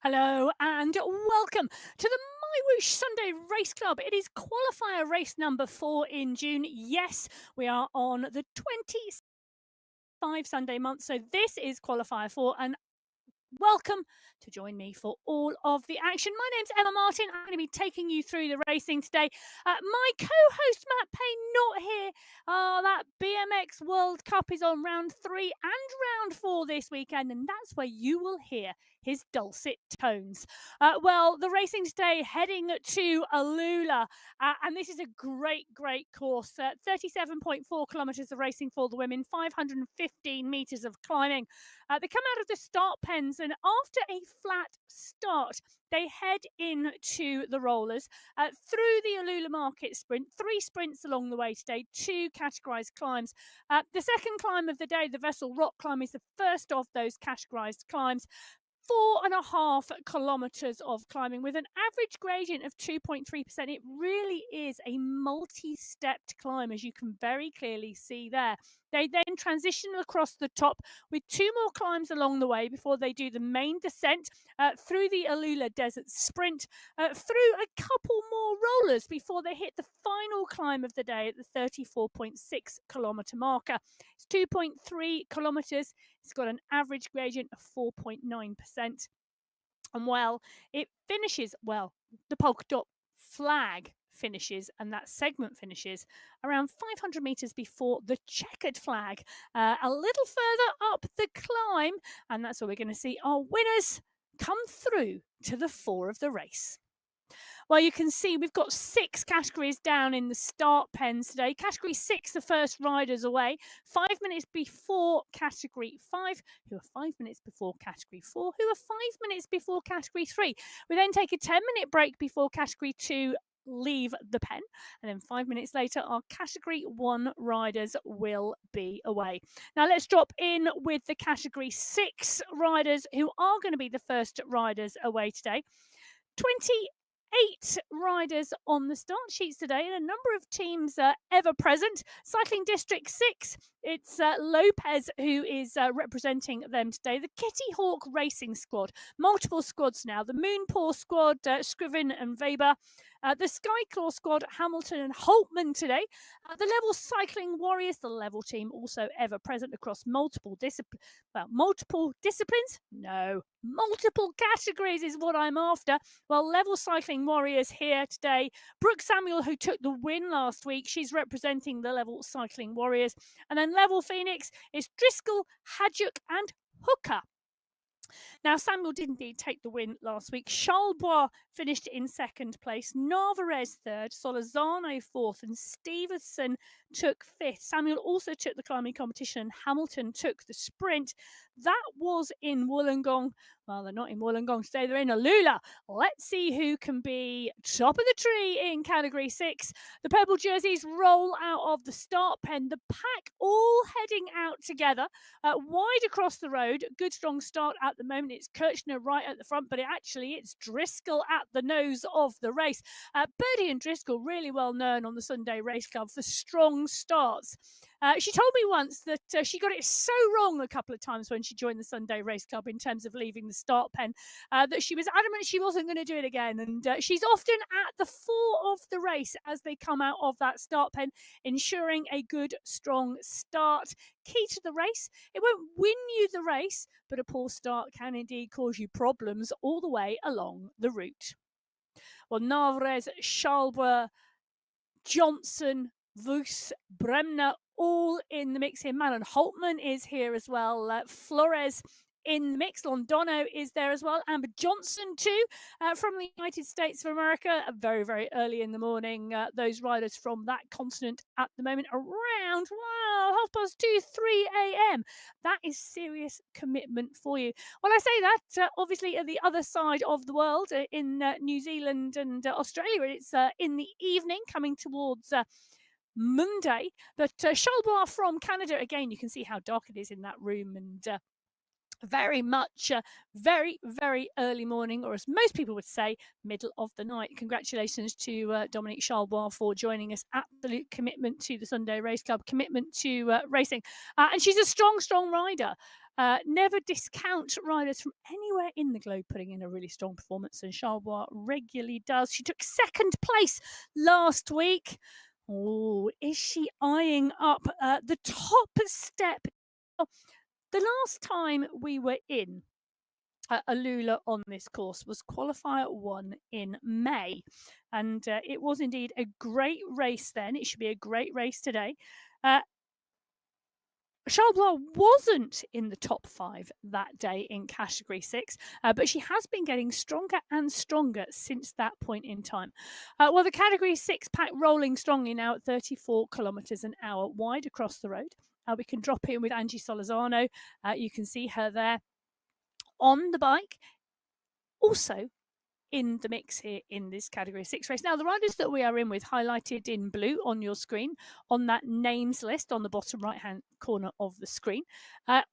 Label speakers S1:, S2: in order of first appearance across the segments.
S1: Hello and welcome to the MyWhoosh Sunday Race Club. It is qualifier race number 4 in June. Yes, we are on the 25 Sunday month, so this is qualifier 4, and welcome to join me for all of the action. My name's Emma Martin. I'm going to be taking you through the racing today. My co-host Matt Payne not here. That BMX World Cup is on round 3 and round 4 this weekend, and that's where you will hear his dulcet tones. Well, the racing today heading to Alula, and this is a great course. 37.4 kilometres of racing for the women, 515 metres of climbing. They come out of the start pens, and after a flat start, they head into the rollers through the Alula Market sprint. 3 sprints along the way today, 2 categorised climbs. The second climb of the day, the Vessel Rock climb, is the first of those categorised climbs. 4.5 kilometres of climbing with an average gradient of 2.3%. It really is a multi-stepped climb, as you can very clearly see there. They then transition across the top with 2 more climbs along the way before they do the main descent through the Alula Desert Sprint, through a couple more rollers before they hit the final climb of the day at the 34.6 kilometre marker. It's 2.3 kilometres. It's got an average gradient of 4.9%. And well, it finishes, the polka dot flag finishes, and that segment finishes around 500 metres before the checkered flag, a little further up the climb, and that's where we're going to see our winners come through to the fore of the race. Well, you can see we've got 6 categories down in the start pens today. Category 6, the first riders away, 5 minutes before Category 5, who are 5 minutes before Category 4, who are 5 minutes before Category 3. We then take a 10-minute break before Category 2 leave the pen, and then 5 minutes later our Category 1 riders will be away. Now let's drop in with the Category 6 riders, who are going to be the first riders away today. 28 riders on the start sheets today, and a number of teams ever present. Cycling District 6, it's Lopez who is representing them today. The Kitty Hawk Racing Squad, multiple squads now. The Moonpaw Squad, Scriven and Weber. The Skyclaw Squad, Hamilton and Holtman today. The Level Cycling Warriors, the Level team, also ever present across multiple disciplines. No, multiple categories is what I'm after. Well, Level Cycling Warriors here today. Brooke Samuel, who took the win last week, she's representing the Level Cycling Warriors. And then Level Phoenix is Driscoll, Hadjuk and Hooker. Now, Samuel did indeed take the win last week. Charlebois finished in second place, Narvaez third, Solorzano fourth, and Stevenson took fifth. Samuel also took the climbing competition. Hamilton took the sprint. That was in Wollongong. Well, they're not in Wollongong today, they're in Alula. Let's see who can be top of the tree in Category 6. The purple jerseys roll out of the start pen. The pack all heading out together, wide across the road. Good strong start at the moment. It's Kirchner right at the front, but it's Driscoll at the nose of the race. Birdie and Driscoll, really well known on the Sunday Race Club for strong starts. She told me once that she got it so wrong a couple of times when she joined the Sunday Race Club in terms of leaving the start pen, that she was adamant she wasn't going to do it again. And she's often at the fore of the race as they come out of that start pen, ensuring a good, strong start. Key to the race, it won't win you the race, but a poor start can indeed cause you problems all the way along the route. Well, Narvaez, Charlebois, Johnson, Voos, Bremner, all in the mix here. Malin Holtman is here as well. Flores in the mix. Londono is there as well. Amber Johnson too, from the United States of America. Very, very early in the morning. Those riders from that continent at the moment around, 2:30, 3 a.m. That is serious commitment for you. When I say that, obviously at the other side of the world, in New Zealand and Australia, it's in the evening, coming towards Monday. But Charlebois from Canada, again, you can see how dark it is in that room, and very much very, very early morning, or as most people would say, middle of the night. Congratulations to Dominique Charlebois for joining us. Absolute commitment to the Sunday Race Club, commitment to racing. And she's a strong rider. never discount riders from anywhere in the globe putting in a really strong performance, and Charbois regularly does. She took second place last week. Oh, is she eyeing up the top step? The last time we were in Alula on this course was Qualifier 1 in May, and it was indeed a great race then. It should be a great race today. Charles wasn't in the top 5 that day in Category 6, but she has been getting stronger and stronger since that point in time. Well, the Category 6 pack rolling strongly now at 34 kilometres an hour wide across the road. We can drop in with Angie Solazano. You can see her there on the bike. Also in the mix here in this Category 6 race. Now, the riders that we are in with highlighted in blue on your screen on that names list on the bottom right-hand corner of the screen.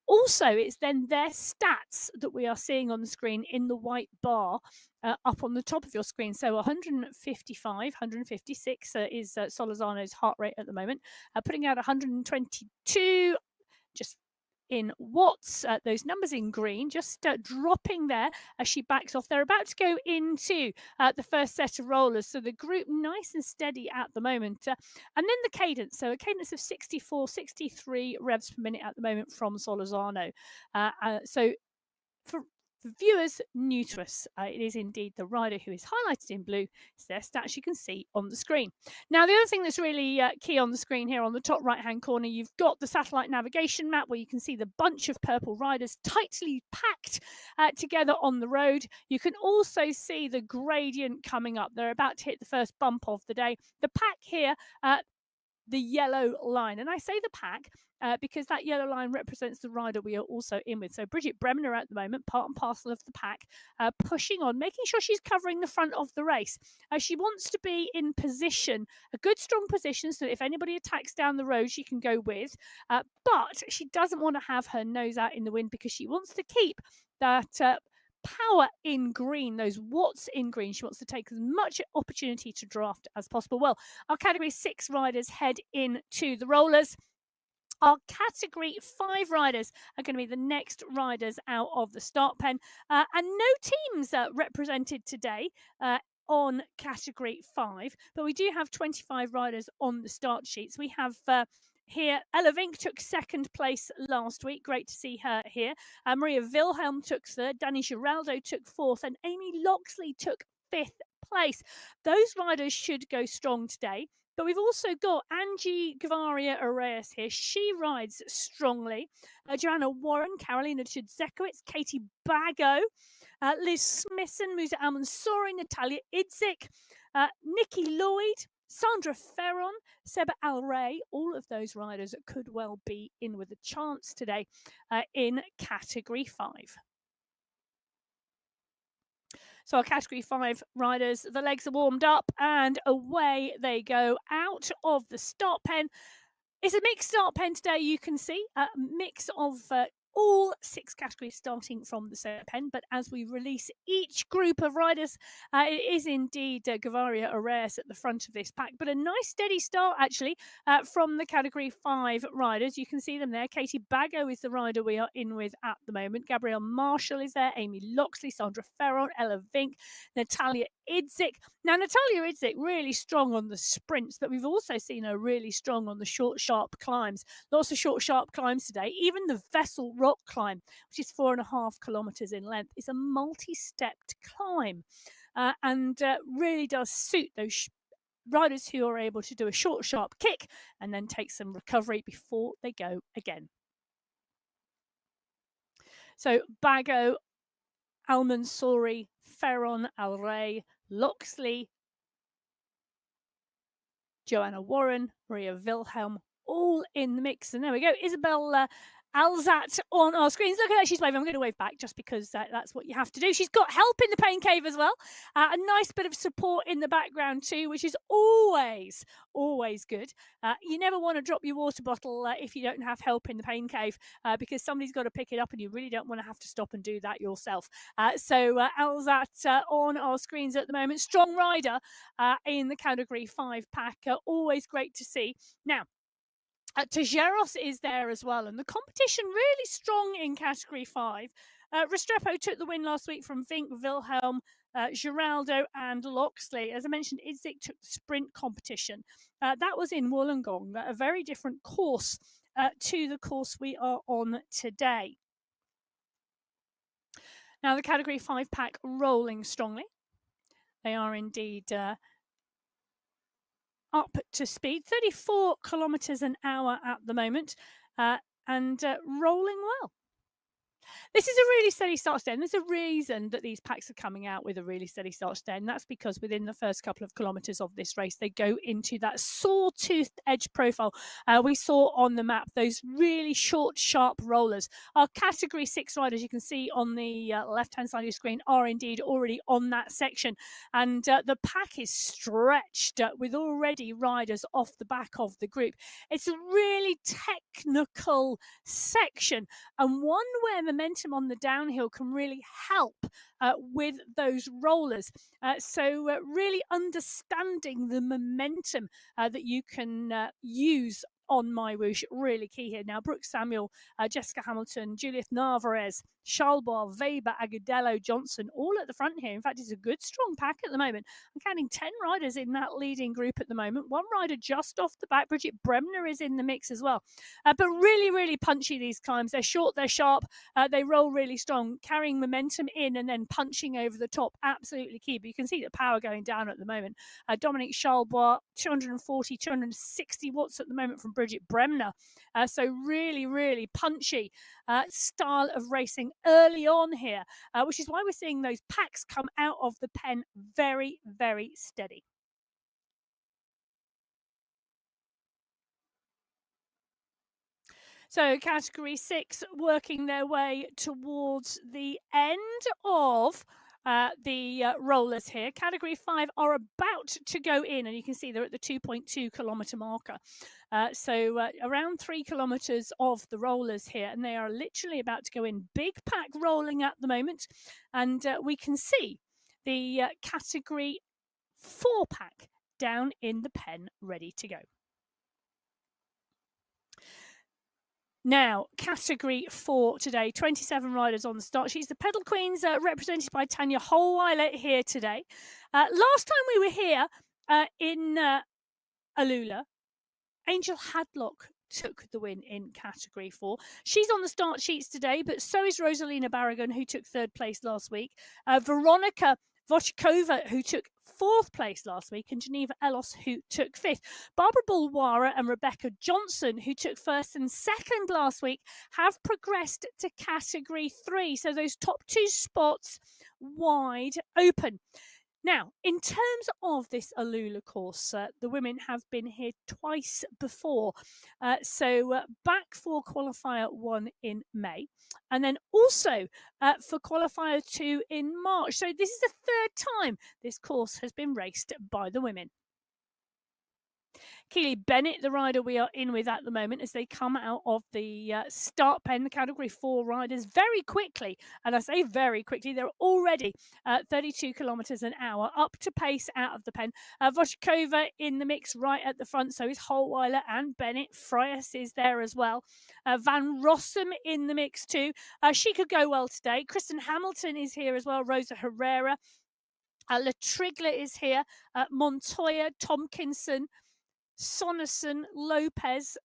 S1: Also, it's then their stats that we are seeing on the screen in the white bar up on the top of your screen. So 155, 156 is Solazano's heart rate at the moment, putting out 122, just in watts, those numbers in green, just dropping there as she backs off. They're about to go into the first set of rollers, so the group nice and steady at the moment. And then the cadence, so a cadence of 64, 63 revs per minute at the moment from Solazano. So for viewers new to us, it is indeed the rider who is highlighted in blue. It's their stats you can see on the screen. Now, the other thing that's really key on the screen here on the top right-hand corner, you've got the satellite navigation map where you can see the bunch of purple riders tightly packed together on the road. You can also see the gradient coming up. They're about to hit the first bump of the day. The pack here, the yellow line. And I say the pack because that yellow line represents the rider we are also in with. So Bridget Bremner at the moment, part and parcel of the pack, pushing on, making sure she's covering the front of the race. She wants to be in position, a good strong position, so that if anybody attacks down the road, she can go with. But she doesn't want to have her nose out in the wind because she wants to keep that power in green, those watts in green. She wants to take as much opportunity to draft as possible. Well, our Category 6 riders head into the rollers. Our Category 5 riders are going to be the next riders out of the start pen. And no teams represented today on Category 5, but we do have 25 riders on the start sheets. We have here, Ella Vink took second place last week. Great to see her here. Maria Wilhelm took third. Dani Giraldo took fourth. And Amy Loxley took fifth place. Those riders should go strong today. But we've also got Angie Gavaria Areas here. She rides strongly. Joanna Warren, Carolina Chudzekowicz, Katie Bago, Liz Smithson, Musa Al-Mansouri, Natalia Idzik, Nikki Lloyd, Sandra Ferron, Seba Al-Ray, all of those riders could well be in with a chance today in Category 5. So our Category 5 riders, the legs are warmed up and away they go out of the start pen. It's a mixed start pen today, you can see, a mix of all 6 categories starting from the same pen, but as we release each group of riders, it is indeed Gavaria Areas at the front of this pack, but a nice steady start actually from the Category 5 riders. You can see them there. Katie Bago is the rider we are in with at the moment. Gabrielle Marshall is there, Amy Loxley, Sandra Ferron, Ella Vink, Natalia Idzik. Now, Natalia Idzik really strong on the sprints, but we've also seen her really strong on the short, sharp climbs. Lots of short, sharp climbs today. Even the Vessel Rock climb, which is 4.5 kilometres in length, is a multi-stepped climb and really does suit those riders who are able to do a short, sharp kick and then take some recovery before they go again. So Bago, Al-Mansouri, Ferron, Al-Ray, Loxley, Joanna Warren, Maria Wilhelm, all in the mix. And there we go. Isabel Alzat on our screens. Look at that, she's waving. I'm going to wave back just because that's what you have to do. She's got help in the pain cave as well. A nice bit of support in the background too, which is always good. You never want to drop your water bottle if you don't have help in the pain cave because somebody's got to pick it up and you really don't want to have to stop and do that yourself. So Alzat on our screens at the moment. Strong rider in the Category 5 pack. Always great to see. Now, Tejeros is there as well, and the competition really strong in Category 5. Restrepo took the win last week from Vink, Wilhelm, Giraldo and Loxley. As I mentioned, Idzik took the sprint competition. That was in Wollongong, a very different course to the course we are on today. Now, the Category 5 pack rolling strongly. They are indeed up to speed, 34 kilometres an hour at the moment, and rolling well. This is a really steady start today, and there's a reason that these packs are coming out with a really steady start today, and that's because within the first couple of kilometres of this race, they go into that sawtoothed edge profile we saw on the map, those really short, sharp rollers. Our Category 6 riders, you can see on the left-hand side of your screen, are indeed already on that section, and the pack is stretched with already riders off the back of the group. It's a really technical section, and one where momentum on the downhill can really help with those rollers. So really understanding the momentum that you can use on MyWhoosh, really key here. Now, Brooke Samuel, Jessica Hamilton, Juliet Narvaez, Schalbois, Weber, Agudelo, Johnson, all at the front here. In fact, it's a good, strong pack at the moment. I'm counting 10 riders in that leading group at the moment. One rider just off the back, Bridget Bremner, is in the mix as well. But really, really punchy, these climbs. They're short, they're sharp, they roll really strong, carrying momentum in and then punching over the top. Absolutely key. But you can see the power going down at the moment. Dominique Schalbois, 240, 260 watts at the moment from Bridget Bremner. So really, really punchy style of racing early on here, which is why we're seeing those packs come out of the pen very, very steady. So Category 6 working their way towards the end of the rollers here. Category 5 are about to go in, and you can see they're at the 2.2 kilometre marker. So around 3 kilometres of the rollers here, and they are literally about to go in. Big pack rolling at the moment, and we can see the Category 4 pack down in the pen ready to go. Now, Category 4 today, 27 riders on the start sheets. The Pedal Queens represented by Tanya Holweiler here today. Last time we were here in Alula, Angel Hadlock took the win in Category 4. She's on the start sheets today, but so is Rosalina Barragan, who took 3rd place last week. Veronica Vochkova, who took 4th place last week, and Geneva Ellos, who took 5th. Barbara Bulwara and Rebecca Johnson, who took 1st and 2nd last week, have progressed to Category 3. So those top 2 spots wide open. Now, in terms of this Alula course, the women have been here twice before. So back for Qualifier 1 in May, and then also for Qualifier 2 in March. So this is the 3rd time this course has been raced by the women. Keely Bennett, the rider we are in with at the moment, as they come out of the start pen, the Category 4 riders, very quickly, and I say very quickly, they're already 32 kilometres an hour, up to pace out of the pen. Voshkova in the mix right at the front, so is Holweiler and Bennett. Fryas is there as well. Van Rossum in the mix too. She could go well today. Kristen Hamilton is here as well. Rosa Herrera. Latrigla is here. Montoya, Tompkinson, Sonnerson, Lopez,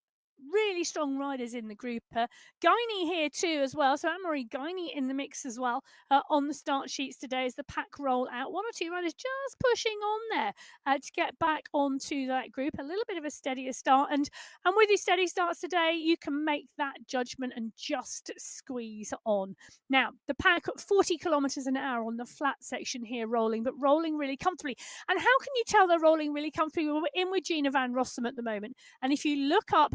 S1: really strong riders in the group. Guiney here too as well. So Anne-Marie Guiney in the mix as well on the start sheets today as the pack roll out. 1 or 2 riders just pushing on there to get back onto that group. A little bit of a steadier start. And with these steady starts today, you can make that judgment and just squeeze on. Now, the pack at 40 kilometres an hour on the flat section here rolling, but rolling really comfortably. And how can you tell they're rolling really comfortably? Well, we're in with Gina Van Rossum at the moment. And if you look up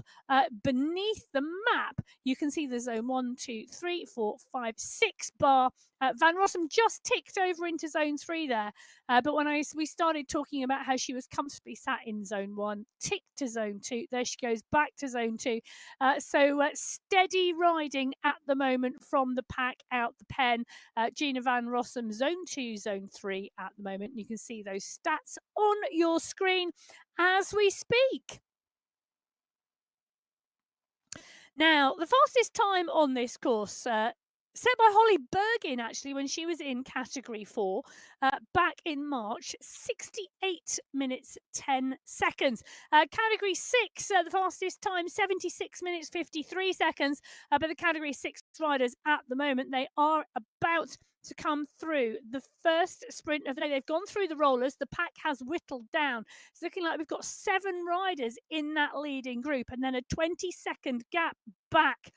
S1: beneath the map, you can see the zone 1, 2, 3, 4, 5, 6 bar. Van Rossum just ticked over into zone 3 there. But when we started talking about how she was comfortably sat in zone 1, ticked to zone 2, there she goes back to zone 2. So steady riding at the moment from the pack out the pen. Gina Van Rossum, zone 2, zone 3 at the moment. You can see those stats on your screen as we speak. Now, the fastest time on this course, set by Holly Bergin, actually, when she was in category 4 back in March, 68 minutes 10 seconds. Category 6, the fastest time, 76 minutes 53 seconds. But the category 6 riders at the moment, they are about to come through the first sprint of the day. They've gone through the rollers. The pack has whittled down. It's looking like we've got 7 riders in that leading group, and then a 20-second gap back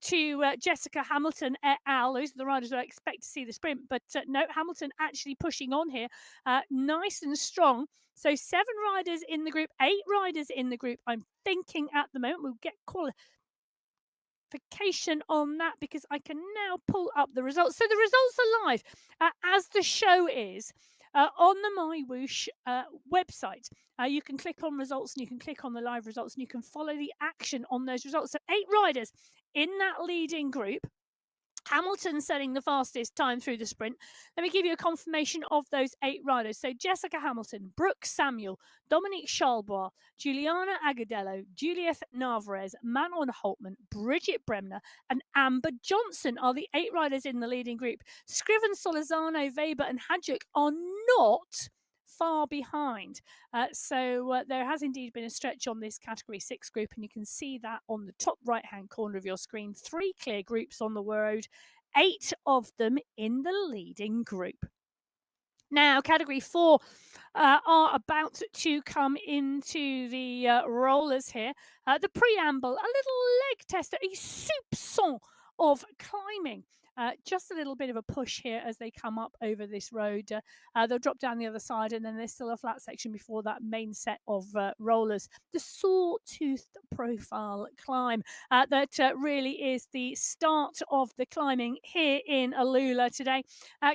S1: to Jessica Hamilton et al. Those are the riders I expect to see the sprint, but no, Hamilton actually pushing on here, nice and strong. So 7 riders in the group, 8 riders in the group. I'm thinking at the moment we'll get qualification on that because I can now pull up the results. So the results are live as the show is on the MyWhoosh website. You can click on results and you can click on the live results and you can follow the action on those results. So 8 riders in that leading group. Hamilton setting the fastest time through the sprint. Let me give you a confirmation of those 8 riders. So Jessica Hamilton, Brooke Samuel, Dominique Charlebois, Juliana Agadello, Juliet Narvaez, Manon Holtman, Bridget Bremner, and Amber Johnson are the 8 riders in the leading group. Scriven, Solizano, Weber, and Hadjuk are not far behind. So there has indeed been a stretch on this category 6 group, and you can see that on the top right hand corner of your screen. 3 clear groups on the road, 8 of them in the leading group. Now, category 4 are about to come into the rollers here. The preamble, a little leg tester, a soupçon of climbing. Just a little bit of a push here as they come up over this road. They'll drop down the other side, and then there's still a flat section before that main set of rollers. The sawtoothed profile climb that really is the start of the climbing here in Alula today.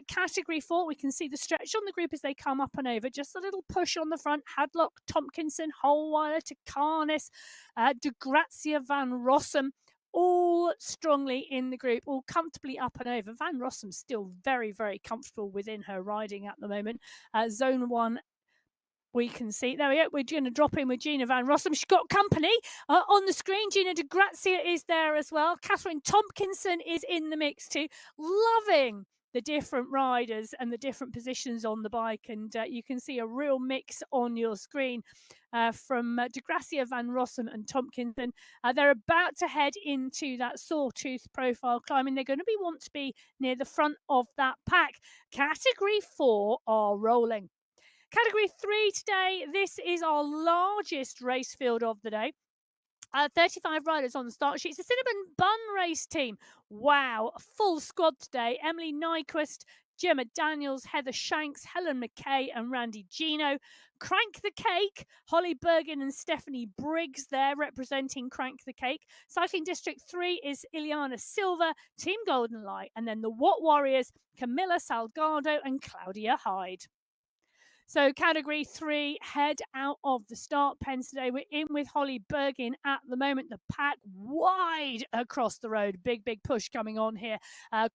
S1: Category 4, we can see the stretch on the group as they come up and over. Just a little push on the front. Hadlock, Tompkinson, Holweiler, Takanis, De Grazia, Van Rossum, all strongly in the group, all comfortably up and over. Van Rossum's still very, very comfortable within her riding at the moment. Zone 1, we can see. There we go. We're going to drop in with Gina Van Rossum. She's got company on the screen. Gina De Grazia is there as well. Catherine Tompkinson is in the mix too. Loving the different riders and the different positions on the bike. And you can see a real mix on your screen from De Grazia, Van Rossum and Tompkinson. They're about to head into that sawtooth profile climbing. They're going to want to be near the front of that pack. Category 4 are rolling. Category 3 today, this is our largest race field of the day. 35 riders on the start sheet. It's a Cinnamon Bun race team. Wow, a full squad today. Emily Nyquist, Gemma Daniels, Heather Shanks, Helen McKay and Randy Gino. Crank the Cake, Holly Bergin and Stephanie Briggs there representing Crank the Cake. Cycling District 3 is Ileana Silva, Team Golden Light, and then the Watt Warriors, Camilla Salgado and Claudia Hyde. So category 3 head out of the start pens today. We're in with Holly Bergin at the moment. The pack wide across the road. Big push coming on here.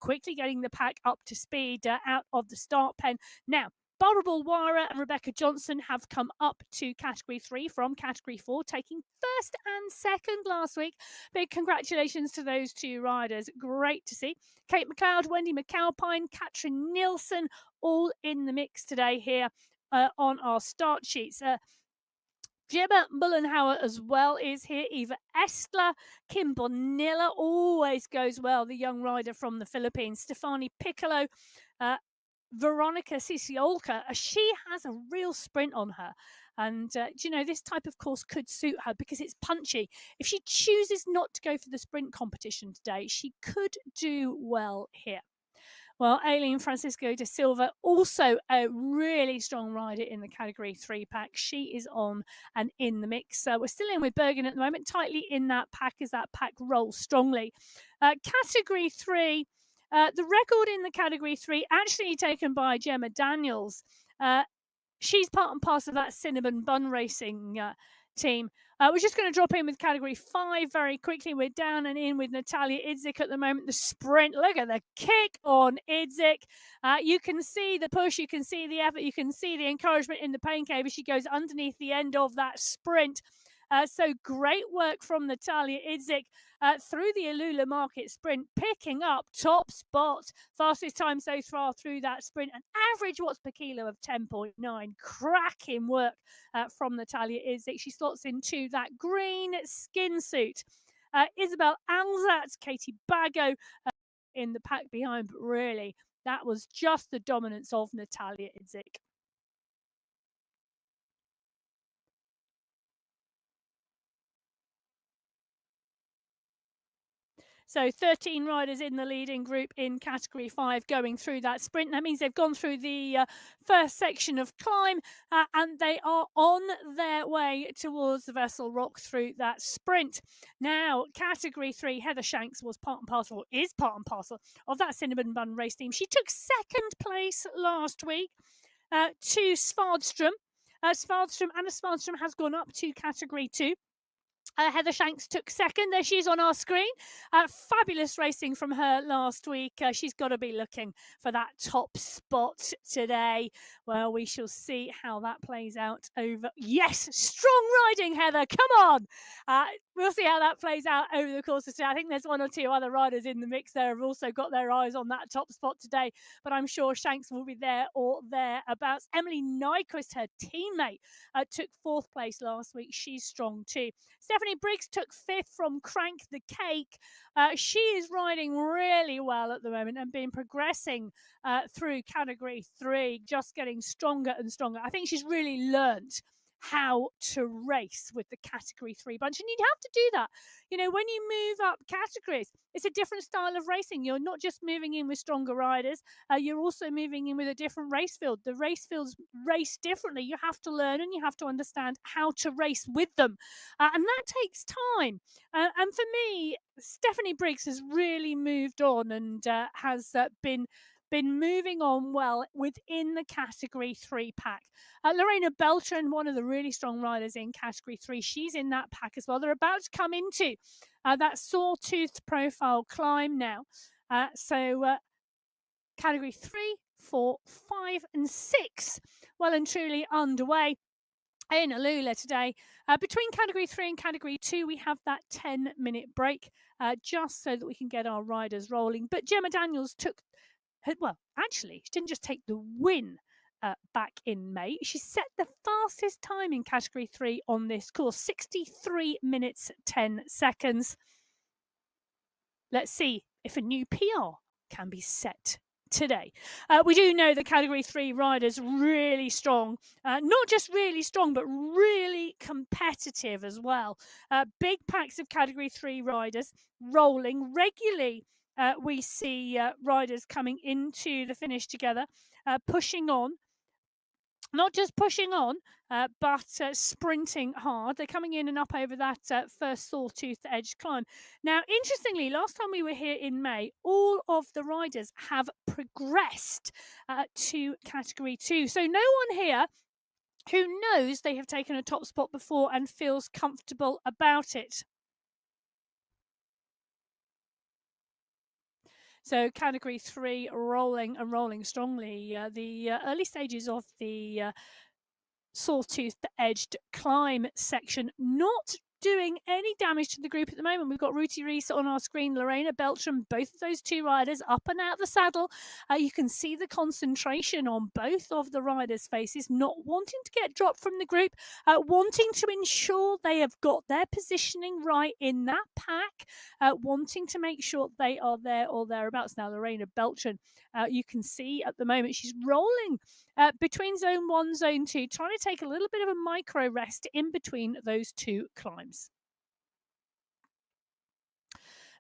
S1: Quickly getting the pack up to speed out of the start pen. Now, Barbara Bulwara and Rebecca Johnson have come up to category 3 from category 4, taking first and second last week. Big congratulations to those 2 riders. Great to see. Kate McLeod, Wendy McAlpine, Katrin Nielsen, all in the mix today here on our start sheets. Gemma Mullenhauer as well is here. Eva Estler, Kim Bonilla always goes well. The young rider from the Philippines. Stefani Piccolo, Veronica Sisiolka. She has a real sprint on her. And, you know, this type of course could suit her because it's punchy. If she chooses not to go for the sprint competition today, she could do well here. Well, Aileen Francisco de Silva, also a really strong rider in the category 3 pack. She is on and in the mix. We're still in with Bergen at the moment, tightly in that pack as that pack rolls strongly. Category 3, the record in the category 3 actually taken by Gemma Daniels. She's part and parcel of that Cinnamon Bun Racing team. We're just going to drop in with category 5 very quickly. We're down and in with Natalia Idzik at the moment. The sprint, look at the kick on Idzik. You can see the push, you can see the effort, you can see the encouragement in the pain cave as she goes underneath the end of that sprint. So great work from Natalia Idzik through the Alula Market Sprint, picking up top spot. Fastest time so far through that sprint, an average watts per kilo of 10.9. Cracking work from Natalia Idzik. She slots into that green skin suit. Isabel Alzat, Katie Bago in the pack behind, but really that was just the dominance of Natalia Idzik. So 13 riders in the leading group in category 5 going through that sprint. That means they've gone through the first section of climb and they are on their way towards the Vessel Rock through that sprint. Now, category 3, Heather Shanks was is part and parcel of that Cinnamon Bun race team. She took second place last week to Svardström. Anna Svardström has gone up to category 2. Heather Shanks took second. There she is on our screen. Fabulous racing from her last week. She's got to be looking for that top spot today. Well, we shall see how that plays out over. Yes, strong riding, Heather. Come on. We'll see how that plays out over the course of today. I think there's one or two other riders in the mix there have also got their eyes on that top spot today, but I'm sure Shanks will be there or thereabouts. Emily Nyquist, her teammate, took fourth place last week. She's strong too. Stephanie Briggs took fifth from Crank the Cake. She is riding really well at the moment and been progressing through category 3, just getting stronger and stronger. I think she's really learnt how to race with the category 3 bunch, and you'd have to do that. You know, when you move up categories, it's a different style of racing. You're not just moving in with stronger riders, you're also moving in with a different race field. The race fields race differently. You have to learn and you have to understand how to race with them, and that takes time. And for me, Stephanie Briggs has really moved on and has been moving on well within the category 3 pack. Lorena Beltran, one of the really strong riders in category 3, she's in that pack as well. They're about to come into that sawtooth profile climb now. Category 3, 4, 5 and 6 well and truly underway in Alula today. Between category 3 and category 2, we have that 10-minute break just so that we can get our riders rolling. But Gemma Daniels she didn't just take the win back in May. She set the fastest time in category 3 on this course, 63 minutes, 10 seconds. Let's see if a new PR can be set today. We do know the category 3 riders really strong, not just really strong, but really competitive as well. Big packs of category 3 riders rolling regularly. We see riders coming into the finish together, pushing on. Not just pushing on, but sprinting hard. They're coming in and up over that first sawtooth edge climb. Now, interestingly, last time we were here in May, all of the riders have progressed to category 2. So no one here who knows they have taken a top spot before and feels comfortable about it. So category 3 rolling and rolling strongly. The early stages of the sawtooth edged climb section not doing any damage to the group at the moment. We've got Ruti Rees on our screen, Lorena Beltran, both of those two riders up and out the saddle. You can see the concentration on both of the riders' faces, not wanting to get dropped from the group, wanting to ensure they have got their positioning right in that pack, wanting to make sure they are there or thereabouts. Now, Lorena Beltran, you can see at the moment she's rolling between zone 1, zone 2, trying to take a little bit of a micro rest in between those two climbs.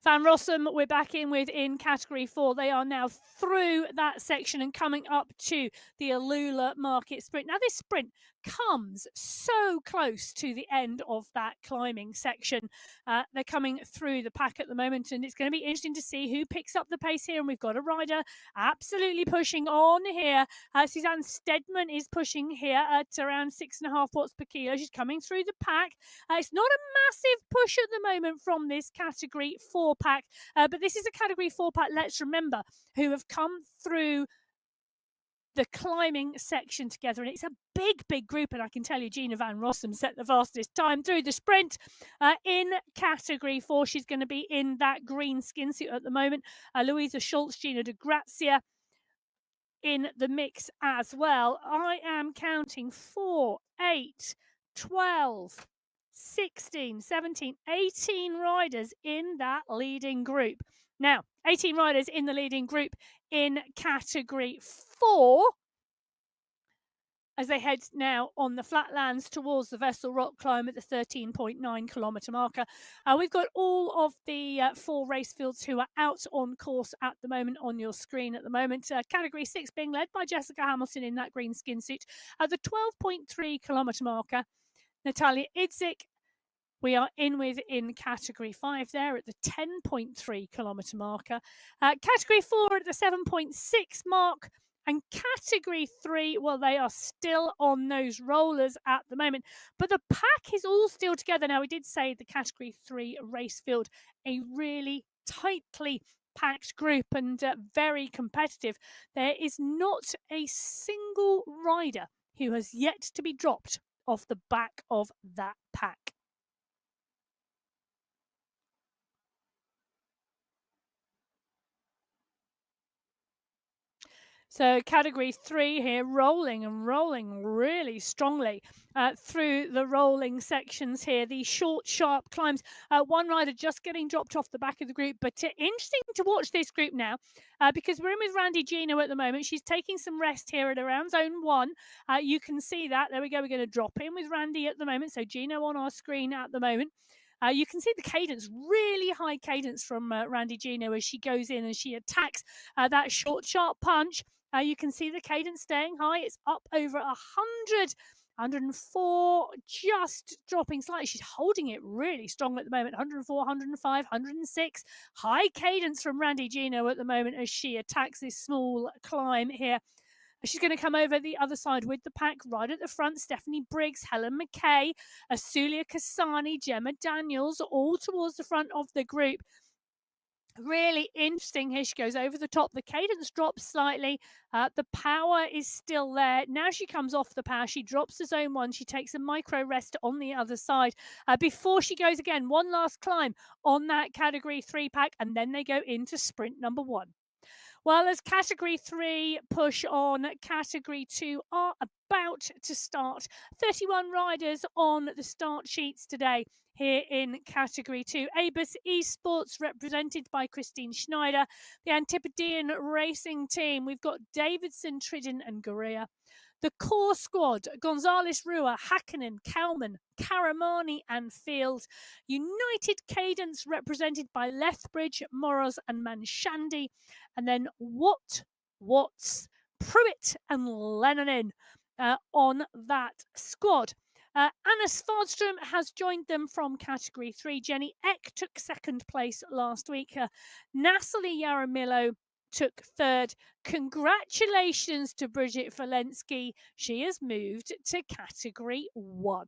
S1: Van Rossum, we're back in with in category 4. They are now through that section and coming up to the Alula Market Sprint. Now, this sprint comes so close to the end of that climbing section. They're coming through the pack at the moment, and it's going to be interesting to see who picks up the pace here. And we've got a rider absolutely pushing on here. Suzanne Stedman is pushing here at around 6.5 watts per kilo. She's coming through the pack. It's not a massive push at the moment from this category 4 pack, but this is a category 4 pack, let's remember, who have come through the climbing section together, and it's a big group, and I can tell you Gina Van Rossum set the fastest time through the sprint in category 4. She's going to be in that green skin suit at the moment. Louisa Schultz, Gina de Grazia in the mix as well. I am counting 4, 8, 12, 16, 17, 18 riders in that leading group. Now, 18 riders in the leading group in category 4 as they head now on the flatlands towards the Vessel Rock climb at the 13.9 kilometre marker. We've got all of the 4 race fields who are out on course at the moment on your screen at the moment. Category 6 being led by Jessica Hamilton in that green skin suit. At the 12.3 kilometre marker, Natalia Idzik, we are in category 5 there at the 10.3 kilometre marker. Category 4 at the 7.6 mark. And category 3, well, they are still on those rollers at the moment. But the pack is all still together. Now, we did say the category 3 race field, a really tightly packed group and very competitive. There is not a single rider who has yet to be dropped off the back of that pack. So category 3 here, rolling and rolling really strongly through the rolling sections here. These short, sharp climbs. One rider just getting dropped off the back of the group. But interesting to watch this group now because we're in with Randy Gino at the moment. She's taking some rest here at around zone 1. You can see that. There we go. We're going to drop in with Randy at the moment. So Gino on our screen at the moment. You can see the cadence, really high cadence from Randy Gino as she goes in and she attacks that short, sharp punch. You can see the cadence staying high. It's up over 100, 104, just dropping slightly. She's holding it really strong at the moment. 104, 105, 106. High cadence from Randy Gino at the moment as she attacks this small climb here. She's going to come over the other side with the pack right at the front. Stephanie Briggs, Helen McKay, Asulia Kasani, Gemma Daniels, all towards the front of the group. Really interesting. Here she goes over the top. The cadence drops slightly. The power is still there. Now she comes off the power. She drops to zone 1. She takes a micro rest on the other side before she goes again. One last climb on that category 3 pack, and then they go into sprint number 1. Well, as category 3 push on, category 2 are about to start. 31 riders on the start sheets today here in category 2. Abus Esports represented by Christine Schneider. The Antipodean Racing Team, we've got Davidson, Tridden and Gorea. The core squad, Gonzalez, Rua, Hakkinen, Kalman, Karamani and Field. United Cadence represented by Lethbridge, Morros and Manshandi. And then Watts, Pruitt and Lennonin on that squad. Anna Svardström has joined them from category 3. Jenny Eck took second place last week. Natalie Yaramillo took third. Congratulations to Bridget Walensky. She has moved to category 1.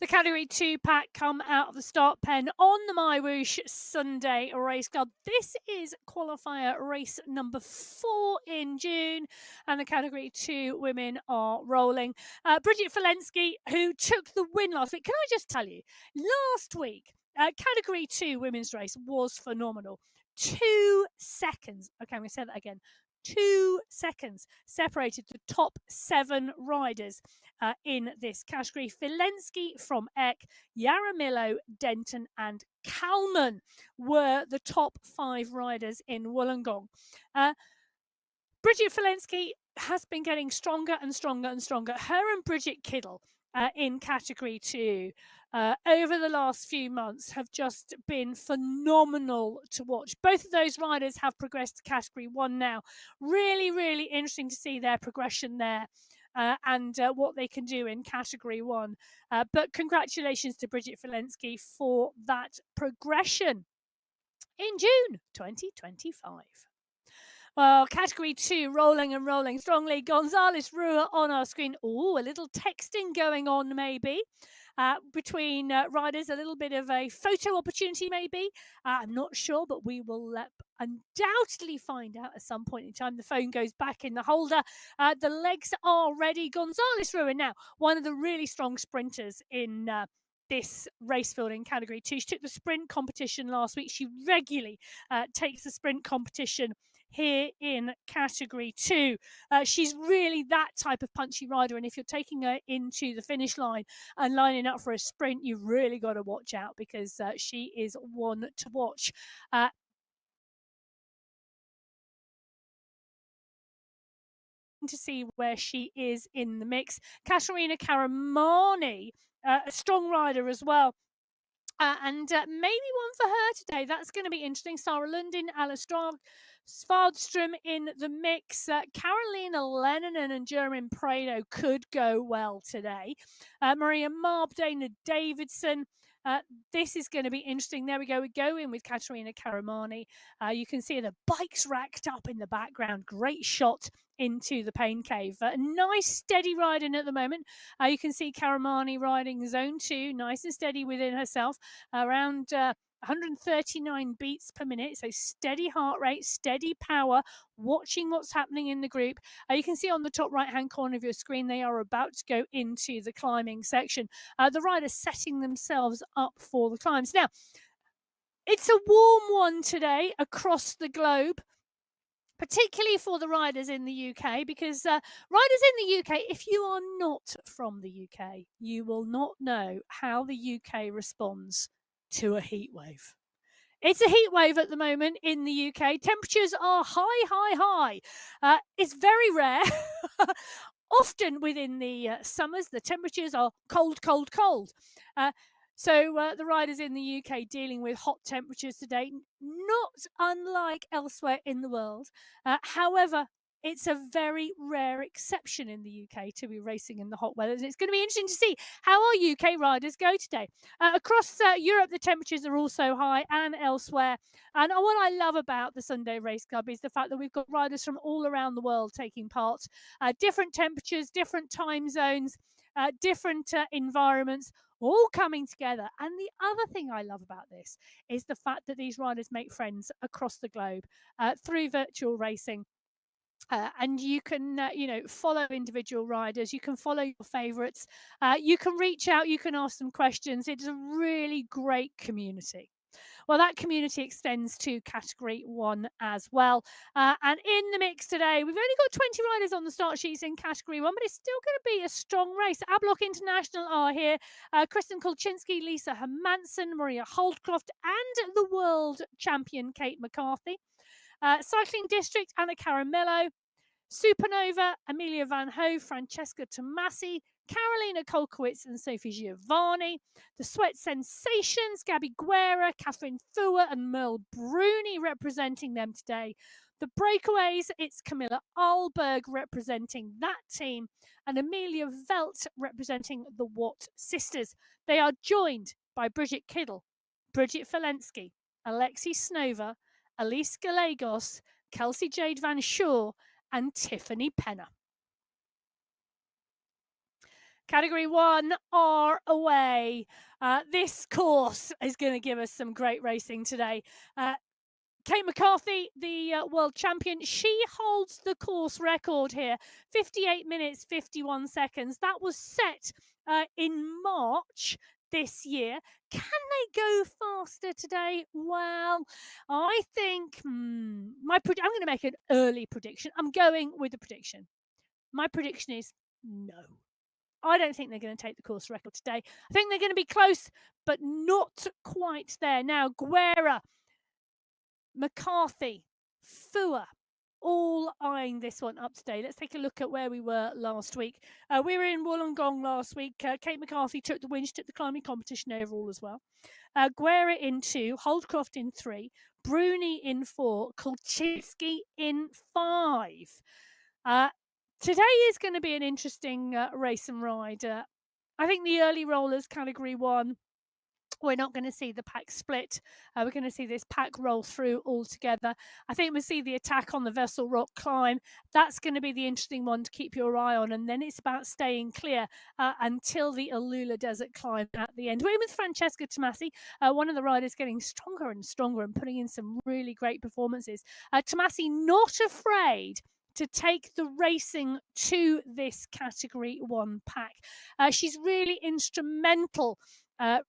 S1: The category 2 pack come out of the start pen on the MyWhoosh Sunday Race Club. This is qualifier race number 4 in June, and the category 2 women are rolling. Bridget Walensky, who took the win last week. Can I just tell you, last week, category 2 women's race was phenomenal. 2 seconds. Okay, I'm going to say that again. 2 seconds separated the top 7 riders in this category. Walensky from Eck, Yaramillo, Denton and Kalman were the top 5 riders in Wollongong. Bridget Walensky has been getting stronger and stronger and stronger. Her and Bridget Kiddle in category 2 over the last few months have just been phenomenal to watch. Both of those riders have progressed to category 1 now. Really, really interesting to see their progression there and what they can do in category 1. But congratulations to Bridget Walensky for that progression in June 2025. Well, category 2, rolling and rolling strongly. Gonzalez Rua on our screen. Oh, a little texting going on maybe. between riders, a little bit of a photo opportunity maybe. I'm not sure, but we will undoubtedly find out at some point in time. The phone goes back in the holder. The legs are ready. Gonzalez Ruin now, one of the really strong sprinters in this race field in category 2. She took the sprint competition last week. She regularly takes the sprint competition here in category 2. She's really that type of punchy rider, and if you're taking her into the finish line and lining up for a sprint, you've really got to watch out, because she is one to watch. To see where she is in the mix. Katerina Karamani, a strong rider as well. And maybe one for her today. That's going to be interesting. Sarah Lundin, Alice Svardström in the mix. Carolina Lennon and Jeremy Prado could go well today. Maria Marb, Dana Davidson. This is going to be interesting. There we go. We go in with Katerina Karamani. You can see the bikes racked up in the background. Great shot into the pain cave. Nice steady riding at the moment. You can see Karamani riding zone 2, nice and steady within herself, around 139 beats per minute. So steady heart rate, steady power, watching what's happening in the group. You can see on the top right-hand corner of your screen, they are about to go into the climbing section. The riders setting themselves up for the climbs. Now, it's a warm one today across the globe, particularly for the riders in the UK, because riders in the UK, if you are not from the UK, you will not know how the UK responds to a heat wave. It's a heat wave at the moment in the UK. Temperatures are high. It's very rare. Often within the summers, the temperatures are cold. So the riders in the UK dealing with hot temperatures today, not unlike elsewhere in the world. However, it's a very rare exception in the UK to be racing in the hot weather. And it's going to be interesting to see how our UK riders go today. Across Europe, the temperatures are also high, and elsewhere. And what I love about the Sunday Race Club is the fact that we've got riders from all around the world taking part. Different temperatures, different time zones, different environments, all coming together. And the other thing I love about this is the fact that these riders make friends across the globe through virtual racing. And you can, follow individual riders. You can follow your favourites. You can reach out. You can ask them questions. It's a really great community. Well, that community extends to category 1 as well. And in the mix today, we've only got 20 riders on the start sheets in category 1, but it's still going to be a strong race. Ablock International are here. Kristen Kolczynski, Lisa Hermansen, Maria Holdcroft, and the world champion Kate McCarthy. Cycling District, Anna Caramello. Supernova, Amelia Van Ho, Francesca Tomasi, Carolina Kolkowitz and Sophie Giovanni. The Sweat Sensations, Gabby Guerra, Catherine Fuhr and Merle Bruni representing them today. The Breakaways, it's Camilla Alberg representing that team, and Amelia Velt representing the Watt sisters. They are joined by Bridget Kiddle, Bridget Falensky, Alexi Snova, Elise Gallegos, Kelsey Jade Van Shaw, and Tiffany Penner. Category 1 are away. This course is going to give us some great racing today. Kate McCarthy, the world champion, she holds the course record here, 58 minutes, 51 seconds. That was set in March this year. Can they go faster today? Well, I think I'm going to make an early prediction. I'm going with a prediction. My prediction is no. I don't think they're going to take the course record today. I think they're going to be close, but not quite there. Now, Guerra, McCarthy, Fuhr, all eyeing this one up today. Let's take a look at where we were last week. We were in Wollongong last week. Kate McCarthy took the win. She took the climbing competition overall as well. Guerra in 2, Holdcroft in 3, Bruni in 4, Kolczynski in 5. Today is going to be an interesting race and ride. I think the early rollers, category 1, we're not going to see the pack split. We're going to see this pack roll through all together. I think we'll see the attack on the Vessel Rock climb. That's going to be the interesting one to keep your eye on. And then it's about staying clear until the Alula Desert climb at the end. We're in with Francesca Tomasi, one of the riders getting stronger and stronger and putting in some really great performances. Tomasi not afraid to take the racing to this Category 1 pack. She's really instrumental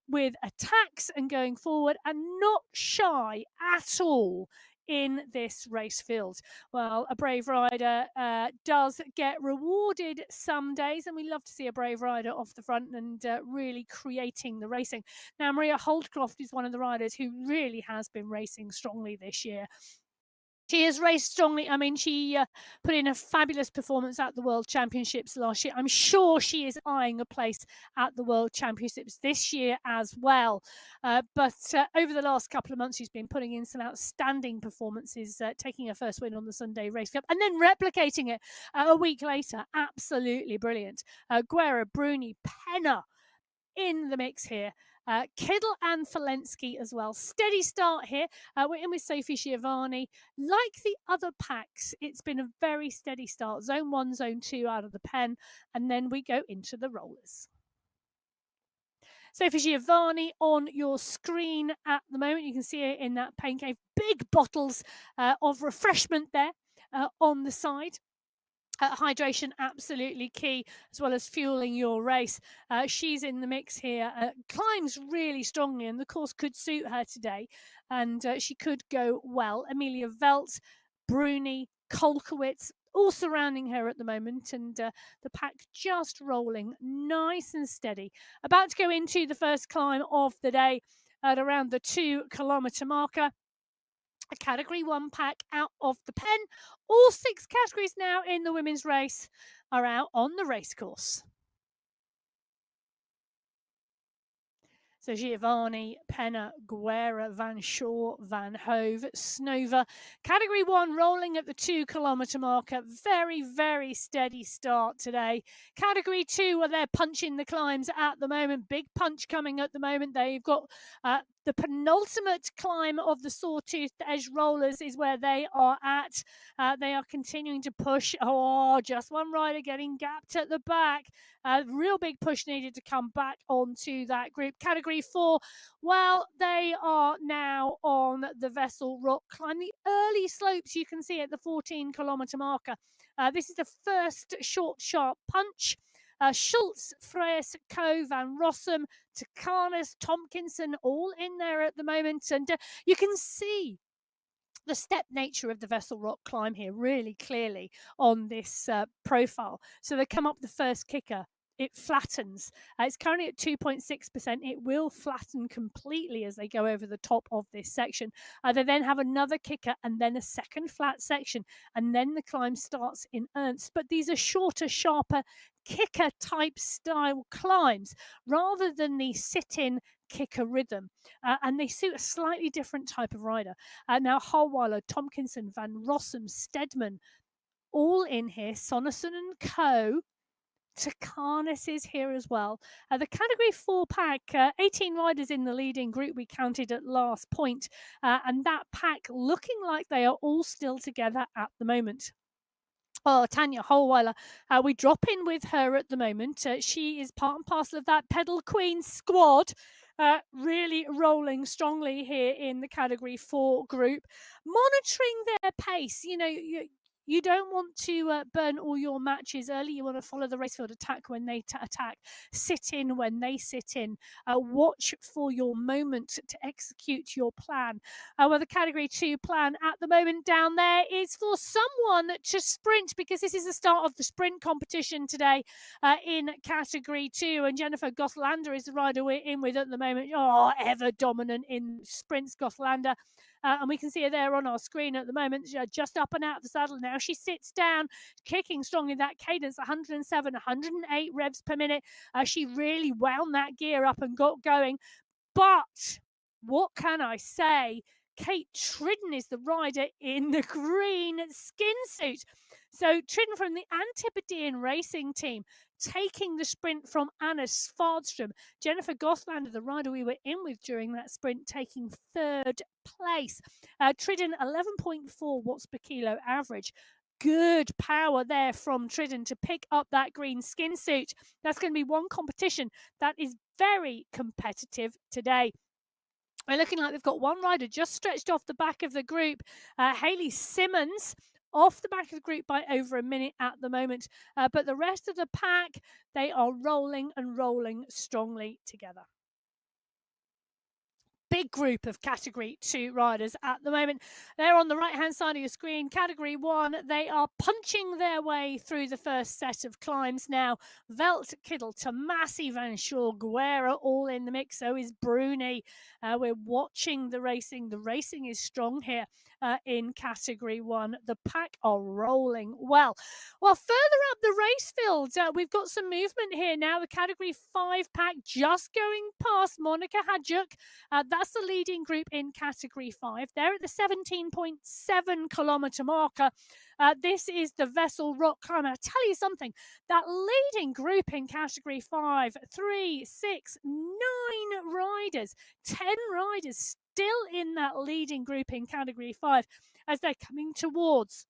S1: with attacks and going forward, and not shy at all in this race field. Well, a brave rider does get rewarded some days, and we love to see a brave rider off the front and really creating the racing. Now, Maria Holdcroft is one of the riders who really has been racing strongly this year. She has raced strongly. I mean, she put in a fabulous performance at the World Championships last year. I'm sure she is eyeing a place at the World Championships this year as well. But over the last couple of months, she's been putting in some outstanding performances, taking her first win on the Sunday Race Cup and then replicating it a week later. Absolutely brilliant. Guerra, Bruni, Penna in the mix here. Kiddle and Falensky as well. Steady start here. We're in with Sophie Giovanni. Like the other packs, it's been a very steady start. Zone 1, Zone 2 out of the pen, and then we go into the rollers. Sophie Giovanni on your screen at the moment. You can see her in that pain cave. Big bottles of refreshment there on the side. Hydration absolutely key, as well as fueling your race. She's in the mix here. Climbs really strongly, and the course could suit her today, and she could go well. Amelia Velt, Bruni, Kolkowitz, all surrounding her at the moment, and the pack just rolling nice and steady. About to go into the first climb of the day at around the 2-kilometre marker. A Category 1 pack out of the pen. All 6 categories now in the women's race are out on the racecourse. So Giovanni, Penna, Guerra, Van Shaw, Van Hove, Snova. Category 1 rolling at the 2-kilometre marker. Very, very steady start today. Category 2, well, they're punching the climbs at the moment. Big punch coming at the moment. They've got the penultimate climb of the Sawtoothed Edge Rollers is where they are at. They are continuing to push. Oh, just one rider getting gapped at the back. Real big push needed to come back onto that group. Category 4, well, they are now on the Vessel Rock climb. The early slopes you can see at the 14-kilometre marker. This is the first short, sharp punch. Schultz, Freyes, Coe, Van Rossum, Takanas, Tompkinson, all in there at the moment. And you can see the step nature of the Vessel Rock climb here really clearly on this profile. So they come up the first kicker. It flattens. It's currently at 2.6%. It will flatten completely as they go over the top of this section. They then have another kicker and then a second flat section. And then the climb starts in earnest. But these are shorter, sharper, kicker type style climbs rather than the sit-in kicker rhythm. And they suit a slightly different type of rider. Now, Harweiler, Tompkinson, Van Rossum, Stedman, all in here. Sonnerson and Co. Takanis is here as well. The Category 4 pack, 18 riders in the leading group we counted at last point. And that pack looking like they are all still together at the moment. Oh, Tanya Holweiler, we drop in with her at the moment. She is part and parcel of that Pedal Queen squad. Really rolling strongly here in the Category 4 group. Monitoring their pace. You know, you don't want to burn all your matches early. You want to follow the racefield attack when they attack, sit in when they sit in, watch for your moment to execute your plan. Well, the Category 2 plan at the moment down there is for someone to sprint, because this is the start of the sprint competition today in Category 2. And Jennifer Gothlander is the rider we're in with at the moment. Oh, ever dominant in sprints, Gothlander. And we can see her there on our screen at the moment, just up and out of the saddle now. She sits down, kicking strongly that cadence, 107, 108 revs per minute. She really wound that gear up and got going. But what can I say? Kate Tridden is the rider in the green skin suit. So Tridden from the Antipodean Racing Team taking the sprint from Anna Svardström. Jennifer Gothlander, the rider we were in with during that sprint, taking third place. Tridden, 11.4 watts per kilo average. Good power there from Tridden to pick up that green skin suit. That's going to be one competition that is very competitive today. We're looking like they've got one rider just stretched off the back of the group. Hayley Simmons off the back of the group by over a minute at the moment. But the rest of the pack, they are rolling and rolling strongly together. Big group of Category 2 riders at the moment. They're on the right-hand side of your screen. Category 1, they are punching their way through the first set of climbs now. Velt, Kittel, Tomasi, Van Schor, Guerra, all in the mix. So is Bruni. We're watching the racing. The racing is strong here in Category 1. The pack are rolling well. Well, further up the race field, we've got some movement here now. The Category 5 pack just going past Monica Hadjuk. That's the leading group in Category 5. They're at the 17.7 kilometre marker. This is the Vessel Rock Climb. I'll tell you something, that leading group in Category 5, 3, 6, 9 riders, 10 riders still in that leading group in Category 5 as they're coming towards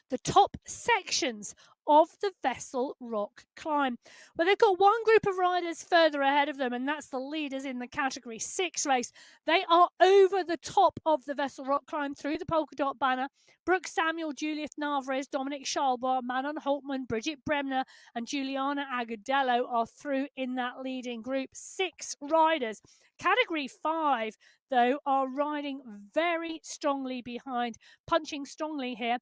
S1: the top sections of the Vessel Rock Climb. Well, they've got one group of riders further ahead of them, and that's the leaders in the Category 6 race. They are over the top of the Vessel Rock Climb through the polka dot banner. Brooke Samuel, Juliet Navarez, Dominic Schalbar, Manon Holtman, Bridget Bremner, and Juliana Agadello are through in that leading group. 6 riders. Category 5, though, are riding very strongly behind, punching strongly here.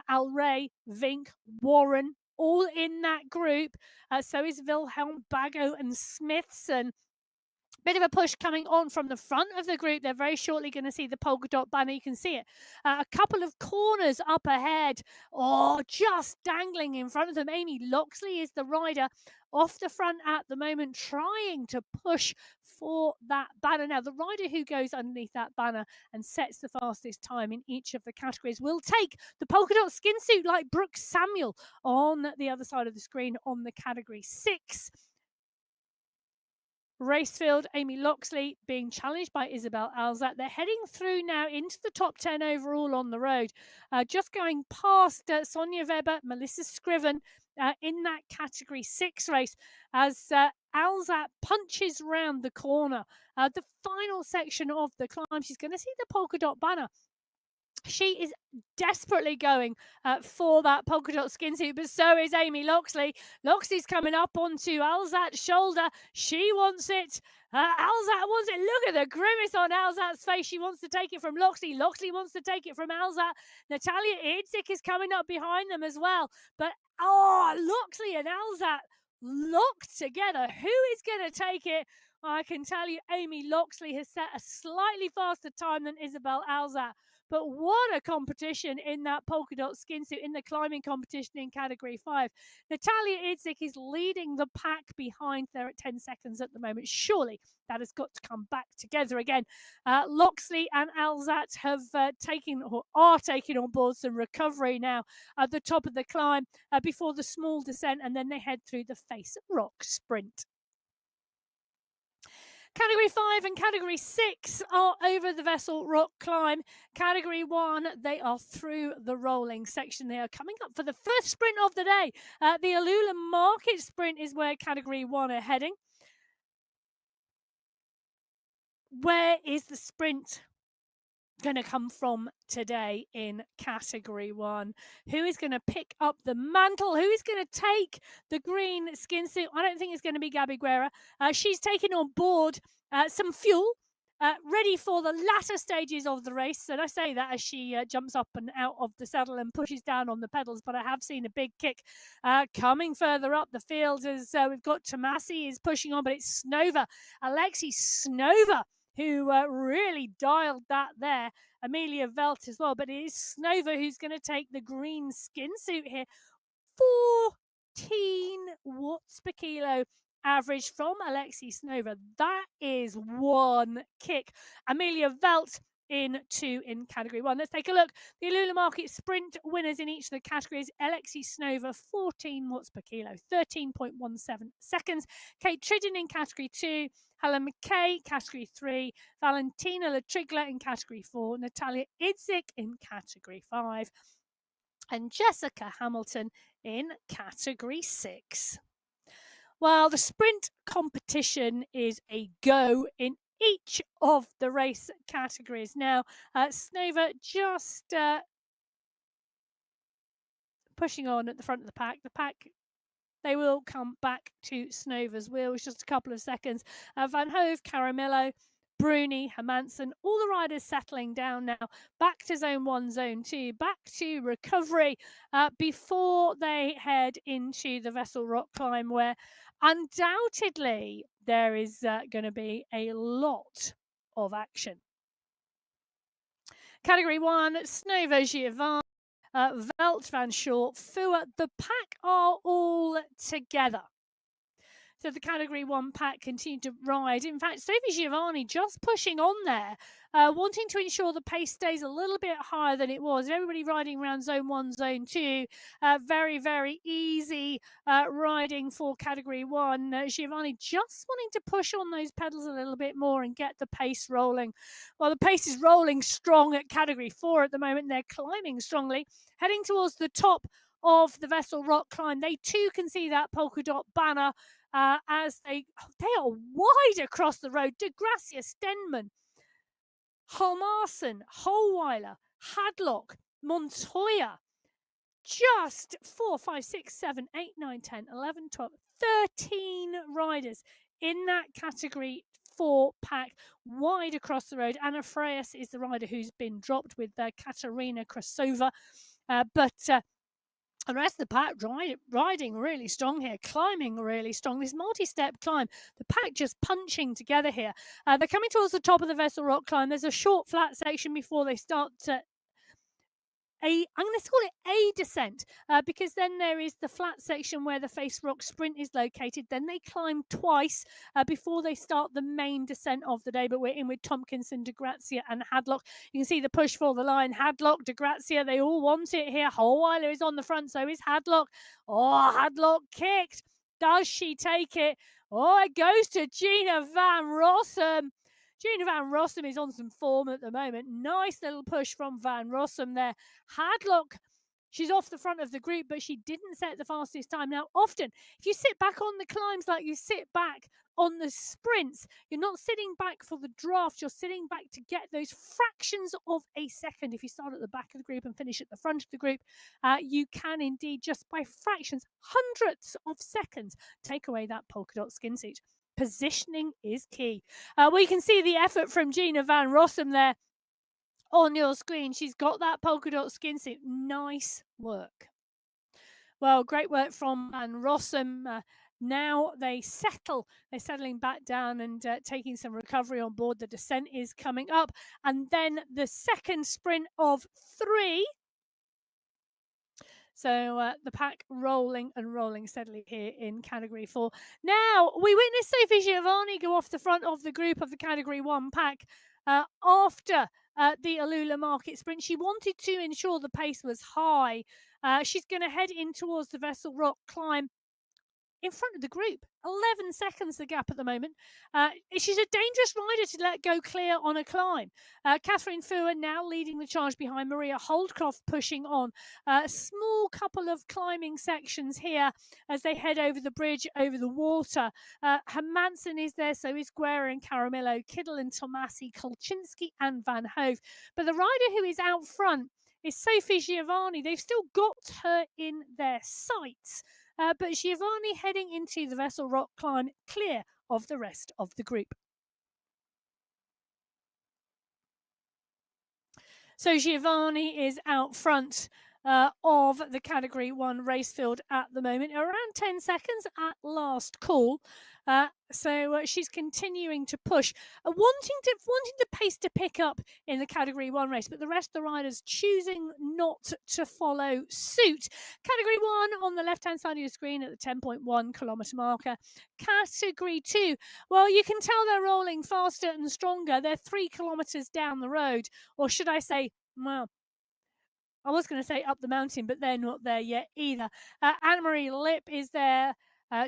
S1: Alray, Vink, Warren, all in that group. So is Wilhelm, Bago, and Smithson. Bit of a push coming on from the front of the group. They're very shortly going to see the polka dot banner. You can see it. A couple of corners up ahead. Oh, just dangling in front of them. Amy Loxley is the rider off the front at the moment, trying to push for that banner. Now, the rider who goes underneath that banner and sets the fastest time in each of the categories will take the polka dot skin suit like Brooke Samuel on the other side of the screen on the Category 6 racefield. Amy Loxley being challenged by Isabel Alzat. They're heading through now into the top 10 overall on the road. Just going past Sonia Weber, Melissa Scriven in that Category 6 race as Alzat punches round the corner. The final section of the climb, she's going to see the polka dot banner. She is desperately going for that polka dot skin suit, but so is Amy Loxley. Loxley's coming up onto Alzat's shoulder. She wants it. Alzat wants it. Look at the grimace on Alzat's face. She wants to take it from Loxley. Loxley wants to take it from Alzat. Natalia Idzik is coming up behind them as well. But, Loxley and Alzat locked together. Who is going to take it? I can tell you, Amy Loxley has set a slightly faster time than Isabel Alzat. But what a competition in that polka dot skin suit in the climbing competition in Category 5. Natalia Idzik is leading the pack behind. They're at 10 seconds at the moment. Surely that has got to come back together again. Loxley and Alzat have taken or are taking on board some recovery now at the top of the climb before the small descent, and then they head through the Face Rock sprint. Category 5 and Category 6 are over the Vessel Rock Climb. Category 1, they are through the rolling section. They are coming up for the first sprint of the day. The Alula Market sprint is where Category 1 are heading. Where is the sprint going to come from today in Category 1? Who is going to pick up the mantle? Who is going to take the green skin suit? I don't think it's going to be Gabby Guerra. She's taken on board some fuel, ready for the latter stages of the race. And I say that as she jumps up and out of the saddle and pushes down on the pedals, but I have seen a big kick coming further up the field as we've got Tomasi is pushing on, but it's Snova, Alexi Snova, who really dialed that there. Amelia Velt as well, but it is Snova who's going to take the green skin suit here. 14 watts per kilo average from Alexi Snova. That is one kick. Amelia Velt in category 1. Let's take a look. The Alula Market sprint winners in each of the categories: Alexi Snova, 14 watts per kilo, 13.17 seconds. Kate Tridden in category 2, Helen McKay, category 3, Valentina Latrigla in category 4, Natalia Idzik in category 5, and Jessica Hamilton in category 6. Well, the sprint competition is a go in each of the race categories. Now, Snova just pushing on at the front of the pack. The pack, they will come back to Snova's wheels just a couple of seconds. Van Hove, Caramello, Bruni, Hermansen, all the riders settling down now, back to zone 1, zone 2, back to recovery before they head into the Vessel Rock climb, where undoubtedly there is going to be a lot of action. Category 1, Snova, Giovanni, Velt, Van Short, Fua. The pack are all together. So the category 1 pack continued to ride. In fact, Sophie Giovanni just pushing on there, wanting to ensure the pace stays a little bit higher than it was. Everybody riding around zone 1, zone 2. Very, very easy riding for category 1. Giovanni just wanting to push on those pedals a little bit more and get the pace rolling. Well, the pace is rolling strong at category 4 at the moment. They're climbing strongly, heading towards the top of the Vessel Rock climb. They too can see that polka dot banner as they are wide across the road. De Gracia, Stenman, Holmarsen, Holweiler, Hadlock, Montoya. Just 4, 5, 6, 7, 8, 9, 10, 11, 12, 13 riders in that category 4 pack, wide across the road. Anna Freyas is the rider who's been dropped with Katarina Krasova. But the rest of the pack riding really strong here, climbing really strong. This multi-step climb, the pack just punching together here. They're coming towards the top of the Vessel Rock climb. There's a short flat section before they start I'm going to call it a descent because then there is the flat section where the Face Rock sprint is located. Then they climb twice before they start the main descent of the day. But we're in with Tompkinson, De Grazia and Hadlock. You can see the push for the line. Hadlock, De Grazia, they all want it here. Holweiler is on the front, so is Hadlock. Oh, Hadlock kicked. Does she take it? Oh, it goes to Gina Van Rossum. Gina Van Rossum is on some form at the moment. Nice little push from Van Rossum there. Hadlock, she's off the front of the group, but she didn't set the fastest time. Now, often, if you sit back on the climbs like you sit back on the sprints, you're not sitting back for the draft. You're sitting back to get those fractions of a second. If you start at the back of the group and finish at the front of the group, you can indeed, just by fractions, hundreds of seconds, take away that polka dot skin suit. Positioning is key. Well, you can see the effort from Gina Van Rossum there on your screen. She's got that polka dot skin suit. Nice work. Well, great work from Van Rossum. Now they're settling back down and taking some recovery on board. The descent is coming up. And then the second sprint of 3. So the pack rolling and rolling steadily here in category 4. Now, we witnessed Sophie Giovanni go off the front of the group of the category 1 pack after the Alula Market sprint. She wanted to ensure the pace was high. She's going to head in towards the Vessel Rock climb in front of the group. 11 seconds the gap at the moment. She's a dangerous rider to let go clear on a climb. Catherine Fua now leading the charge behind Maria Holdcroft, pushing on. A small couple of climbing sections here as they head over the bridge, over the water. Hermansen is there, so is Guerra and Caramello, Kiddle and Tomasi, Kolczynski and Van Hove. But the rider who is out front is Sophie Giovanni. They've still got her in their sights. But Giovanni heading into the Vessel Rock climb clear of the rest of the group. So Giovanni is out front of the category 1 race field at the moment, around 10 seconds at last call. So she's continuing to push, wanting the pace to pick up in the Category 1 race, but the rest of the riders choosing not to follow suit. Category 1 on the left-hand side of your screen at the 10.1 kilometre marker. Category 2, well, you can tell they're rolling faster and stronger. They're 3 kilometres down the road, or should I say, well, I was going to say up the mountain, but they're not there yet either. Anne-Marie Lip is there.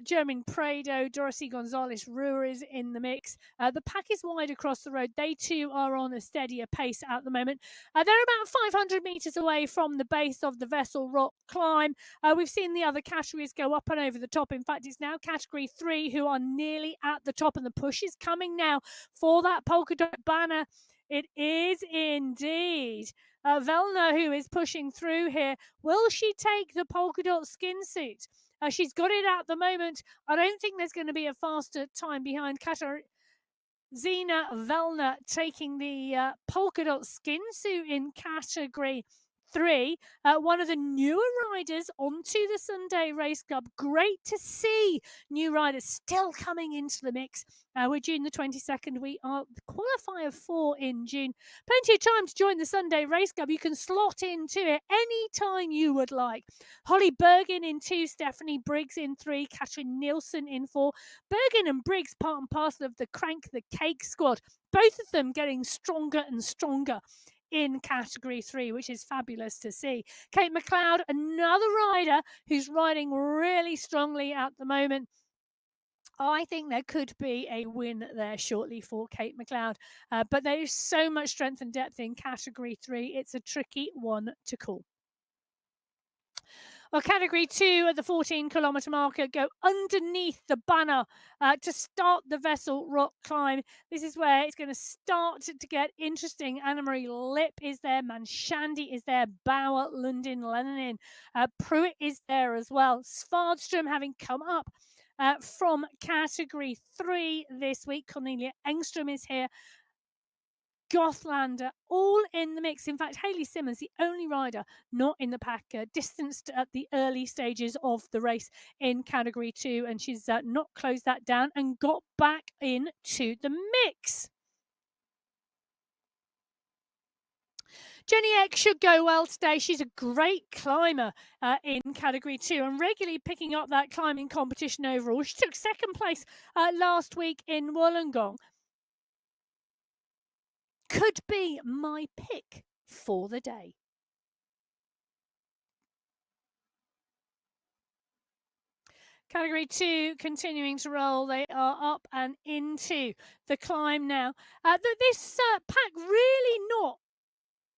S1: Germaine Prado, Dorothy Gonzalez-Ruhr is in the mix. The pack is wide across the road. They too are on a steadier pace at the moment. They're about 500 metres away from the base of the Vessel Rock climb. We've seen the other categories go up and over the top. In fact, it's now Category 3 who are nearly at the top, and the push is coming now for that polka dot banner. It is indeed. Velna, who is pushing through here. Will she take the polka dot skin suit? She's got it at the moment. I don't think there's going to be a faster time behind Katarzyna Velna taking the polka dot skin suit in Category 3. One of the newer riders onto the Sunday Race Club. Great to see new riders still coming into the mix. We're June the 22nd. We are the Qualifier 4 in June. Plenty of time to join the Sunday Race Club. You can slot into it any time you would like. Holly Bergen in 2, Stephanie Briggs in 3, Katrin Nielsen in 4. Bergen and Briggs part and parcel of the Crank the Cake squad. Both of them getting stronger and stronger in Category 3, which is fabulous to see. Kate McLeod, another rider who's riding really strongly at the moment. I think there could be a win there shortly for Kate McLeod, but there is so much strength and depth in Category 3. It's a tricky one to call. Well, Category 2 at the 14 kilometre marker go underneath the banner to start the Vessel Rock climb. This is where it's going to start to get interesting. Anne-Marie Lip is there, Manshandi is there, Bauer, Lundin, Lenin, Pruitt is there as well. Svardström having come up from Category 3 this week. Cornelia Engström is here. Gothlander, all in the mix. In fact, Hayley Simmons, the only rider not in the pack, distanced at the early stages of the race in Category 2, and she's not closed that down and got back into the mix. Jenny Eck should go well today. She's a great climber in Category 2 and regularly picking up that climbing competition overall. She took second place last week in Wollongong. Could be my pick for the day. Category 2 continuing to roll. They are up and into the climb now. This pack really not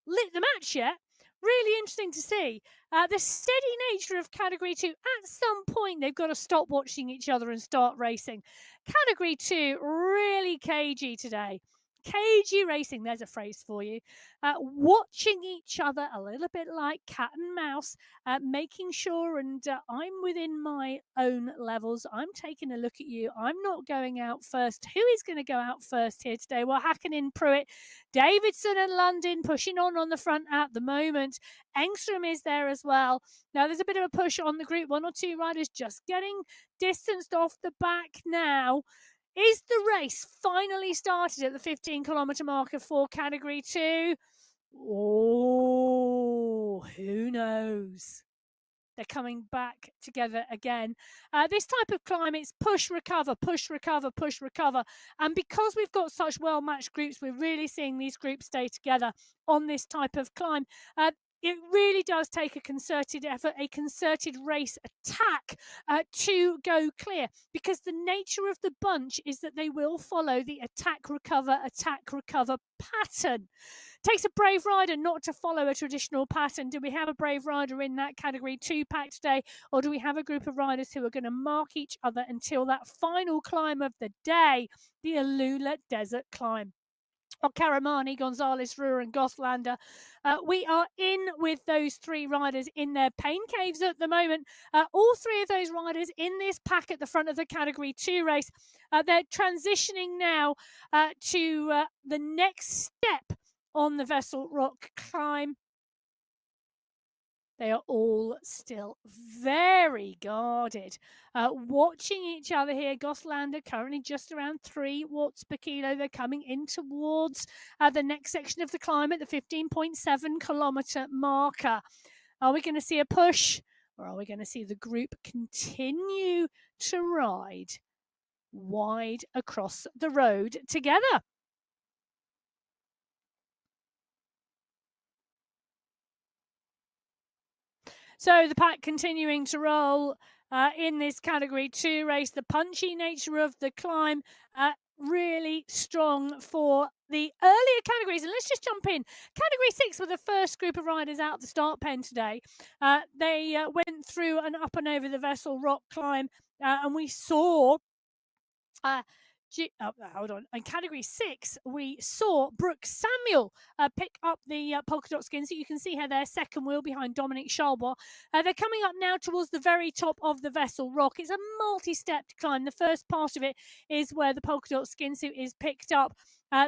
S1: lit the match yet. Really interesting to see. The steady nature of Category 2. At some point, they've got to stop watching each other and start racing. Category 2, really cagey today. Cagey racing, there's a phrase for you. Watching each other a little bit like cat and mouse, making sure, and I'm within my own levels. I'm taking a look at you. I'm not going out first. Who is going to go out first here today? Well, Hakkinen, Pruitt, Davidson and London pushing on the front at the moment. Engström is there as well. Now, there's a bit of a push on the group. 1 or 2 riders just getting distanced off the back now. Is the race finally started at the 15 kilometre marker for Category 2? Oh, who knows? They're coming back together again. This type of climb, it's push, recover, push, recover, push, recover. And because we've got such well-matched groups, we're really seeing these groups stay together on this type of climb. It really does take a concerted effort, a concerted race attack to go clear, because the nature of the bunch is that they will follow the attack, recover pattern. Takes a brave rider not to follow a traditional pattern. Do we have a brave rider in that Category 2 pack today, or do we have a group of riders who are going to mark each other until that final climb of the day, the Alula Desert Climb? Karamani, Gonzalez-Ruhr and Gothlander. We are in with those 3 riders in their pain caves at the moment. All 3 of those riders in this pack at the front of the Category 2 race. They're transitioning now to the next step on the Vessel Rock climb. They are all still very guarded, watching each other here. Goslander currently just around 3 watts per kilo. They're coming in towards the next section of the climb at the 15.7 kilometre marker. Are we going to see a push, or are we going to see the group continue to ride wide across the road together? So the pack continuing to roll in this category 2 race. The punchy nature of the climb really strong for the earlier categories. And let's just jump in. Category 6 were the first group of riders out the start pen today. They went through and up and over the Vessel Rock climb, and we saw hold on. In category 6, we saw Brooke Samuel pick up the polka dot skin. So you can see her there, second wheel behind Dominic Charbois. They're coming up now towards the very top of the Vessel Rock. It's a multi-stepped climb. The first part of it is where the polka dot skin suit is picked up.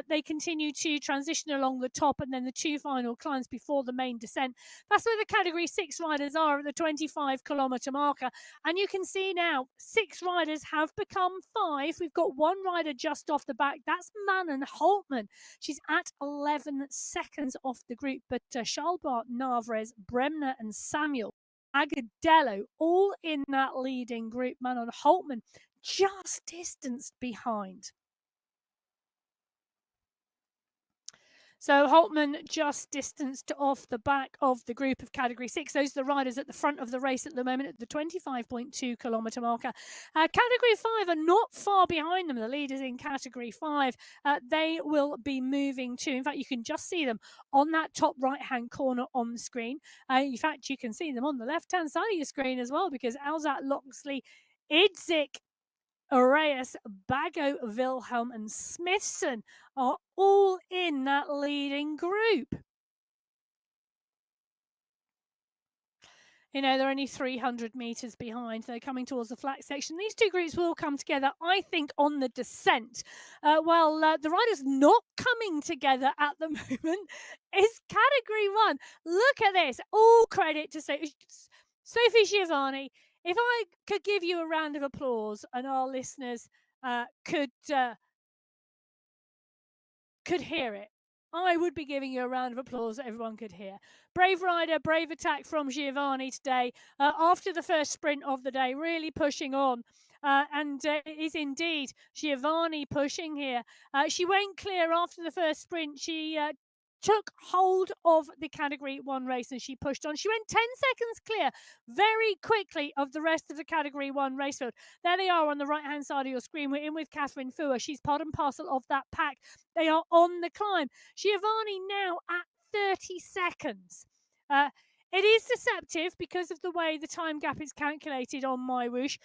S1: They continue to transition along the top, and then the 2 final climbs before the main descent. That's where the category 6 riders are at the 25 kilometre marker. And you can see now 6 riders have become 5. We've got 1 rider just off the back. That's Manon Holtman. She's at 11 seconds off the group. But Charlbart, Navarez, Bremner and Samuel Agadello all in that leading group. Manon Holtman just distanced behind. So Holtman just distanced off the back of the group of category 6. Those are the riders at the front of the race at the moment at the 25.2 kilometre marker. Category 5 are not far behind them. The leaders in category 5, they will be moving to. In fact, you can just see them on that top right-hand corner on the screen. In fact, you can see them on the left-hand side of your screen as well, because Alzat, Loxley, Idzik, Arias, Bago, Wilhelm and Smithson are all in that leading group. You know, they're only 300 metres behind. They're coming towards the flat section. These 2 groups will come together, I think, on the descent. The riders not coming together at the moment is category 1. Look at this. All credit to Sophie Giovanni. If I could give you a round of applause, and our listeners could hear it, I would be giving you a round of applause that everyone could hear. Brave rider, brave attack from Giovanni today. After the first sprint of the day, really pushing on. It is indeed Giovanni pushing here. She went clear after the first sprint. She took hold of the category 1 race and she pushed on. She went 10 seconds clear very quickly of the rest of the category 1 race field. There they are on the right hand side of your screen. We're in with Catherine Fua. She's part and parcel of that pack. They are on the climb. Giovanni now at 30 seconds. It is deceptive because of the way the time gap is calculated on MyWhoosh.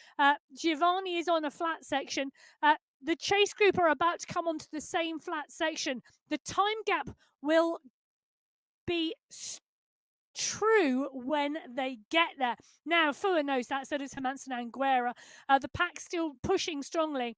S1: Giovanni is on a flat section. The chase group are about to come onto the same flat section. The time gap will be true when they get there. Now, Fua knows that, so does Hermansen Anguera. The pack's still pushing strongly.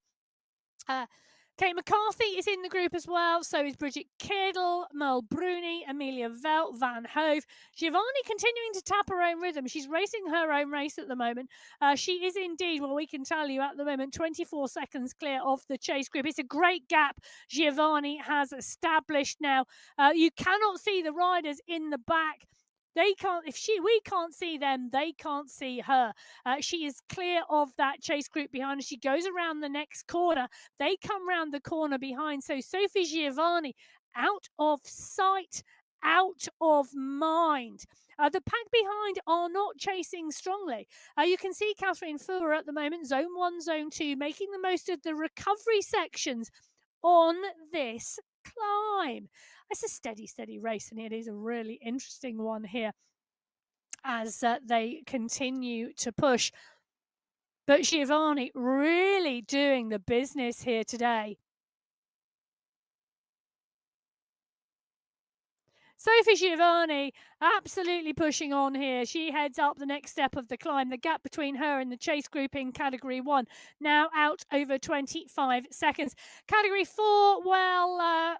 S1: Kate McCarthy is in the group as well. So is Bridget Kiddle, Merle Bruni, Amelia Velt, Van Hove. Giovanni continuing to tap her own rhythm. She's racing her own race at the moment. She is indeed, well, we can tell you at the moment, 24 seconds clear of the chase group. It's a great gap Giovanni has established now. You cannot see the riders in the back. They can't, we can't see them, they can't see her. She is clear of that chase group behind her. She goes around the next corner. They come round the corner behind. So Sophie Giovanni out of sight, out of mind. The pack behind are not chasing strongly. You can see Catherine Fua at the moment, zone 1, zone 2, making the most of the recovery sections on this climb. It's a steady race, and it is a really interesting one here as they continue to push. But Giovanni really doing the business here today. Sophie Giovanni absolutely pushing on here. She heads up the next step of the climb. The gap between her and the chase group in category 1 now out over 25 seconds. Category 4, well,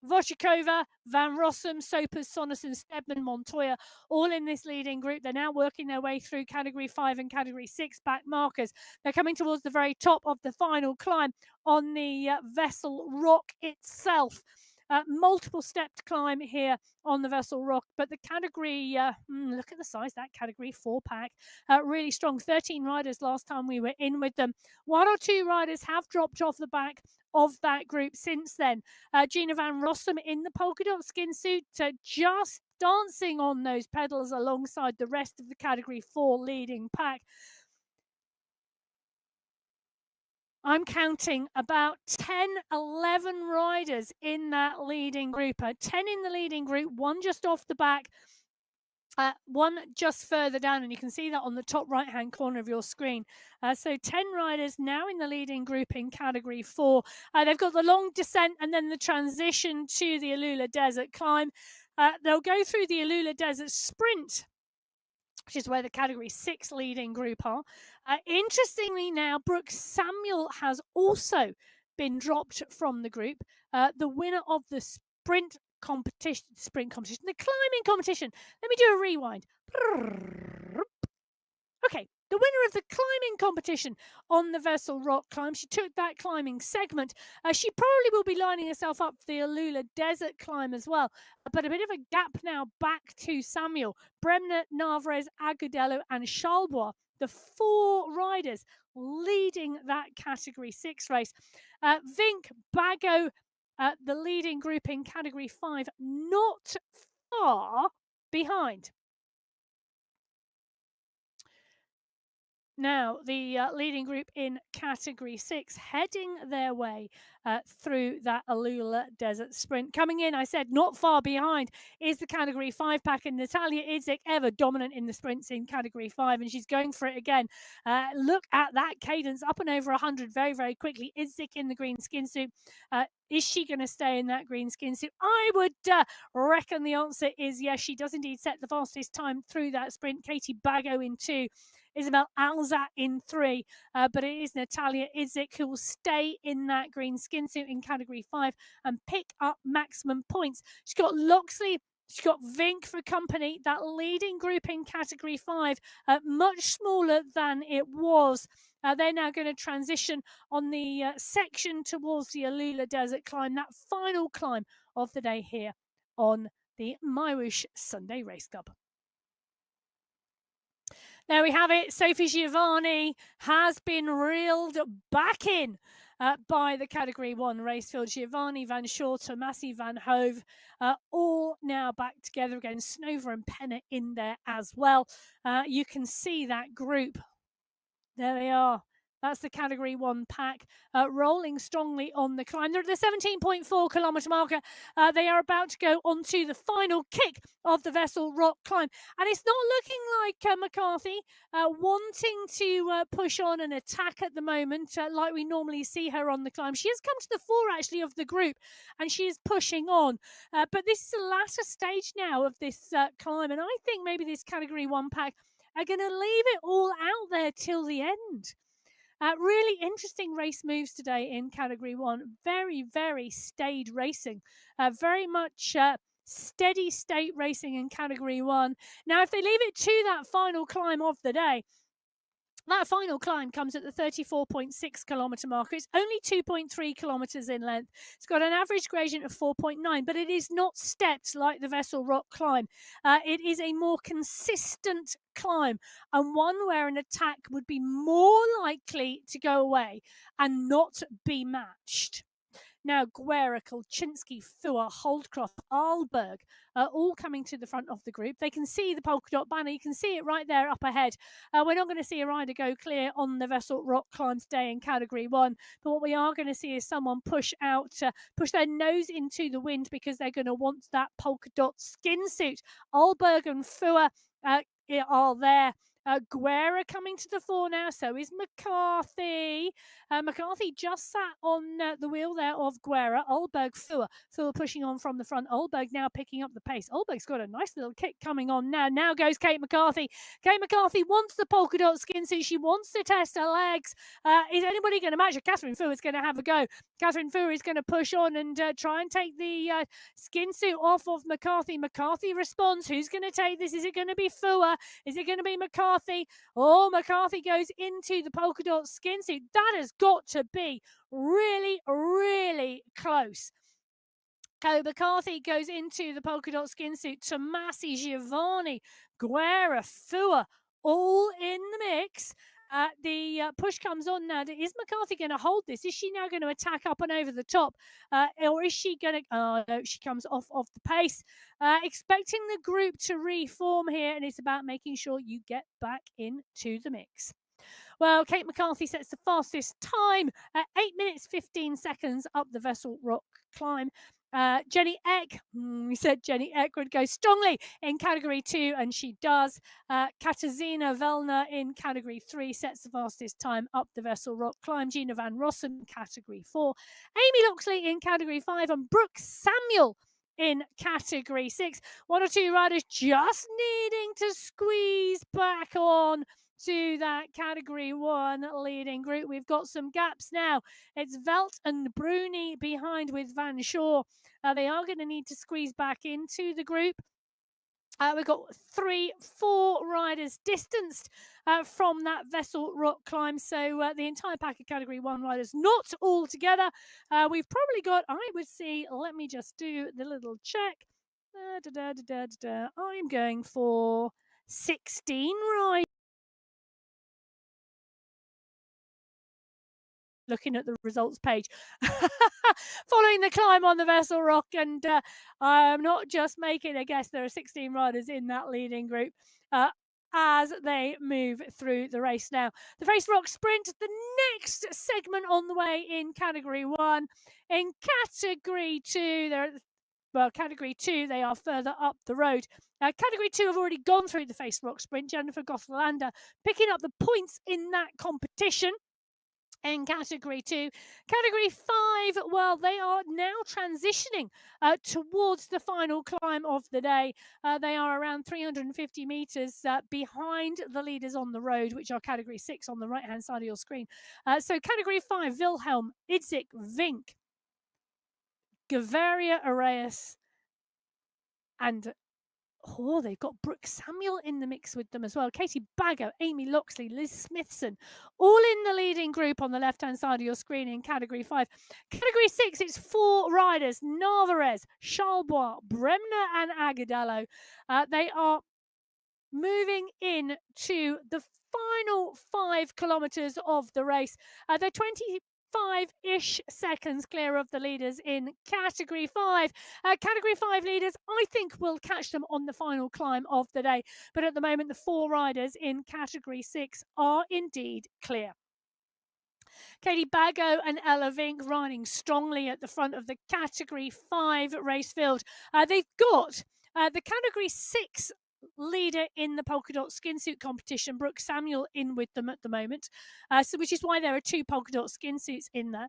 S1: Voshikova, Van Rossum, Sopers, Sonderson, Stedman, Montoya, all in this leading group. They're now working their way through Category 5 and Category 6 back markers. They're coming towards the very top of the final climb on the Vessel Rock itself. Multiple stepped climb here on the Vessel Rock, but the category, look at the size of that Category 4 pack, really strong. 13 riders last time we were in with them. One or two riders have dropped off the back of that group since then. Gina Van Rossum in the polka dot skin suit, just dancing on those pedals alongside the rest of the Category 4 leading pack. I'm counting about 10, 11 riders in that leading group. 10 in the leading group, one just off the back, one just further down, and you can see that on the top right-hand corner of your screen. So 10 riders now in the leading group in Category 4. They've got the long descent and then the transition to the Alula Desert climb. They'll go through the Alula Desert Sprint, which is where the Category 6 leading group are. Interestingly now, Brooke Samuel has also been dropped from the group. The winner of the sprint competition, the climbing competition. Let me do a rewind. Okay, the winner of the climbing competition on the Vessel Rock climb. She took that climbing segment. She probably will be lining herself up for the Alula Desert climb as well. But a bit of a gap now back to Samuel, Bremner, Navarez, Agudelo, and Charlebois, the four riders leading that Category 6 race. Vink, Bago, the leading group in Category 5, not far behind. Now, the leading group in Category 6 heading their way through that Alula Desert Sprint. Coming in, I said, not far behind is the Category 5 pack, and Natalia Idzik, ever dominant in the sprints in Category 5, and she's going for it again. Look at that cadence, up and over 100 very, very quickly. Idzik in the green skin suit. Is she going to stay in that green skin suit? I would reckon the answer is yes. She does indeed set the fastest time through that sprint. Katie Bago in 2. Isabel Alza in 3, but it is Natalia Idzik who will stay in that green skin suit in Category 5 and pick up maximum points. She's got Loxley, she's got Vink for company. That leading group in Category 5, much smaller than it was. They're now going to transition on the section towards the Alula Desert climb, that final climb of the day here on the MyWhoosh Sunday Race Club. There we have it. Sophie Giovanni has been reeled back in by the Category 1 race field. Giovanni, Van Shore, Tomasi, Van Hove, all now back together again. Snover and Penner in there as well. You can see that group. There they are. That's the Category 1 pack, rolling strongly on the climb. They're at the 17.4 kilometre marker. They are about to go onto the final kick of the Vessel Rock climb. And it's not looking like McCarthy wanting to push on and attack at the moment, like we normally see her on the climb. She has come to the fore, actually, of the group, and she is pushing on. But this is the latter stage now of this climb. And I think maybe this Category 1 pack are going to leave it all out there till the end. Really interesting race moves today in Category 1. Very, very staid racing. Very much steady state racing in Category 1. Now, if they leave it to that final climb of the day, that final climb comes at the 34.6 kilometre marker. It's only 2.3 kilometres in length. It's got an average gradient of 4.9, but it is not stepped like the Vessel Rock climb. It is a more consistent climb, and one where an attack would be more likely to go away and not be matched. Now, Guerra, Kolchinsky, Fua, Holdcroft, Alberg are all coming to the front of the group. They can see the polka dot banner. You can see it right there up ahead. We're not going to see a rider go clear on the Vessel Rock climb today in Category 1. But what we are going to see is someone push their nose into the wind because they're going to want that polka dot skin suit. Alberg and Fua are there. Guerra coming to the fore now, so is McCarthy. McCarthy just sat on the wheel there of Guerra. Olberg, Fua pushing on from the front. Olberg now picking up the pace. Olberg's got a nice little kick coming on now. Now goes Kate McCarthy. Kate McCarthy wants the polka dot skin suit. She wants to test her legs. Is anybody going to match her? Catherine Fua is going to have a go. Catherine Fua is going to push on and try and take the skin suit off of McCarthy. McCarthy responds. Who's going to take this? Is it going to be Fua? Is it going to be McCarthy? Oh, McCarthy goes into the polka dot skin suit. That has got to be really, really close. McCarthy goes into the polka dot skin suit. Tomasi, Giovanni, Guerra, Fua, all in the mix. The push comes on now. Is McCarthy going to hold this? Is she now going to attack up and over the top? Or is she going to... Oh, no, she comes off the pace. Expecting the group to reform here, and it's about making sure you get back into the mix. Well, Kate McCarthy sets the fastest time at 8 minutes 15 seconds up the Vessel Rock climb. Jenny Eck, we said Jenny Eck would go strongly in category 2, and she does. Katarzyna Velner in category 3 sets the fastest time up the Vessel Rock climb. Gina Van Rossum in category 4. Amy Loxley in category 5, and Brooke Samuel in category 6. One or two riders just needing to squeeze back on to that category 1 leading group. We've got some gaps now. It's Velt and Bruni behind with Van Shaw. They are going to need to squeeze back into the group. We've got 3-4 riders distanced from that Vessel Rock climb. So the entire pack of category 1 riders not all together. We've probably got, I would see, let me just do the little check. I'm going for 16 riders. Looking at the results page following the climb on the Vessel Rock, and I'm not just making a guess. There are 16 riders in that leading group as they move through the race. Now the Face Rock Sprint, the next segment on the way in category 1. In category 2, category 2, they are further up the road. Category 2 have already gone through the Face Rock Sprint. Jennifer Gothelander picking up the points in that competition. In category 2. Category 5, well, they are now transitioning towards the final climb of the day. They are around 350 meters behind the leaders on the road, which are category 6 on the right-hand side of your screen. So category 5, Wilhelm, Idzik, Vink, Gavaria Arias, and they've got Brooke Samuel in the mix with them as well. Katie Baggo, Amy Loxley, Liz Smithson, all in the leading group on the left-hand side of your screen in category 5. Category 6, it's 4 riders: Narvaez, Charlebois, Bremner, and Agadello. They are moving in to the final 5 kilometers of the race. They're 25-ish seconds clear of the leaders in category 5. Category 5 leaders, I think, will catch them on the final climb of the day. But at the moment, the 4 riders in category 6 are indeed clear. Katie Baggo and Ella Vink riding strongly at the front of the category 5 race field. They've got the category 6 leader in the polka dot skin suit competition, Brooke Samuel, in with them at the moment, which is why there are 2 polka dot skin suits in there.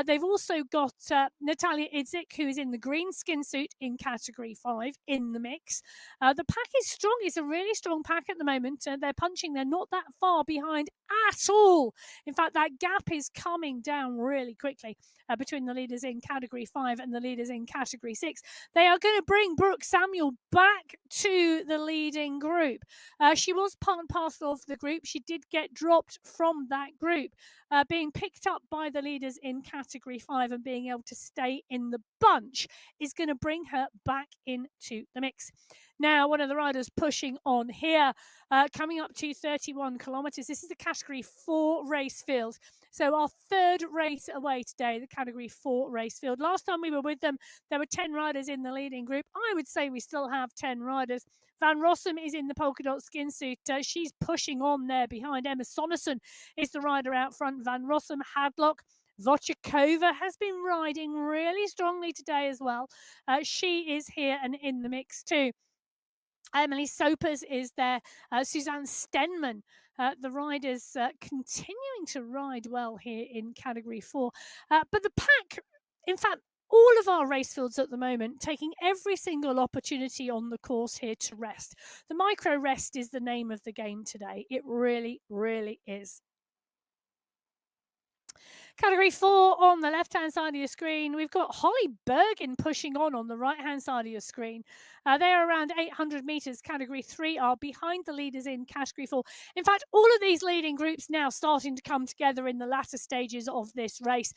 S1: They've also got Natalia Idzik, who is in the green skin suit in category 5, in the mix. The pack is strong. It's a really strong pack at the moment. They're punching. They're not that far behind at all. In fact, that gap is coming down really quickly between the leaders in category 5 and the leaders in category 6. They are going to bring Brooke Samuel back to the leading group. She was part and parcel of the group. She did get dropped from that group, being picked up by the leaders in category 5, and being able to stay in the bunch is going to bring her back into the mix. Now, one of the riders pushing on here, coming up to 31 kilometers. This is the category 4 race field. So our 3rd race away today, the category 4 race field. Last time we were with them, there were 10 riders in the leading group. I would say we still have 10 riders. Van Rossum is in the polka dot skin suit. She's pushing on there behind. Emma Sonnerson is the rider out front. Van Rossum, Hadlock, Vochakova has been riding really strongly today as well. She is here and in the mix too. Emily Sopers is there. Suzanne Stenman, the riders continuing to ride well here in Category 4. But the pack, in fact, all of our race fields at the moment taking every single opportunity on the course here to rest. The micro rest is the name of the game today. It really, really is. Category 4 on the left-hand side of your screen, we've got Holly Bergin pushing on the right-hand side of your screen. They're around 800 metres. Category 3 are behind the leaders in Category 4. In fact, all of these leading groups now starting to come together in the latter stages of this race.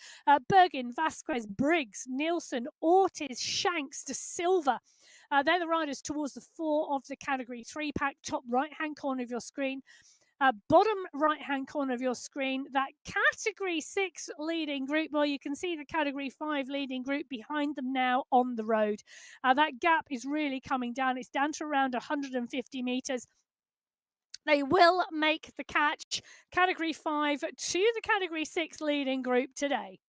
S1: Bergin, Vasquez, Briggs, Nielsen, Ortiz, Shanks, De Silva. They're the riders towards the 4 of the Category 3 pack, top right-hand corner of your screen. Bottom right-hand corner of your screen, that Category 6 leading group, well, you can see the Category 5 leading group behind them now on the road. That gap is really coming down. It's down to around 150 metres. They will make the catch, Category 5 to the Category 6 leading group today.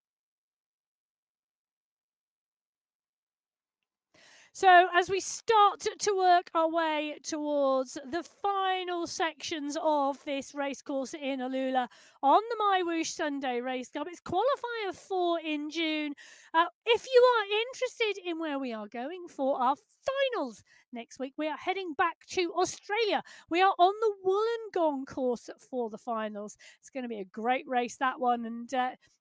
S1: So as we start to work our way towards the final sections of this race course in Alula on the MyWhoosh Sunday Race Club, it's Qualifier 4 in June. If you are interested in where we are going for our finals next week, we are heading back to Australia. We are on the Wollongong course for the finals. It's going to be a great race, that one, and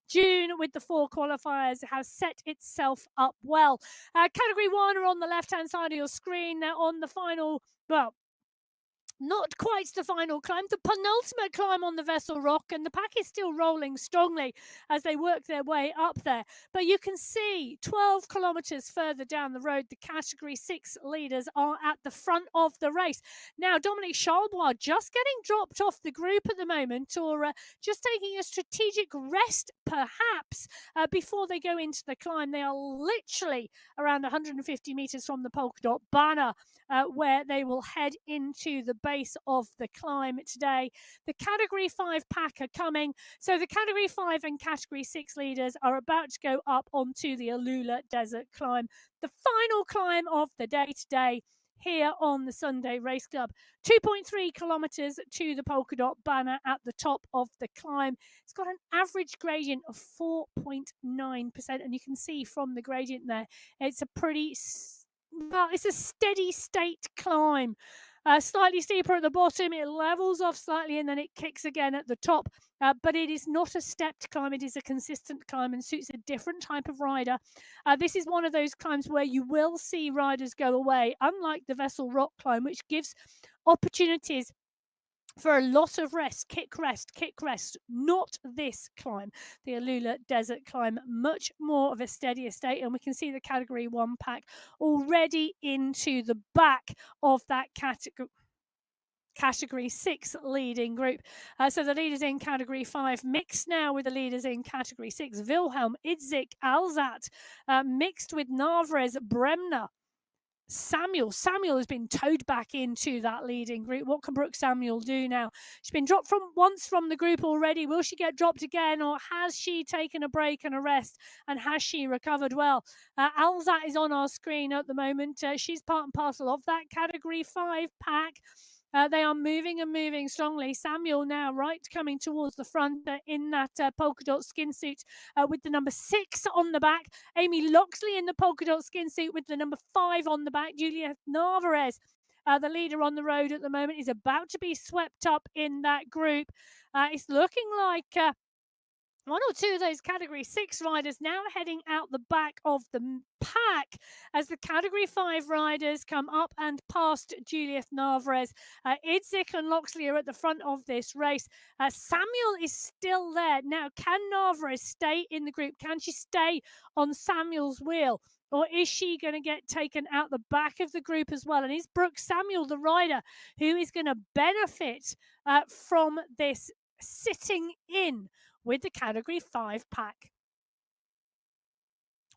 S1: June with the 4 qualifiers has set itself up well. Category 1 are on the left-hand side of your screen. They're on the final, well, not quite the final climb, the penultimate climb on the Vessel Rock, and the pack is still rolling strongly as they work their way up there. But you can see 12 kilometres further down the road, the Category 6 leaders are at the front of the race. Now, Dominic Charlebois just getting dropped off the group at the moment, or just taking a strategic rest, perhaps, before they go into the climb. They are literally around 150 metres from the polka dot banner, where they will head into the base of the climb today. The Category 5 pack are coming. So the Category 5 and Category 6 leaders are about to go up onto the Alula Desert Climb, the final climb of the day today here on the Sunday Race Club. 2.3 kilometres to the polka dot banner at the top of the climb. It's got an average gradient of 4.9%, and you can see from the gradient there, it's a pretty, well, it's a steady state climb. Slightly steeper at the bottom, it levels off slightly and then it kicks again at the top. But it is not a stepped climb, it is a consistent climb and suits a different type of rider. This is one of those climbs where you will see riders go away, unlike the Vessel Rock climb, which gives opportunities for a lot of rest, kick rest, not this climb. The Alula Desert Climb, much more of a steadier state, and we can see the Category 1 pack already into the back of that Category 6 leading group. So the leaders in Category 5 mixed now with the leaders in Category 6. Wilhelm, Idzik, Alzat, mixed with Narvaez, Bremner, Samuel has been towed back into that leading group. What can Brooke Samuel do now? She's been dropped once from the group already. Will she get dropped again, or has she taken a break and a rest, and has she recovered well? Alzat is on our screen at the moment. She's part and parcel of that Category 5 pack. They are moving strongly. Samuel now coming towards the front in that polka dot skin suit with the number 6 on the back. Amy Loxley in the polka dot skin suit with the number 5 on the back. Julia Narvaez, the leader on the road at the moment, is about to be swept up in that group. It's looking like one or two of those Category 6 riders now heading out the back of the pack as the Category 5 riders come up and past Juliet Narvaez. Idzik and Loxley are at the front of this race. Samuel is still there. Now, can Narvaez stay in the group? Can she stay on Samuel's wheel? Or is she going to get taken out the back of the group as well? And is Brooke Samuel the rider who is going to benefit from this sitting in with the Category 5 pack?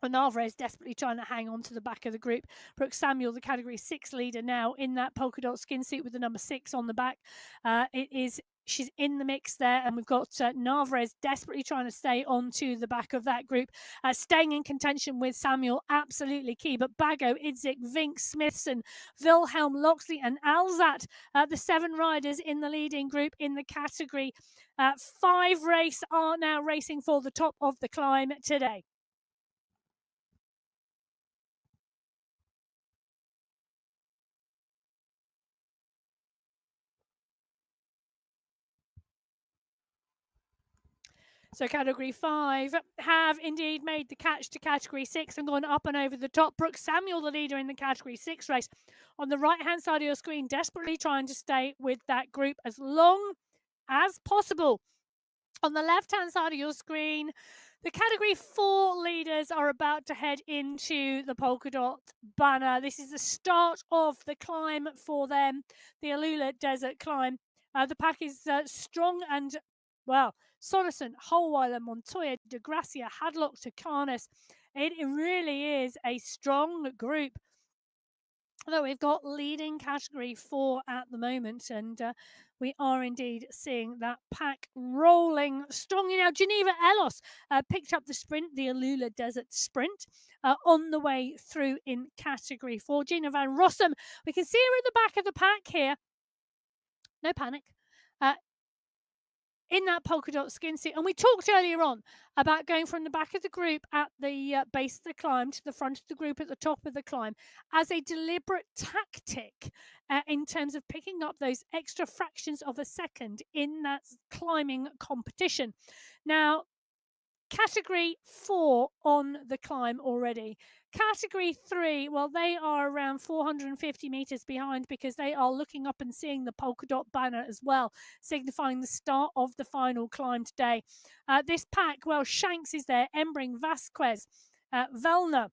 S1: Narvaez desperately trying to hang on to the back of the group. Brooke Samuel, the Category 6 leader, now in that polka dot skin suit with the number 6 on the back. It is she's in the mix there, and we've got Navarez desperately trying to stay onto the back of that group, staying in contention with Samuel, absolutely key. But Bago, Idzik, Vink, Smithson, Wilhelm, Loxley, and Alzat, the 7 riders in the leading group in the category 5 race, are now racing for the top of the climb today. So category 5 have indeed made the catch to category 6 and gone up and over the top. Brooke Samuel, the leader in the category 6 race, on the right-hand side of your screen, desperately trying to stay with that group as long as possible. On the left-hand side of your screen, the category 4 leaders are about to head into the polka dot banner. This is the start of the climb for them, the Alula Desert Climb. The pack is strong and, well, Sonesson, Holweiler, Montoya, De Gracia, Hadlock, Tucanis. It really is a strong group. Although we've got leading category 4 at the moment, and we are indeed seeing that pack rolling strongly. Now, Geneva Elos picked up the sprint, the Alula Desert Sprint, on the way through in category 4. Gina Van Rossum, we can see her at the back of the pack here. No panic. In that polka dot skin suit. And we talked earlier on about going from the back of the group at the base of the climb to the front of the group at the top of the climb as a deliberate tactic in terms of picking up those extra fractions of a second in that climbing competition. Now, category 4 on the climb already. Category 3, well, they are around 450 meters behind because they are looking up and seeing the polka dot banner as well, signifying the start of the final climb today. This pack, well, Shanks is there, Embring, Vasquez, Vellner,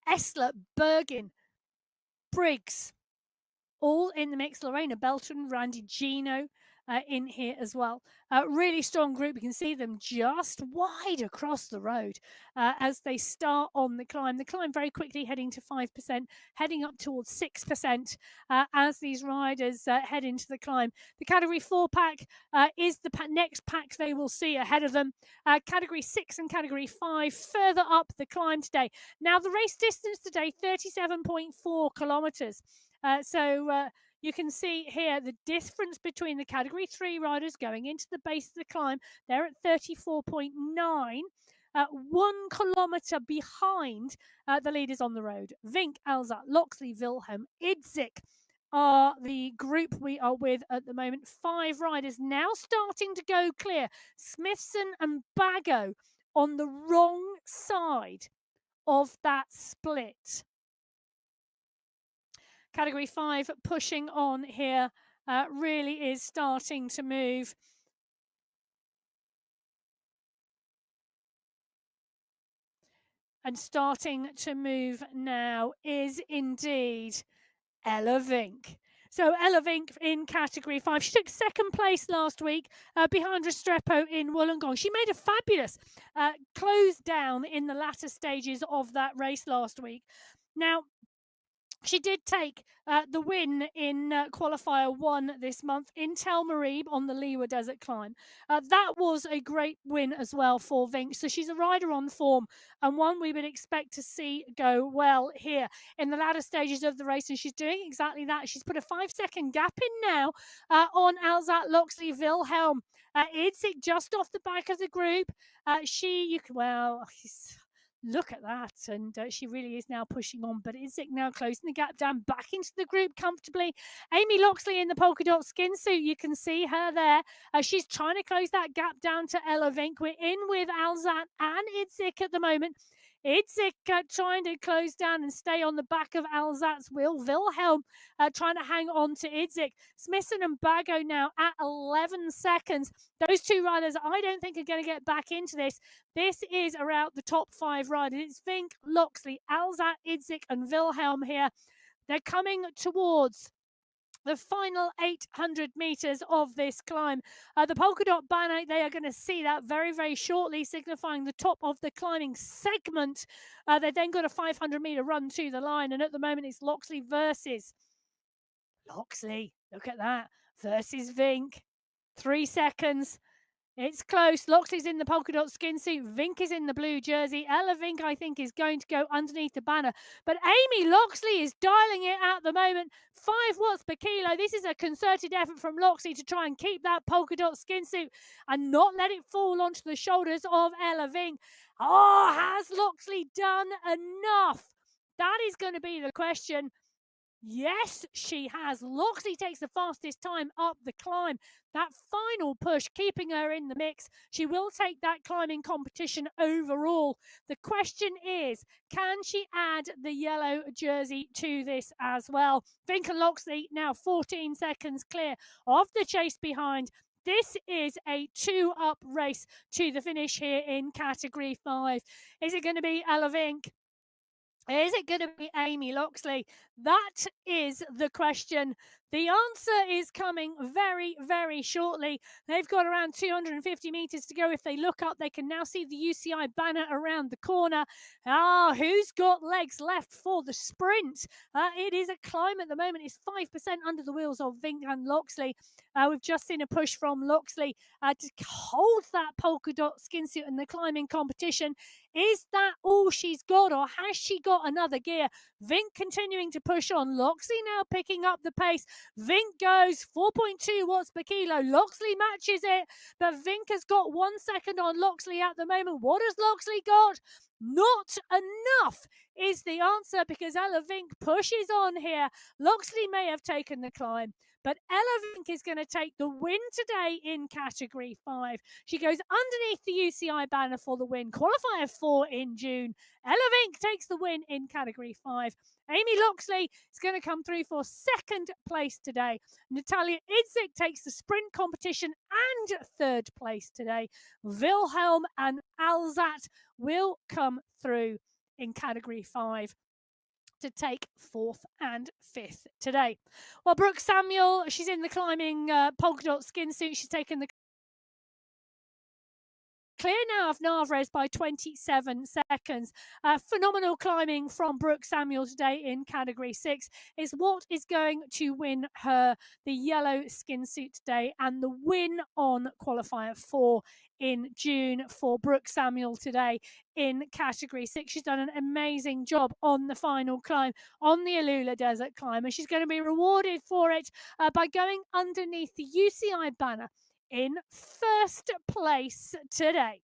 S1: Essler, Bergin, Briggs, all in the mix. Lorena Belton, Randy Gino in here as well. Really strong group. You can see them just wide across the road as they start on the climb. The climb very quickly heading to 5%, heading up towards 6% as these riders head into the climb. The category 4 pack is the next pack they will see ahead of them. Category 6 and category 5 further up the climb today. Now, the race distance today, 37.4 kilometers. You can see here the difference between the category 3 riders going into the base of the climb. They're at 34.9, 1 kilometer behind the leaders on the road. Vink, Alza, Loxley, Wilhelm, Idzik are the group we are with at the moment. 5 riders now starting to go clear. Smithson and Bago on the wrong side of that split. Category 5 pushing on here, really is starting to move. And starting to move now is indeed Ella Vink. So Ella Vink in category 5. She took 2nd place last week behind Restrepo in Wollongong. She made a fabulous close down in the latter stages of that race last week. Now, she did take the win in Qualifier 1 this month in Tel Marib on the Liwa Desert Climb. That was a great win as well for Vink. So she's a rider on form and one we would expect to see go well here in the latter stages of the race. And she's doing exactly that. She's put a 5-second gap in now on Alzat, Loxley, Wilhelm. Idzik just off the back of the group. Look at that, and she really is now pushing on. But Idzik now closing the gap down back into the group comfortably. Amy Loxley in the polka dot skin suit, you can see her there. She's trying to close that gap down to Ella Vink. We're in with Alzat and Idzik at the moment. Idzik trying to close down and stay on the back of Alzat's wheel. Wilhelm trying to hang on to Idzik. Smithson and Bago now at 11 seconds. Those 2 riders I don't think are going to get back into this. This is around the top 5 riders. It's Vink, Loxley, Alzat, Idzik and Wilhelm here. They're coming towards the final 800 meters of this climb. The polka dot banner, they are going to see that very, very shortly, signifying the top of the climbing segment. They then got a 500-meter run to the line, and at the moment it's Loxley versus Loxley. Look at that. versus Vink. 3 seconds. It's close. Loxley's in the polka dot skin suit. Vink is in the blue jersey. Ella Vink, I think, is going to go underneath the banner. But Amy Loxley is dialing it at the moment. 5 watts per kilo. This is a concerted effort from Loxley to try and keep that polka dot skin suit and not let it fall onto the shoulders of Ella Vink. Oh, has Loxley done enough? That is going to be the question. Yes, she has. Loxley takes the fastest time up the climb. That final push, keeping her in the mix. She will take that climbing competition overall. The question is, can she add the yellow jersey to this as well? Vink and Loxley now 14 seconds clear of the chase behind. This is a 2-up race to the finish here in Category 5. Is it going to be Ella Vink? Is it going to be Amy Loxley? That is the question. The answer is coming very, very shortly. They've got around 250 meters to go. If they look up, they can now see the UCI banner around the corner. Who's got legs left for the sprint? It is a climb at the moment. It's 5% under the wheels of Vink and Loxley. We've just seen a push from Loxley to hold that polka dot skin suit in the climbing competition. Is that all she's got, or has she got another gear? Vink continuing to push on. Loxley now picking up the pace. Vink goes 4.2 watts per kilo. Loxley matches it, but Vink has got 1 second on Loxley at the moment. What has Loxley got? Not enough is the answer, because Ella Vink pushes on here. Loxley may have taken the climb, but Ella Vink is going to take the win today in Category 5. She goes underneath the UCI banner for the win. Qualifier 4 in June. Ella Vink takes the win in Category 5. Amy Loxley is going to come through for 2nd place today. Natalia Idzik takes the sprint competition and 3rd place today. Wilhelm and Alzat will come through in Category 5 to take 4th and 5th today. Well, Brooke Samuel, she's in the climbing polka dot skin suit. She's taken the clear now of Narvaez by 27 seconds. Phenomenal climbing from Brooke Samuel today in Category 6 is what is going to win her the yellow skin suit today, and the win on Qualifier 4 in June for Brooke Samuel today in Category 6. She's done an amazing job on the final climb, on the Alula Desert climb, and she's going to be rewarded for it by going underneath the UCI banner in 1st place today.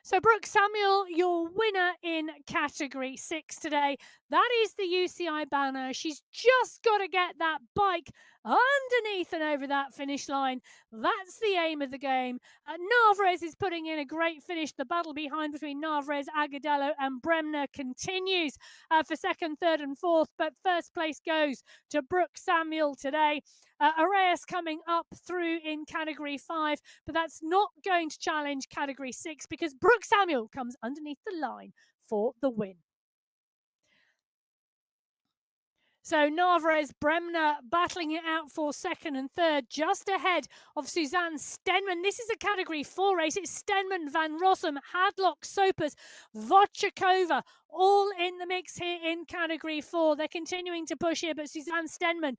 S1: So Brooke Samuel, your winner in Category 6 today. That is the UCI banner. She's just got to get that bike underneath and over that finish line. That's the aim of the game. Narvaez is putting in a great finish. The battle behind between Narvaez, Agudelo and Bremner continues for 2nd, 3rd and 4th, but 1st place goes to Brooke Samuel today. Arias coming up through in Category 5, but that's not going to challenge Category 6 because Brooke Samuel comes underneath the line for the win. So Narvaez, Bremner battling it out for 2nd and 3rd, just ahead of Suzanne Stenman. This is a Category 4 race. It's Stenman, Van Rossum, Hadlock, Sopers, Vochakova, all in the mix here in Category 4. They're continuing to push here, but Suzanne Stenman,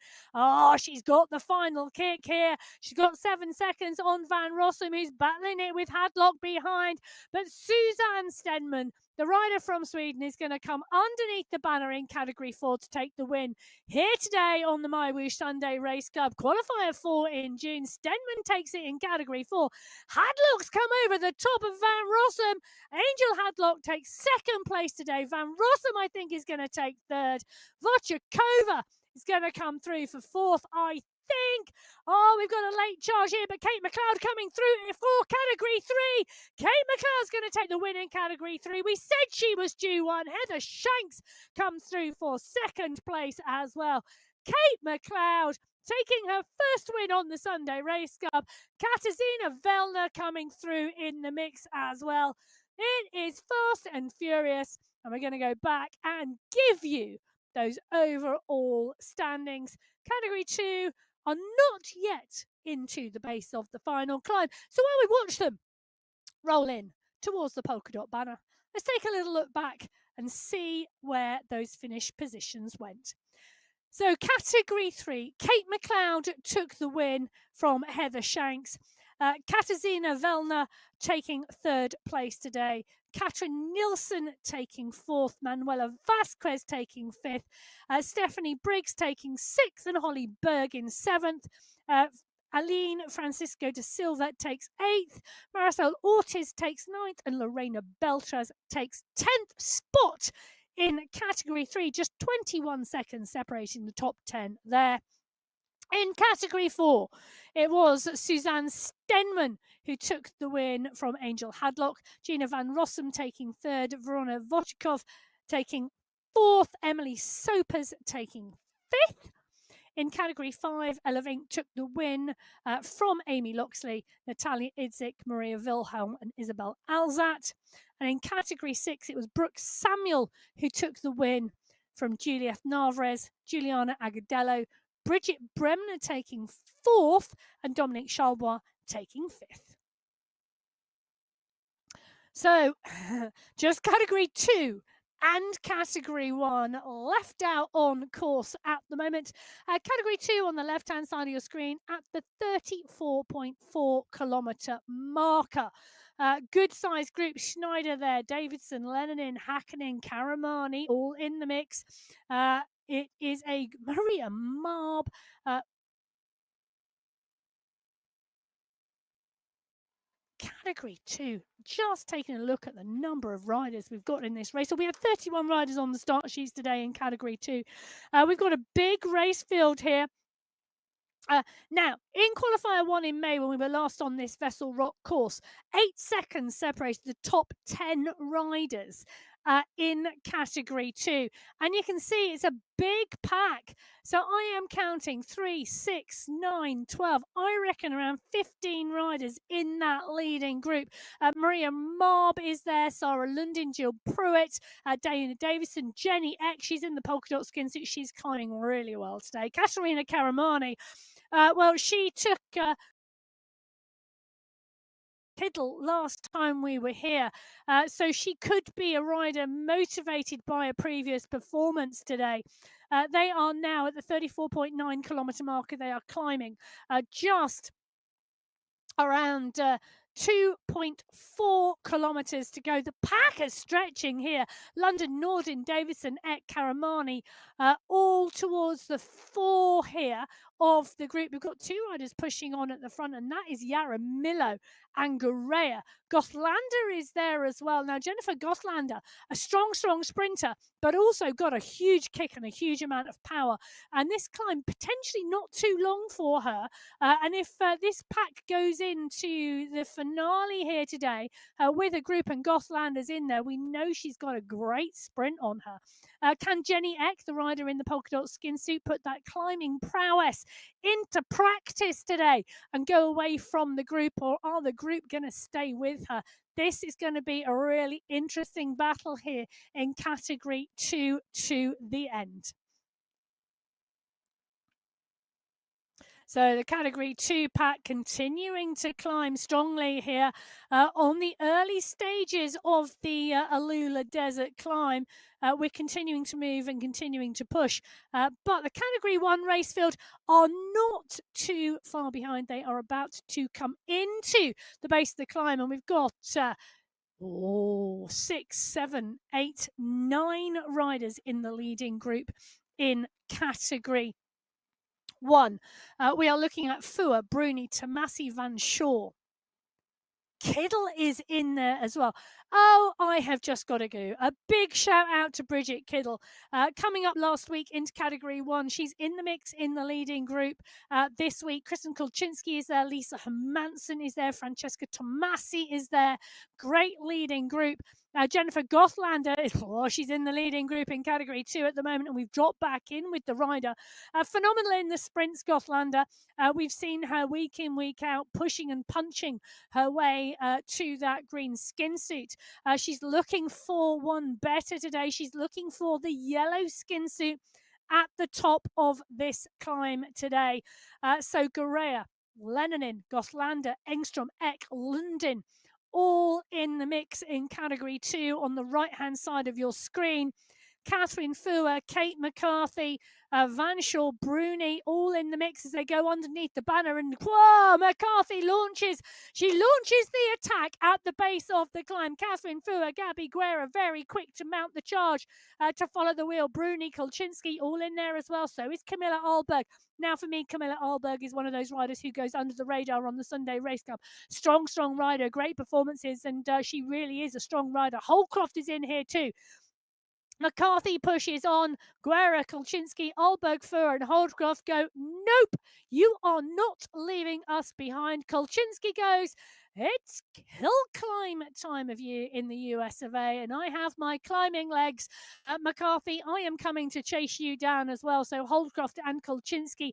S1: she's got the final kick here. She's got 7 seconds on Van Rossum, who's battling it with Hadlock behind. But Suzanne Stenman, the rider from Sweden, is going to come underneath the banner in Category 4 to take the win. Here today on the MyWhoosh Sunday Race Club, Qualifier 4 in June. Stenman takes it in Category 4. Hadlock's come over the top of Van Rossum. Angel Hadlock takes 2nd place today. Van Rossum, I think, is going to take 3rd. Vochakova is going to come through for 4th, I think. We've got a late charge here, but Kate McLeod coming through for Category 3. Kate McLeod's going to take the win in Category 3. We said she was due one. Heather Shanks comes through for 2nd place as well. Kate McLeod taking her 1st win on the Sunday Race Cup. Katarzyna Vellner coming through in the mix as well. It is fast and furious, and we're going to go back and give you those overall standings. Category 2 are not yet into the base of the final climb. So while we watch them roll in towards the polka dot banner, let's take a little look back and see where those finish positions went. So category 3, Kate McLeod took the win from Heather Shanks. Katarzyna Velna taking 3rd place today. Katrin Nielsen taking 4th. Manuela Vasquez taking 5th. Stephanie Briggs taking 6th. And Holly Berg in 7th. Aline Francisco de Silva takes 8th. Marisol Ortiz takes 9th. And Lorena Beltras takes 10th spot in category 3. Just 21 seconds separating the top 10 there. In category 4, it was Suzanne Stenman who took the win from Angel Hadlock. Gina Van Rossum taking 3rd. Verona Vochkov taking 4th. Emily Sopers taking 5th. In category 5, Ella Vink took the win from Amy Loxley, Natalia Idzik, Maria Wilhelm, and Isabel Alzat. And in category 6, it was Brooke Samuel who took the win from Juliet Navarez, Juliana Agadello, Bridget Bremner taking 4th, and Dominic Charlebois taking 5th. So, just category 2 and category 1 left out on course at the moment. Category 2 on the left-hand side of your screen at the 34.4 kilometre marker. Good sized group, Schneider there, Davidson, Lenin, Hakkinen, Karamani, all in the mix. It is a Maria Marb. Category 2, just taking a look at the number of riders we've got in this race. So we have 31 riders on the start sheets today in category 2. We've got a big race field here. Now, in qualifier 1 in May, when we were last on this Vessel Rock course, 8 seconds separated the top 10 riders in category 2. And you can see it's a big pack. So I am counting 3, 6, 9, 12. I reckon around 15 riders in that leading group. Maria Marb is there, Sarah Lundin, Jill Pruitt, Diana Davison, Jenny Eck. She's in the polka dot skin suit. She's climbing really well today. Katerina Karamani. Well, she took Piddle last time we were here, so she could be a rider motivated by a previous performance today. They are now at the 34.9 kilometre marker. They are climbing just around 2.4 kilometres to go. The pack is stretching here. London, Nordin, Davison, Eck, Karamani, all towards the 4 here of the group. We've got 2 riders pushing on at the front, and that is Yara Millo and Gorea. Gothlander is there as well. Now, Jennifer Gothlander, a strong sprinter, but also got a huge kick and a huge amount of power. And this climb potentially not too long for her. And if this pack goes into the finale here today with a group and Gothlander's in there, we know she's got a great sprint on her. Can Jenny Eck, the rider in the polka dot skin suit, put that climbing prowess into practice today and go away from the group, or are the group going to stay with her? This is going to be a really interesting battle here in category 2 to the end. So the category 2 pack continuing to climb strongly here on the early stages of the Alula Desert climb. We're continuing to move and continuing to push. But the category 1 race field are not too far behind. They are about to come into the base of the climb, and we've got 6, 7, 8, 9 riders in the leading group in category 1. We are looking at Fua, Bruni, Tomasi, Van Shaw. Kiddle is in there as well. Oh, I have just got to go. A big shout out to Bridget Kiddle. Coming up last week into category 1. She's in the mix in the leading group this week. Kristen Kolczynski is there. Lisa Hermansen is there. Francesca Tomasi is there. Great leading group. Jennifer Gothlander, she's in the leading group in category 2 at the moment, and we've dropped back in with the rider. Phenomenal in the sprints, Gothlander. We've seen her week in, week out, pushing and punching her way to that green skin suit. She's looking for one better today. She's looking for the yellow skin suit at the top of this climb today. So Gorea, Leninin, Gothlander, Engstrom, Eck, Lundin, all in the mix in category 2 on the right-hand side of your screen. Catherine Fua, Kate McCarthy, Vanshaw, Bruni, all in the mix as they go underneath the banner. And whoa, McCarthy launches. She launches the attack at the base of the climb. Catherine Fua, Gabby Guerra, very quick to mount the charge to follow the wheel. Bruni, Kolczynski, all in there as well. So is Camilla Ahlberg. Now, for me, Camilla Ahlberg is one of those riders who goes under the radar on the Sunday Race Cup. Strong rider, great performances, and she really is a strong rider. Holcroft is in here too. McCarthy pushes on. Guerra, Kolczynski, Ahlberg, Fua, and Holdcroft go, nope, you are not leaving us behind. Kolczynski goes, it's hill climb time of year in the US of A, and I have my climbing legs. McCarthy, I am coming to chase you down as well. So Holdcroft and Kolczynski,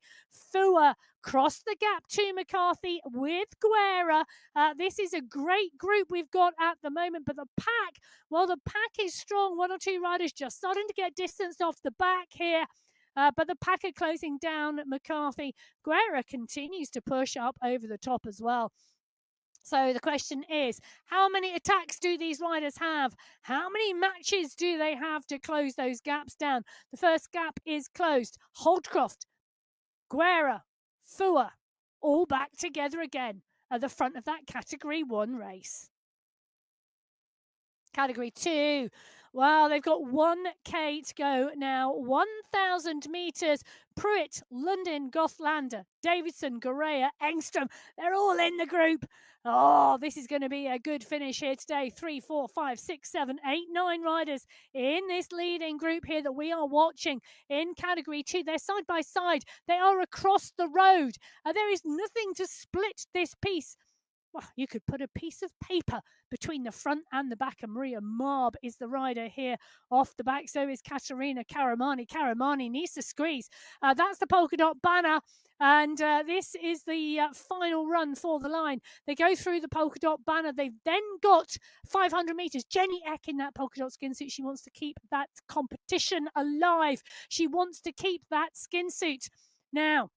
S1: Fua cross the gap to McCarthy with Guerra. This is a great group we've got at the moment, but the pack, well, the pack is strong. One or two riders just starting to get distanced off the back here. But the pack are closing down McCarthy. Guerra continues to push up over the top as well. So the question is, how many attacks do these riders have? How many matches do they have to close those gaps down? The first gap is closed. Holdcroft, Guerra, Fua, all back together again at the front of that Category 1 race. Category 2. Well, they've got 1K to go now. 1,000 metres. Pruitt, London, Gothlander, Davidson, Gorea, Engstrom. They're all in the group. Oh, this is going to be a good finish here today. 3, 4, 5, 6, 7, 8, 9 riders in this leading group here that we are watching in Category 2. They're side by side. They are across the road. There is nothing to split this piece. Well, you could put a piece of paper between the front and the back, and Maria Marb is the rider here off the back. So is Katerina Karamani. Karamani needs to squeeze. That's the polka dot banner, and this is the final run for the line. They go through the polka dot banner. They've then got 500 metres. Jenny Eck in that polka dot skin suit. She wants to keep that competition alive. She wants to keep that skin suit. Now,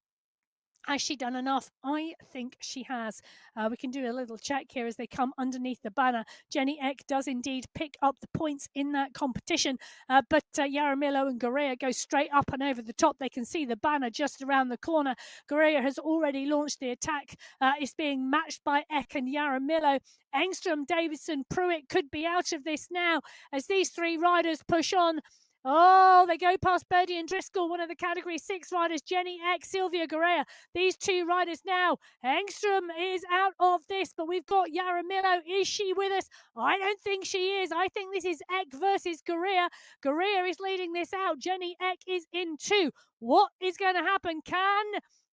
S1: has she done enough? I think she has. We can do a little check here as they come underneath the banner. Jenny Eck does indeed pick up the points in that competition, but Yaramillo and Gorea go straight up and over the top. They can see the banner just around the corner. Gorea has already launched the attack. It's being matched by Eck and Yaramillo. Engstrom, Davidson, Pruitt could be out of this now as these three riders push on. Oh, they go past Birdie and Driscoll, one of the Category 6 riders, Jenny Eck, Sylvia Gorea. These two riders now. Engstrom is out of this, but we've got Yaramillo. Is she with us? I don't think she is. I think this is Eck versus Gorea. Gorea is leading this out. Jenny Eck is in 2. What is going to happen? Can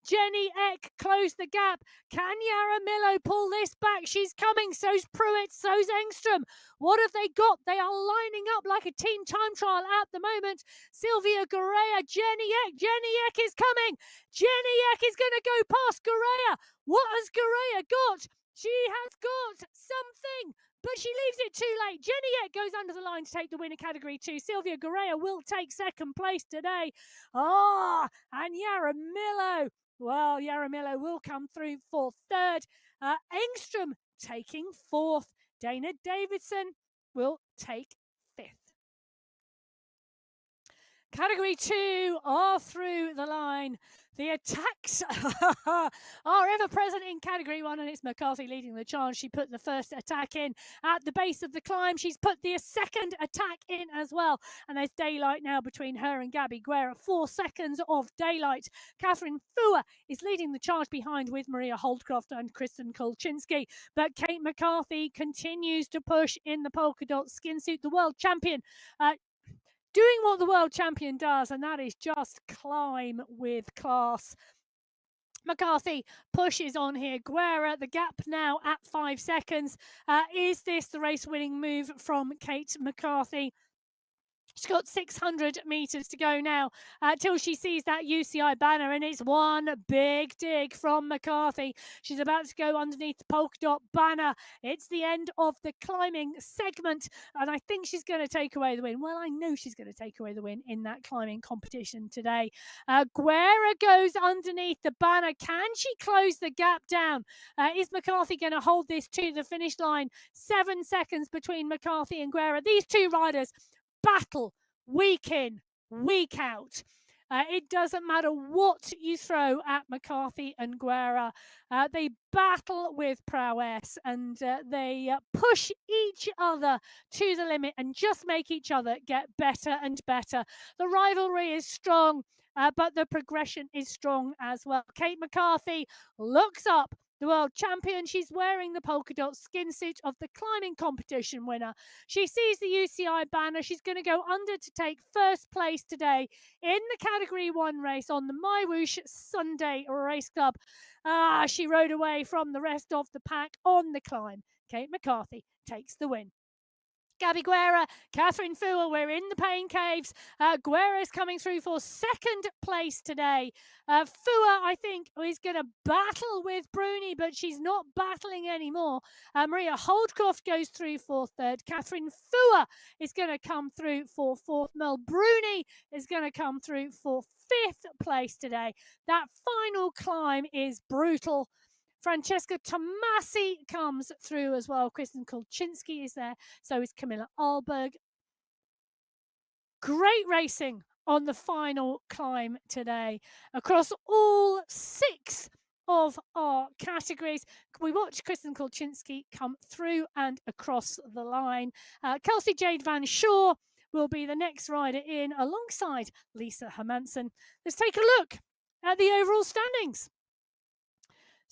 S1: Jenny Eck close the gap? Can Yaramillo pull this back? She's coming. So's Pruitt. So's Engstrom. What have they got? They are lining up like a team time trial at the moment. Sylvia Gorea, Jenny Eck. Jenny Eck is coming. Jenny Eck is going to go past Gorea. What has Gorea got? She has got something, but she leaves it too late. Jenny Eck goes under the line to take the win in Category 2. Sylvia Gorea will take second place today. And Yaramillo. Well, Yaramillo will come through for third. Engstrom taking fourth. Dana Davidson will take fifth. Category 2 are through the line. The attacks are ever present in Category 1, and it's McCarthy leading the charge. She put the first attack in at the base of the climb. She's put the second attack in as well. And there's daylight now between her and Gabby Guerra. 4 seconds of daylight. Catherine Fua is leading the charge behind with Maria Holdcroft and Kristen Kolczynski. But Kate McCarthy continues to push in the polka dot skin suit. The world champion doing what the world champion does, and that is just climb with class. McCarthy pushes on here. Guerra, the gap now at 5 seconds. Is this the race-winning move from Kate McCarthy? She's got 600 metres to go now till she sees that UCI banner, and it's one big dig from McCarthy. She's about to go underneath the polka dot banner. It's the end of the climbing segment, and I think she's going to take away the win. Well, I know she's going to take away the win in that climbing competition today. Guerra goes underneath the banner. Can she close the gap down? Is McCarthy going to hold this to the finish line? 7 seconds between McCarthy and Guerra. These two riders battle week in, week out. It doesn't matter what you throw at McCarthy and Guerra. They battle with prowess, and they push each other to the limit and just make each other get better and better. The rivalry is strong, but the progression is strong as well. Kate McCarthy looks up. The world champion, she's wearing the polka dot skin suit of the climbing competition winner. She sees the UCI banner. She's going to go under to take first place today in the Category 1 race on the MyWhoosh Sunday Race Club. She rode away from the rest of the pack on the climb. Kate McCarthy takes the win. Gabby Guerra, Catherine Fua, we're in the pain caves. Guerra is coming through for second place today. Fua, I think, is going to battle with Bruni, but she's not battling anymore. Maria Holdcroft goes through for third. Catherine Fua is going to come through for fourth. Mel Bruni is going to come through for fifth place today. That final climb is brutal. Francesca Tomasi comes through as well. Kristen Kolczynski is there. So is Camilla Ahlberg. Great racing on the final climb today across all 6 of our categories. We watched Kristen Kolczynski come through and across the line. Kelsey Jade Van Shaw will be the next rider in alongside Lisa Hermansen. Let's take a look at the overall standings.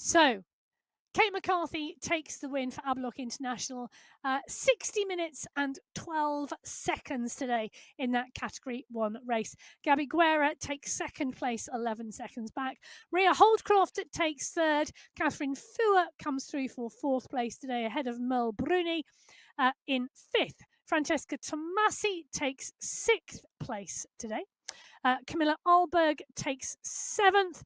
S1: So, Kate McCarthy takes the win for Ablock International. 60 minutes and 12 seconds today in that Category 1 race. Gabby Guerra takes second place, 11 seconds back. Maria Holdcroft takes third. Catherine Fua comes through for fourth place today, ahead of Merle Bruni in fifth. Francesca Tomasi takes sixth place today. Camilla Ahlberg takes seventh.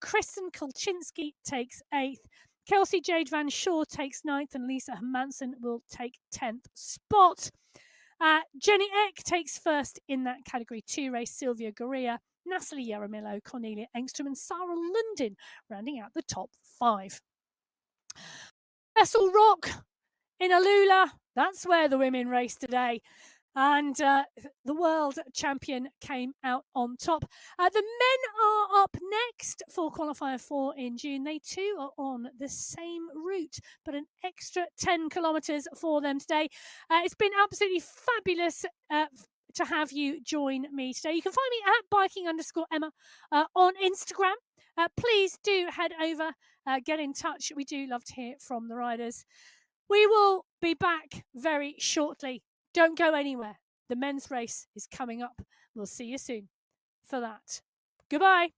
S1: Kristen Kolczynski takes eighth. Kelsey Jade Van Shaw takes ninth, and Lisa Hermansen will take 10th spot. Jenny Eck takes first in that Category 2 race. Sylvia Goria, Natalie Yaramillo, Cornelia Engstrom, and Sarah Lundin rounding out the top 5. Vessel Rock in Alula, that's where the women race today. And the world champion came out on top. The men are up next for Qualifier 4 in June. They too are on the same route, but an extra 10 kilometres for them today. It's been absolutely fabulous to have you join me today. You can find me at biking_Emma on Instagram. Please do head over, get in touch. We do love to hear from the riders. We will be back very shortly. Don't go anywhere. The men's race is coming up. We'll see you soon for that. Goodbye.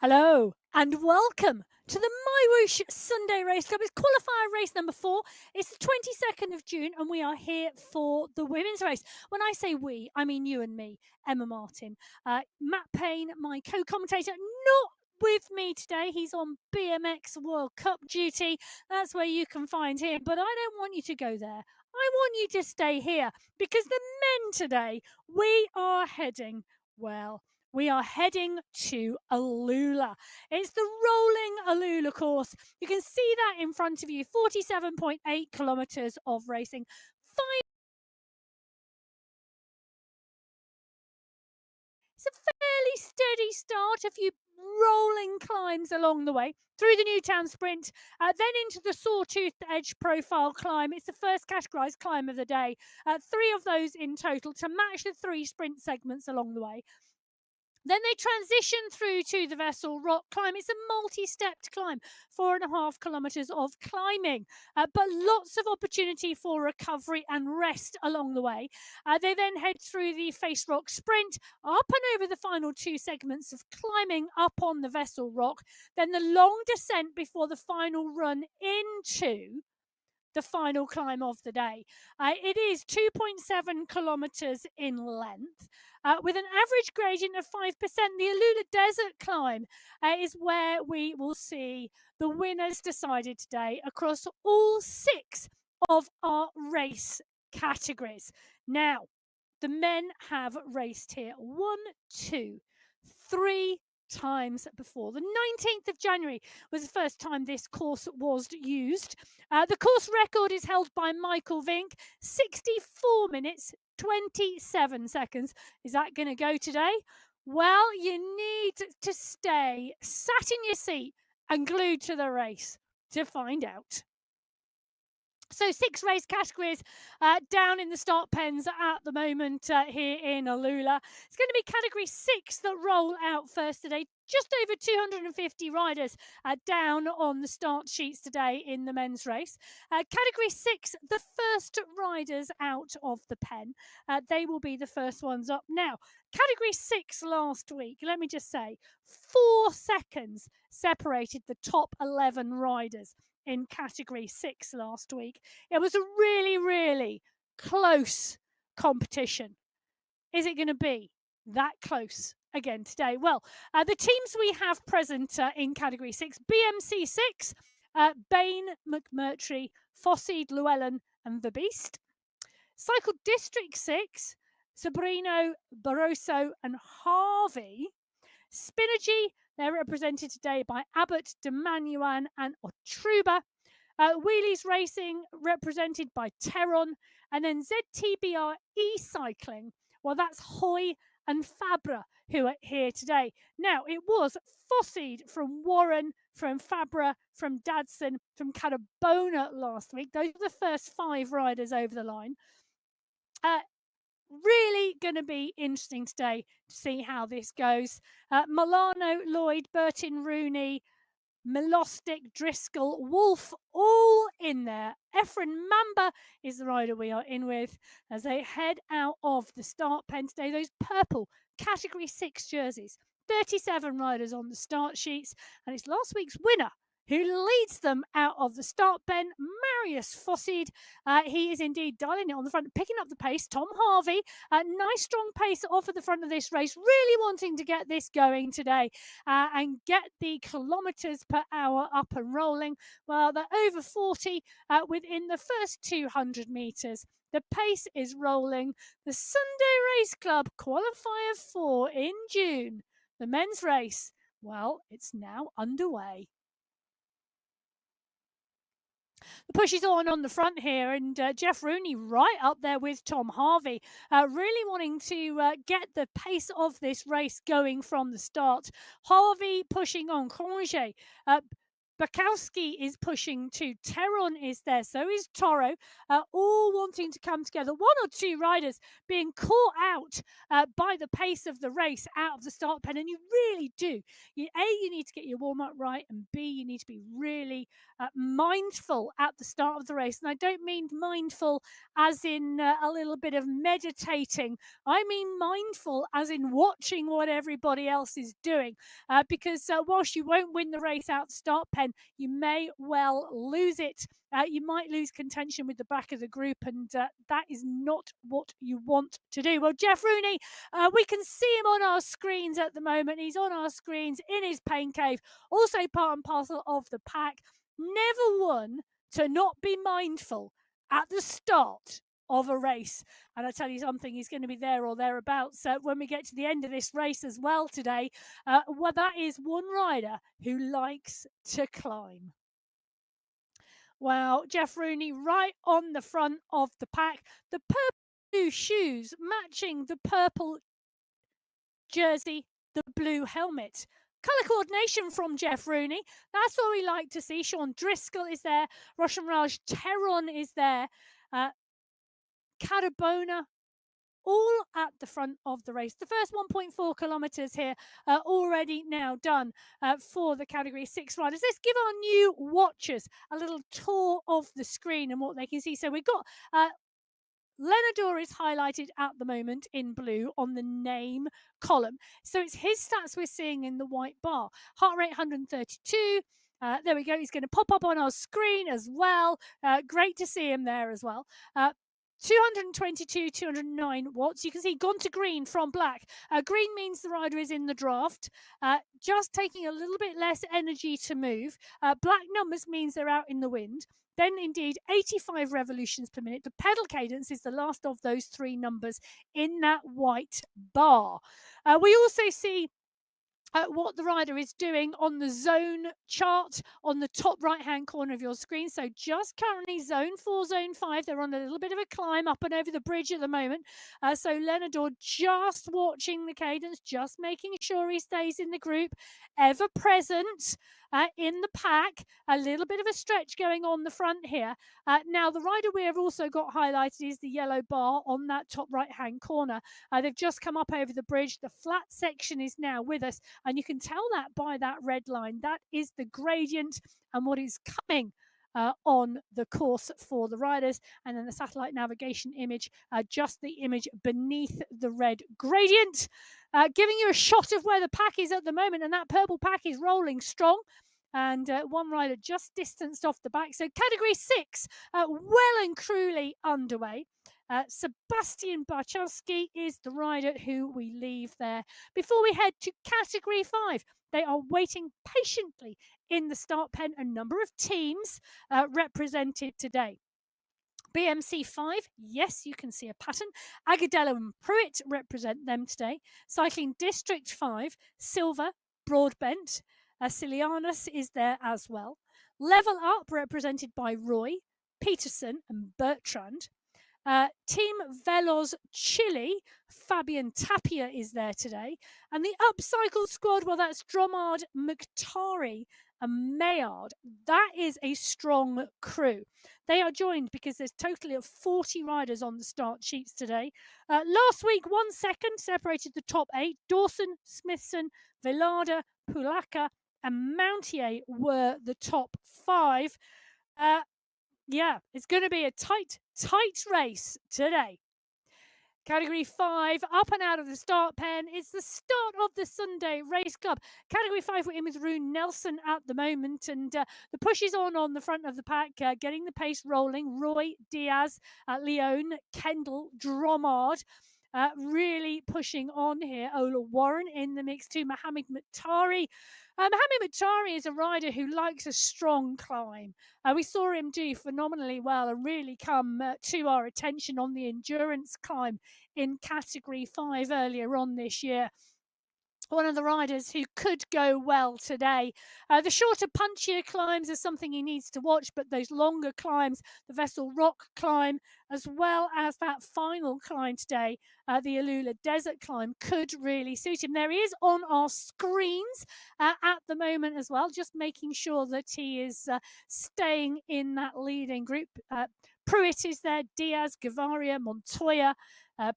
S1: Hello and welcome to the MyWhoosh Sunday Race Club. It's qualifier race number 4. It's the 22nd of June and we are here for the women's race. When I say we, I mean you and me, Emma Martin. Matt Payne, my co-commentator, not with me today. He's on BMX World Cup duty. That's where you can find him. But I don't want you to go there. I want you to stay here because the men today, we are heading, well, we are heading to Alula. It's the rolling Alula course. You can see that in front of you, 47.8 kilometres of racing. It's a fairly steady start, a few rolling climbs along the way through the Newtown Sprint, then into the Sawtooth Edge profile climb. It's the first categorised climb of the day, 3 of those in total to match the 3 sprint segments along the way. Then they transition through to the Vessel Rock climb. It's a multi-stepped climb, 4.5 kilometres of climbing, but lots of opportunity for recovery and rest along the way. They then head through the Face Rock Sprint, up and over the final 2 segments of climbing up on the Vessel Rock, then the long descent before the final run into the final climb of the day. It is 2.7 kilometres in length. With an average gradient of 5%, the Alula Desert climb is where we will see the winners decided today across all 6 of our race categories. Now, the men have raced here 1, 2, 3 times before. The 19th of January was the first time this course was used. The course record is held by Michael Vink, 64 minutes, 27 seconds. Is that going to go today? Well, you need to stay sat in your seat and glued to the race to find out. So 6 race categories down in the start pens at the moment here in Alula. It's going to be category 6 that roll out first today. Just over 250 riders down on the start sheets today in the men's race. Category 6, the first riders out of the pen. They will be the first ones up. Now, category 6 last week, let me just say, 4 seconds separated the top 11 riders in category 6 last week. It was a really, really close competition. Is it going to be that close again today? Well, the teams we have present in category 6, BMC 6, Bain, McMurtry, Fosseed, Llewellyn and The Beast. Cycle District 6, Sabrino, Barroso and Harvey. Spinergy, they're represented today by Abbott, Demanuan and Otruba. Wheelies Racing, represented by Teron. And then ZTBR E-Cycling, well, that's Hoy and Fabra who are here today. Now, it was Fosseed from Warren, from Fabra, from Dadson, from Cadabona last week. Those are the first 5 riders over the line. Really going to be interesting today to see how this goes. Milano, Lloyd, Burton, Rooney, Milostic, Driscoll, Wolf, all in there. Efren Mamba is the rider we are in with as they head out of the start pen today. Those purple category 6 jerseys, 37 riders on the start sheets, and it's last week's winner who leads them out of the start pen, Marius Fosseed. He is indeed dialing it on the front, picking up the pace. Tom Harvey, nice strong pace off at the front of this race, really wanting to get this going today and get the kilometres per hour up and rolling. Well, they're over 40 within the first 200 metres. The pace is rolling. The Sunday Race Club Qualifier 4 in June. The men's race, well, it's now underway. The push is on the front here, and Jeff Rooney right up there with Tom Harvey, really wanting to get the pace of this race going from the start. Harvey pushing on Cronje, Bukowski is pushing too. Teron is there. So is Toro, all wanting to come together. One or two riders being caught out by the pace of the race out of the start pen. And you really do. You need to get your warm-up right. And B, you need to be really mindful at the start of the race. And I don't mean mindful as in a little bit of meditating. I mean mindful as in watching what everybody else is doing. Because whilst you won't win the race out the start pen, you may well lose it. You might lose contention with the back of the group, and that is not what you want to do. Well, Jeff Rooney, we can see him on our screens at the moment. He's on our screens in his pain cave, also part and parcel of the pack. Never one to not be mindful at the start of a race. And I tell you something, he's going to be there or thereabouts when we get to the end of this race as well today. Well, that is one rider who likes to climb. Well, Jeff Rooney right on the front of the pack. The purple shoes matching the purple jersey, the blue helmet. Colour coordination from Jeff Rooney. That's what we like to see. Sean Driscoll is there. Roshan Raj Teron is there. Carabona, all at the front of the race. The first 1.4 kilometres here already now done for the Category 6 riders. Let's give our new watchers a little tour of the screen and what they can see. So we've got Lenador is highlighted at the moment in blue on the name column. So it's his stats we're seeing in the white bar. Heart rate 132. There we go. He's going to pop up on our screen as well. Great to see him there as well. 222, 209 watts. You can see gone to green from black. Green means the rider is in the draft, just taking a little bit less energy to move. Black numbers means they're out in the wind. Then indeed 85 revolutions per minute. The pedal cadence is the last of those three numbers in that white bar. We also see what the rider is doing on the zone chart on the top right hand corner of your screen. So just currently zone 4, zone 5, they're on a little bit of a climb up and over the bridge at the moment. So Lenador just watching the cadence, just making sure he stays in the group, ever present in the pack. A little bit of a stretch going on the front here. Now the rider we have also got highlighted is the yellow bar on that top right hand corner. They've just come up over the bridge. The flat section is now with us. And you can tell that by that red line. That is the gradient and what is coming on the course for the riders. And then the satellite navigation image, just the image beneath the red gradient, giving you a shot of where the pack is at the moment. And that purple pack is rolling strong. And one rider just distanced off the back. So Category 6, well and truly underway. Sebastian Barczewski is the rider who we leave there. Before we head to Category 5, they are waiting patiently in the start pen. A number of teams represented today. BMC 5, yes, you can see a pattern. Agadello and Pruitt represent them today. Cycling District 5, Silver, Broadbent, Silianus is there as well. Level Up represented by Roy, Peterson and Bertrand. Team Veloz Chile, Fabian Tapia is there today. And the upcycled squad, well, that's Dromard, Mkhitaryan and Maillard. That is a strong crew. They are joined because there's totally of 40 riders on the start sheets today. Last week, 1 second separated the top 8. Dawson, Smithson, Velada, Pulaka and Mountier were the top 5. Yeah, it's going to be a tight race today. Category 5, up and out of the start pen. It's the start of the Sunday Race Club. Category 5, we're in with Rune Nelson at the moment. And the push is on the front of the pack, getting the pace rolling. Roy, Diaz, Leone, Kendall, Dromard. Really pushing on here. Ola Warren in the mix too. Mohamed Mkhitaryan. Mohamed Mkhitaryan is a rider who likes a strong climb. We saw him do phenomenally well and really come to our attention on the endurance climb in Category 5 earlier on this year. one of the riders who could go well today. The shorter, punchier climbs are something he needs to watch, but those longer climbs, the Vessel Rock climb, as well as that final climb today, the Alula Desert climb, could really suit him. There he is on our screens at the moment as well, just making sure that he is staying in that leading group. Pruitt is there, Diaz, Gavaria, Montoya,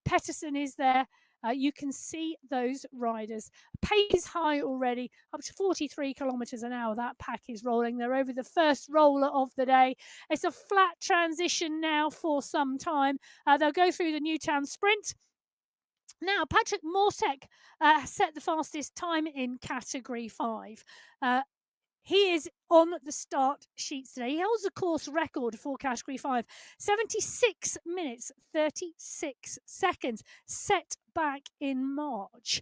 S1: Petterson is there. You can see those riders. Pace is high already, up to 43 kilometres an hour. That pack is rolling. They're over the first roller of the day. It's a flat transition now for some time. They'll go through the Newtown Sprint. Now, Patrick Mortek set the fastest time in Category 5. He is on the start sheets today. He holds the course record for Category 5, 76 minutes, 36 seconds, set back in March.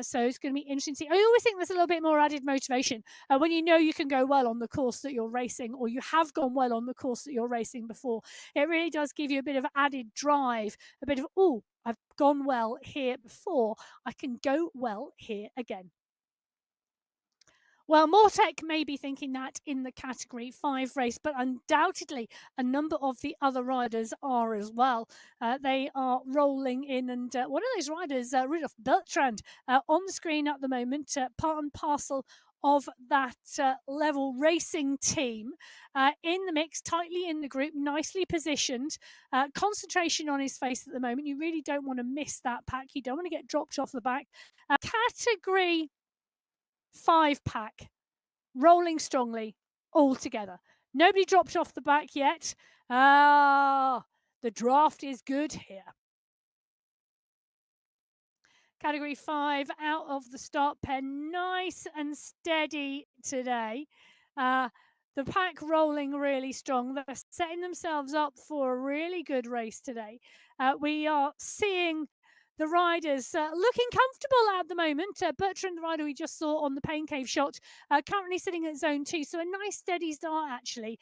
S1: So it's going to be interesting to see. I always think there's a little bit more added motivation when you know you can go well on the course that you're racing, or you have gone well on the course that you're racing before. It really does give you a bit of added drive, a bit of, oh, I've gone well here before, I can go well here again. Well, Mortek may be thinking that in the Category 5 race, but undoubtedly a number of the other riders are as well. They are rolling in, and one of those riders, Rudolf Bertrand, on the screen at the moment, part and parcel of that level racing team, in the mix, tightly in the group, nicely positioned, concentration on his face at the moment. You really don't want to miss that pack. You don't want to get dropped off the back. Category 5 pack, rolling strongly all together. Nobody dropped off the back yet. The draft is good here. Category 5 out of the start pen, nice and steady today. The pack rolling really strong. They're setting themselves up for a really good race today. We are seeing the riders looking comfortable at the moment. Bertrand, the rider we just saw on the Pain Cave shot, currently sitting at zone 2. So a nice steady start actually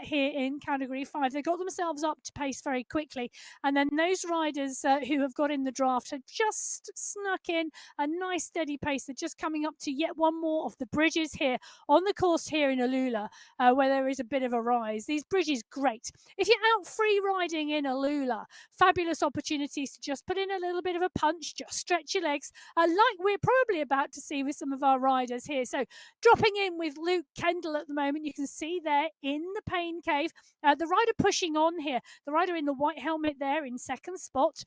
S1: here in Category 5. They got themselves up to pace very quickly. And then those riders who have got in the draft have just snuck in a nice steady pace. They're just coming up to yet one more of the bridges here on the course here in Alula, where there is a bit of a rise. These bridges, great. If you're out free riding in Alula, fabulous opportunities to just put in a little bit of a punch, just stretch your legs, like we're probably about to see with some of our riders here. So dropping in with Luke Kendall at the moment, you can see there in the Pain Cave, the rider pushing on here, the rider in the white helmet there in second spot.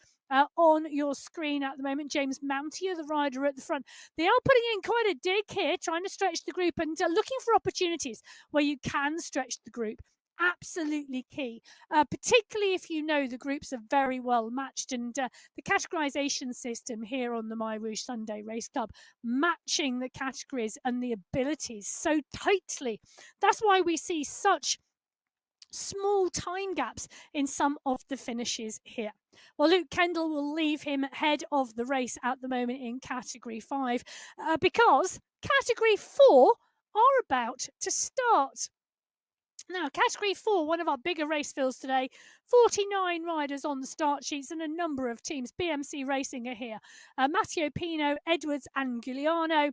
S1: On your screen at the moment, James Mountier, the rider at the front. They are putting in quite a dig here, trying to stretch the group and looking for opportunities where you can stretch the group. Absolutely key, particularly if you know the groups are very well matched, and the categorization system here on the MyWhoosh Sunday Race Club matching the categories and the abilities so tightly. That's why we see such small time gaps in some of the finishes here. Well, Luke Kendall will leave him ahead of the race at the moment in Category 5 because Category 4 are about to start. Now, Category 4, one of our bigger race fields today, 49 riders on the start sheets and a number of teams. BMC Racing are here. Matteo Pino, Edwards and Giuliano.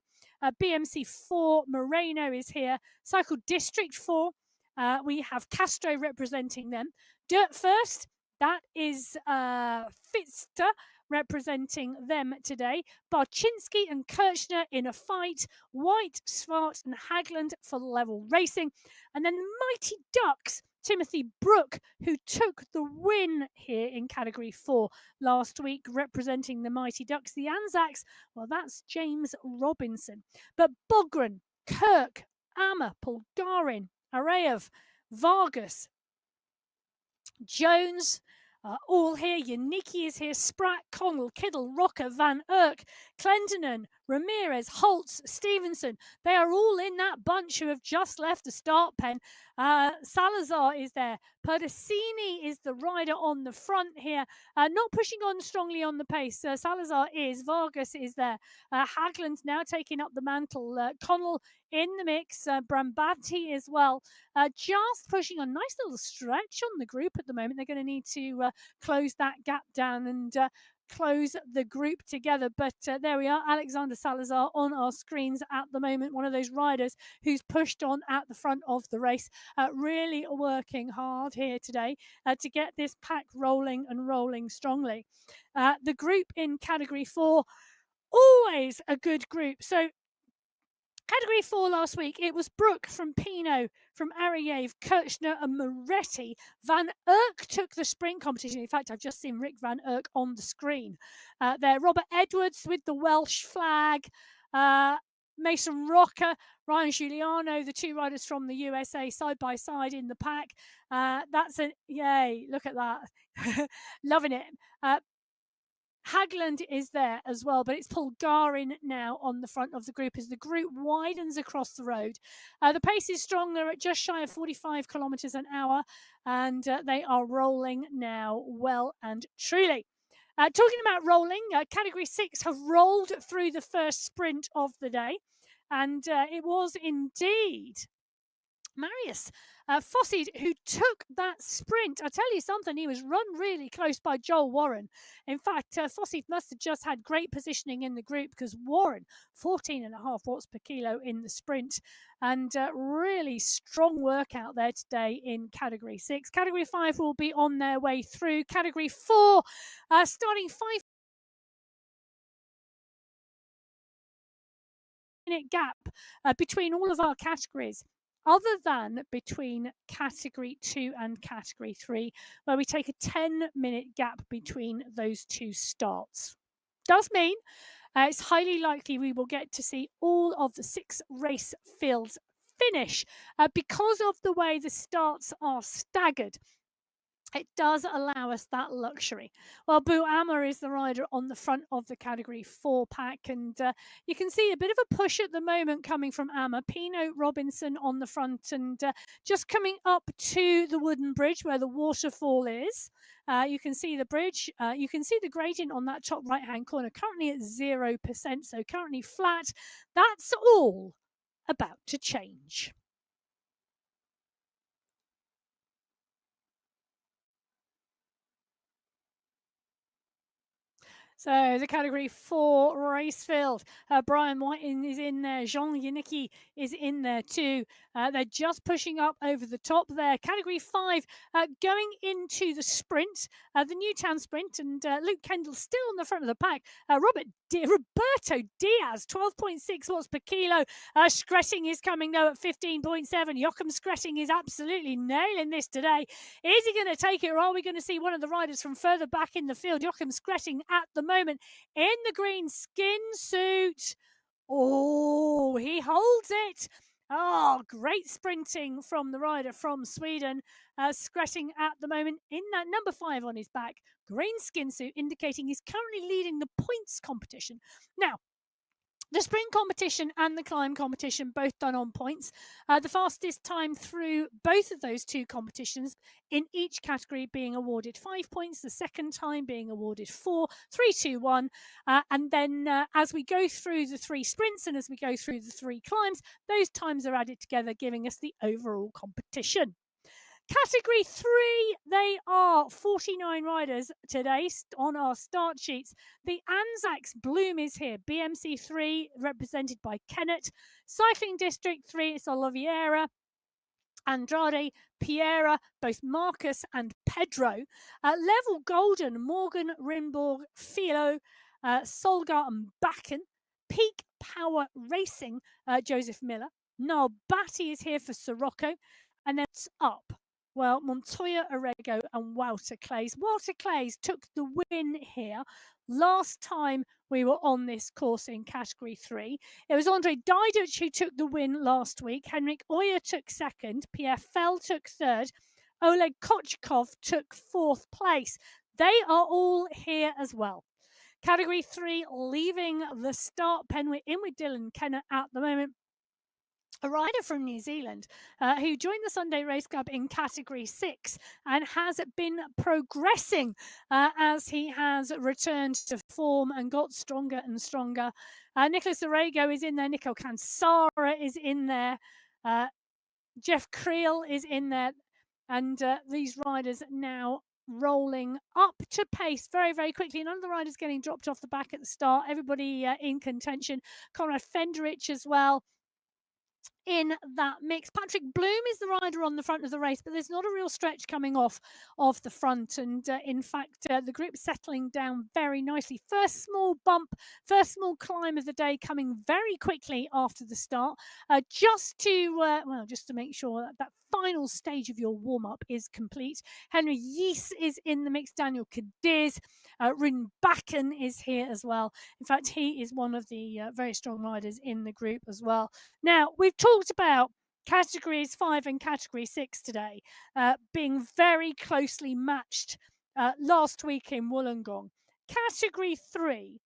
S1: BMC 4, Moreno is here. Cycle District 4, we have Castro representing them. Dirt First, that is Fitster representing them today. Barczynski and Kirchner in a fight. White, Svart and Hagland for level racing. And then the Mighty Ducks, Timothy Brook, who took the win here in Category 4 last week, representing the Mighty Ducks. The Anzacs, well, that's James Robinson. But Bogren, Kirk, Amma, Polgarin, Arayev, Vargas, Jones, all here. Yannicki is here. Spratt, Connell, Kiddle, Rocker, Van Erck, Clendenin, Ramirez, Holtz, Stevenson. They are all in that bunch who have just left the start pen. Salazar is there. Perdicini is the rider on the front here. Not pushing on strongly on the pace. Salazar is. Vargas is there. Hagland now taking up the mantle. Connell in the mix. Brambati as well. Just pushing on. Nice little stretch on the group at the moment. They're going to need to close that gap down and close the group together. But there we are, Alexander Salazar on our screens at the moment, one of those riders who's pushed on at the front of the race, really working hard here today to get this pack rolling and rolling strongly. The group in Category 4, always a good group. So Category 4 last week, it was Brooke from Pinot, from Ariev, Kirchner and Moretti. Van Erck took the sprint competition. In fact, I've just seen Rick Van Erck on the screen. There, Robert Edwards with the Welsh flag. Mason Rocker, Ryan Giuliano, the two riders from the USA side by side in the pack. That's a yay, look at that. Loving it. Hagland is there as well, but it's Polgarin now on the front of the group as the group widens across the road. The pace is strong. They're at just shy of 45 kilometres an hour, and they are rolling now well and truly. Talking about rolling, Category 6 have rolled through the first sprint of the day, and it was indeed Marius Fossid who took that sprint. I tell you something, he was run really close by Joel Warren. In fact, Fossid must have just had great positioning in the group because Warren, 14.5 watts per kilo in the sprint, and really strong work out there today in Category 6. Category 5 will be on their way through. Category 4, starting 5-minute gap between all of our categories, other than between Category 2 and Category 3, where we take a 10-minute gap between those two starts. Does mean it's highly likely we will get to see all of the 6 race fields finish because of the way the starts are staggered. It does allow us that luxury. Well, Boo Amma is the rider on the front of the Category 4 pack, and you can see a bit of a push at the moment coming from Amma. Pino Robinson on the front, and just coming up to the wooden bridge where the waterfall is. You can see the bridge. You can see the gradient on that top right-hand corner, currently at 0%, so currently flat. That's all about to change. So the Category 4 race field, Brian White is in there, Jean Yannicki is in there too. They're just pushing up over the top there. Category 5 going into the sprint, the Newtown sprint, and Luke Kendall still on the front of the pack. Roberto Diaz, 12.6 watts per kilo. Skretting is coming though at 15.7. Joachim Skretting is absolutely nailing this today. Is he going to take it, or are we going to see one of the riders from further back in the field? Joachim Skretting at the moment in the green skin suit. Oh, he holds it. Oh, great sprinting from the rider from Sweden. Skretting at the moment in that number 5 on his back. Green skin suit indicating he's currently leading the points competition. Now, the sprint competition and the climb competition both done on points. The fastest time through both of those two competitions in each category being awarded 5 points, the second time being awarded 4, 3, 2, 1. And then as we go through the 3 sprints and as we go through the 3 climbs, those times are added together, giving us the overall competition. Category 3, they are 49 riders today on our start sheets. The Anzacs Bloom is here. BMC 3 represented by Kennett. Cycling District 3, it's Oliveira, Andrade, Piera, both Marcus and Pedro. Level Golden, Morgan, Rimborg, Philo, Solgar and Bakken. Peak Power Racing, Joseph Miller. Niall Batty is here for Sirocco. And then it's up. Well, Montoya Orego and Walter Clays. Walter Clays took the win here last time we were on this course in Category 3. It was Andre Diduch who took the win last week. Henrik Oyer took second. Pierre Fell took third. Oleg Kochkov took 4th place. They are all here as well. Category 3 leaving the start pen. We're in with Dylan Kenner at the moment. A rider from New Zealand who joined the Sunday Race Club in Category 6 and has been progressing as he has returned to form and got stronger and stronger. Nicholas Orego is in there. Nico Cansara is in there. Jeff Creel is in there. And these riders now rolling up to pace very, very quickly. None of the riders getting dropped off the back at the start. Everybody in contention. Conrad Fenderich as well in that mix. Patrick Bloom is the rider on the front of the race, but there's not a real stretch coming off of the front. And in fact, the group settling down very nicely. First small bump, first small climb of the day coming very quickly after the start, just to make sure that final stage of your warm-up is complete. Henry Yeese is in the mix. Daniel Cadiz, Rune Bakken is here as well. In fact, he is one of the very strong riders in the group as well. Now, we've talked about categories 5 and category 6 today being very closely matched last week in Wollongong. Category 3,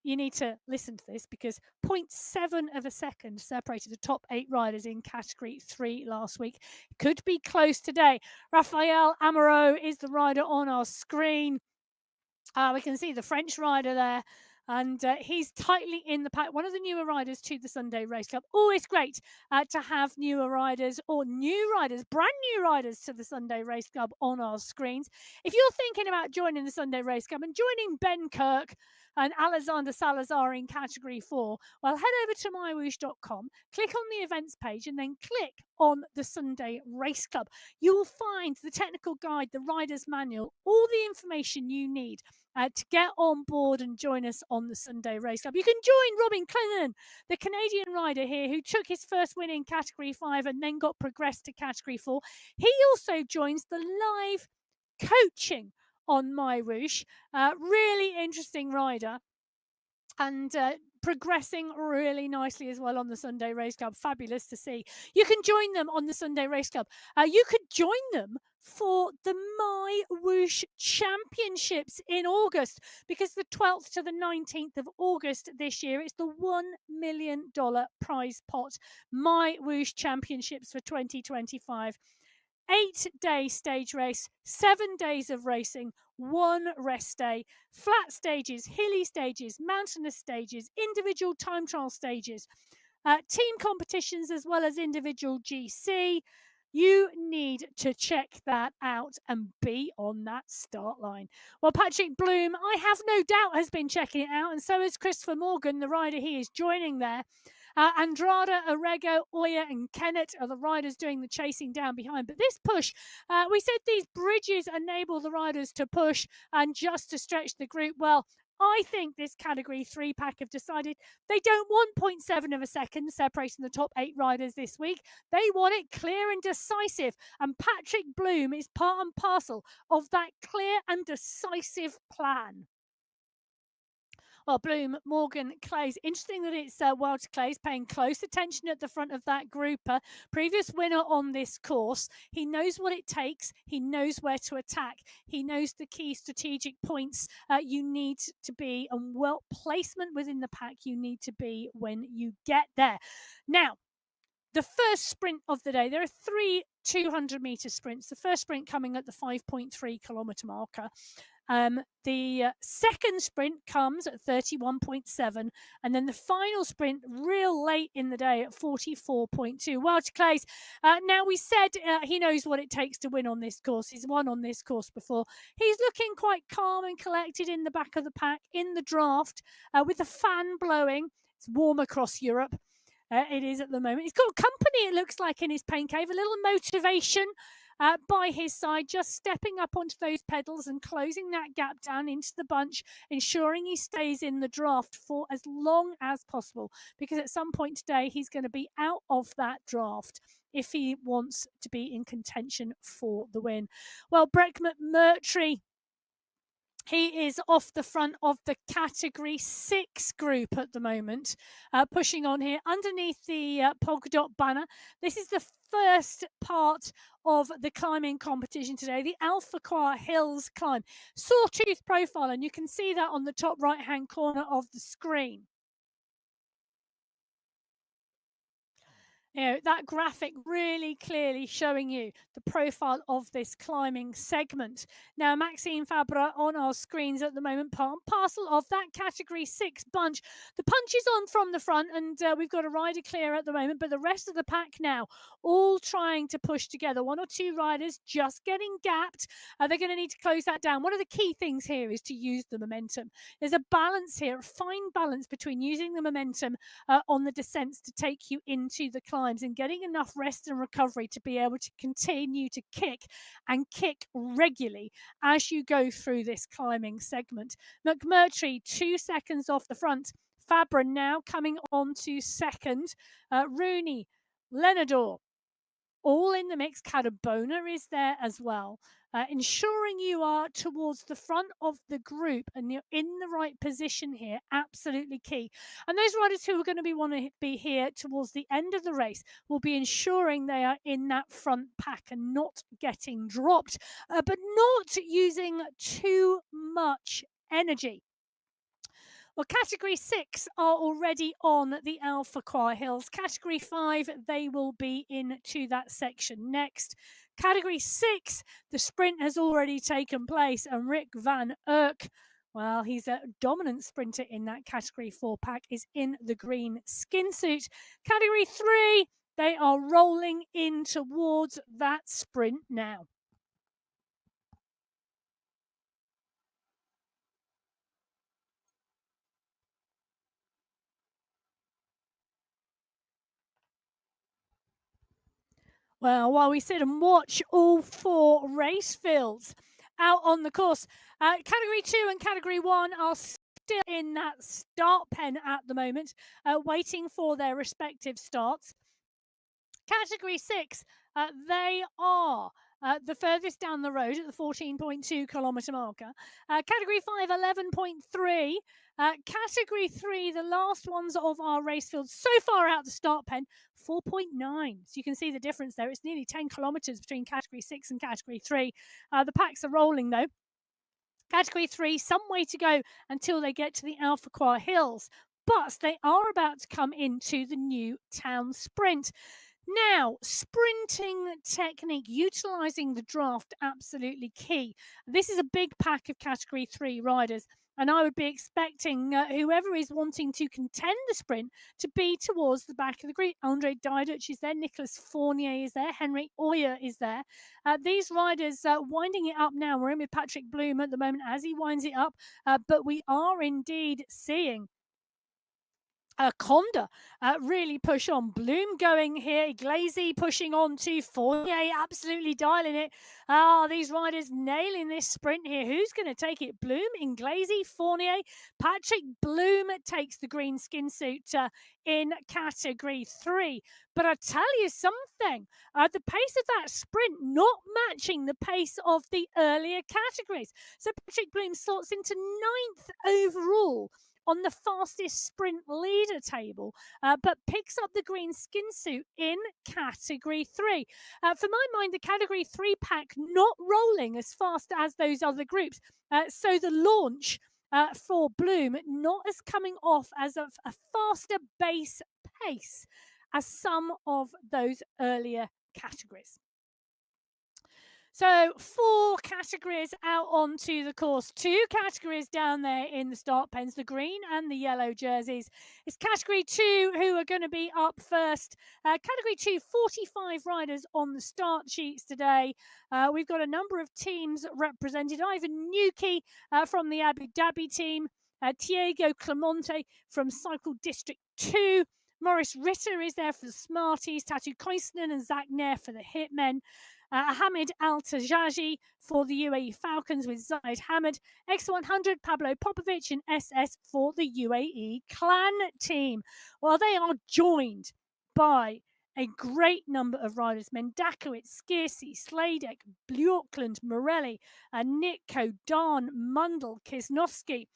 S1: you need to listen to this because 0.7 of a second separated the top 8 riders in category 3 last week. Could be close today. Raphael Amaro is the rider on our screen. We can see the French rider there, and he's tightly in the pack. One of the newer riders to the Sunday Race Club. Always great to have newer riders or new riders, brand new riders to the Sunday Race Club on our screens. If you're thinking about joining the Sunday Race Club and joining Ben Kirk and Alexander Salazar in category 4, well, head over to MyWhoosh.com, click on the events page, and then click on the Sunday Race Club. You will find the technical guide, the rider's manual, all the information you need to get on board and join us on the Sunday Race Club. You can join Robin Clennan, the Canadian rider here who took his first win in category 5 and then got progressed to category 4. He also joins the live coaching on MyWhoosh. Really interesting rider, and progressing really nicely as well on the Sunday Race Club. Fabulous to see. You can join them on the Sunday Race Club. You could join them for the MyWhoosh Championships in August, because the 12th to the 19th of August this year, it's the $1 million prize pot MyWhoosh Championships for 2025. 8-day stage race, 7 days of racing, 1 rest day, flat stages, hilly stages, mountainous stages, individual time trial stages, team competitions, as well as individual GC. You need to check that out and be on that start line. Well, Patrick Bloom, I have no doubt, has been checking it out, and so is Christopher Morgan, the rider. He is joining there. Andrada, Orego, Oya, and Kennett are the riders doing the chasing down behind. But this push, we said these bridges enable the riders to push and just to stretch the group. Well, I think this category 3 pack have decided they don't want 0.7 of a second separating the top 8 riders this week. They want it clear and decisive. And Patrick Bloom is part and parcel of that clear and decisive plan. Well, Bloom, Morgan, Clays. Interesting that it's Walter Clays paying close attention at the front of that group. Previous winner on this course. He knows what it takes. He knows where to attack. He knows the key strategic points you need to be, and well, placement within the pack you need to be when you get there. Now, the first sprint of the day, there are 3 200-meter sprints. The first sprint coming at the 5.3 kilometer marker. The second sprint comes at 31.7, and then the final sprint real late in the day at 44.2. Walter Clays, now we said he knows what it takes to win on this course. He's won on this course before. He's looking quite calm and collected in the back of the pack in the draft with the fan blowing. It's warm across Europe. It is at the moment. He's got company, it looks like, in his pain cave. A little motivation by his side, just stepping up onto those pedals and closing that gap down into the bunch, ensuring he stays in the draft for as long as possible, because at some point today he's going to be out of that draft if he wants to be in contention for the win. Well, Breck McMurtry, he is off the front of the category 6 group at the moment, pushing on here underneath the Polkadot banner. This is the first part of the climbing competition today, the Alpha Hills climb. Sawtooth profile, and you can see that on the top right-hand corner of the screen. That graphic really clearly showing you the profile of this climbing segment. Now, Maxime Fabre on our screens at the moment, part and parcel of that category 6 bunch. The punch is on from the front, and we've got a rider clear at the moment, but the rest of the pack now all trying to push together. One or two riders just getting gapped. They're going to need to close that down. One of the key things here is to use the momentum. There's a balance here, a fine balance between using the momentum on the descents to take you into the climbs and getting enough rest and recovery to be able to continue to kick and kick regularly as you go through this climbing segment. McMurtry 2 seconds off the front. Fabre now coming on to second. Rooney, Lenador, all in the mix. Cadabona is there as well. Ensuring you are towards the front of the group and you're in the right position here, absolutely key. And those riders who are going to want to be here towards the end of the race will be ensuring they are in that front pack and not getting dropped, but not using too much energy. Well, Category 6 are already on the Alpha Choir Hills. Category 5, they will be into that section next. Category 6, the sprint has already taken place, and Rick Van Urk, well, he's a dominant sprinter in that Category 4 pack, is in the green skin suit. Category 3, they are rolling in towards that sprint now. Well, while we sit and watch all 4 race fields out on the course, Category 2 and Category 1 are still in that start pen at the moment, waiting for their respective starts. Category 6, they are the furthest down the road at the 14.2 kilometre marker. Category 5, 11.3. Category 3, the last ones of our race fields so far out the start pen, 4.9. So you can see the difference there. It's nearly 10 kilometres between Category 6 and Category 3. The packs are rolling though. Category 3, some way to go until they get to the Alpha Choir Hills, but they are about to come into the new town sprint. Now, sprinting technique, utilising the draft, absolutely key. This is a big pack of Category 3 riders, and I would be expecting whoever is wanting to contend the sprint to be towards the back of the group. Andre Diduch is there, Nicholas Fournier is there, Henry Oyer is there. These riders winding it up now. We're in with Patrick Bloom at the moment as he winds it up, but we are indeed seeing Conda really push on. Bloom going here. Iglesi pushing on to Fournier, absolutely dialing it. These riders nailing this sprint here. Who's going to take it? Bloom, Iglesi, Fournier. Patrick Bloom takes the green skin suit in Category 3. But I tell you something, the pace of that sprint not matching the pace of the earlier categories. So Patrick Bloom slots into 9th overall on the fastest sprint leader table, but picks up the green skin suit in Category 3. For my mind, the Category 3 pack not rolling as fast as those other groups. So the launch for Bloom not as coming off as a faster base pace as some of those earlier categories. So 4 categories out onto the course. 2 categories down there in the start pens, the green and the yellow jerseys. It's Category 2 who are going to be up first. Category 2, 45 riders on the start sheets today. We've got a number of teams represented. Ivan Nuki from the Abu Dhabi team. Diego Clemente from Cycle District 2. Maurice Ritter is there for the Smarties. Tatu Koisnen and Zach Nair for the Hitmen. Hamid Al-Tajaji for the UAE Falcons with Zaid Hamid. X100, Pablo Popovic and SS for the UAE Clan team. Well, they are joined by a great number of riders. Mendakowicz, Skiersey, Sladek, Bjorkland, Morelli, Nitko, Darn, Mundell, Kisnowski,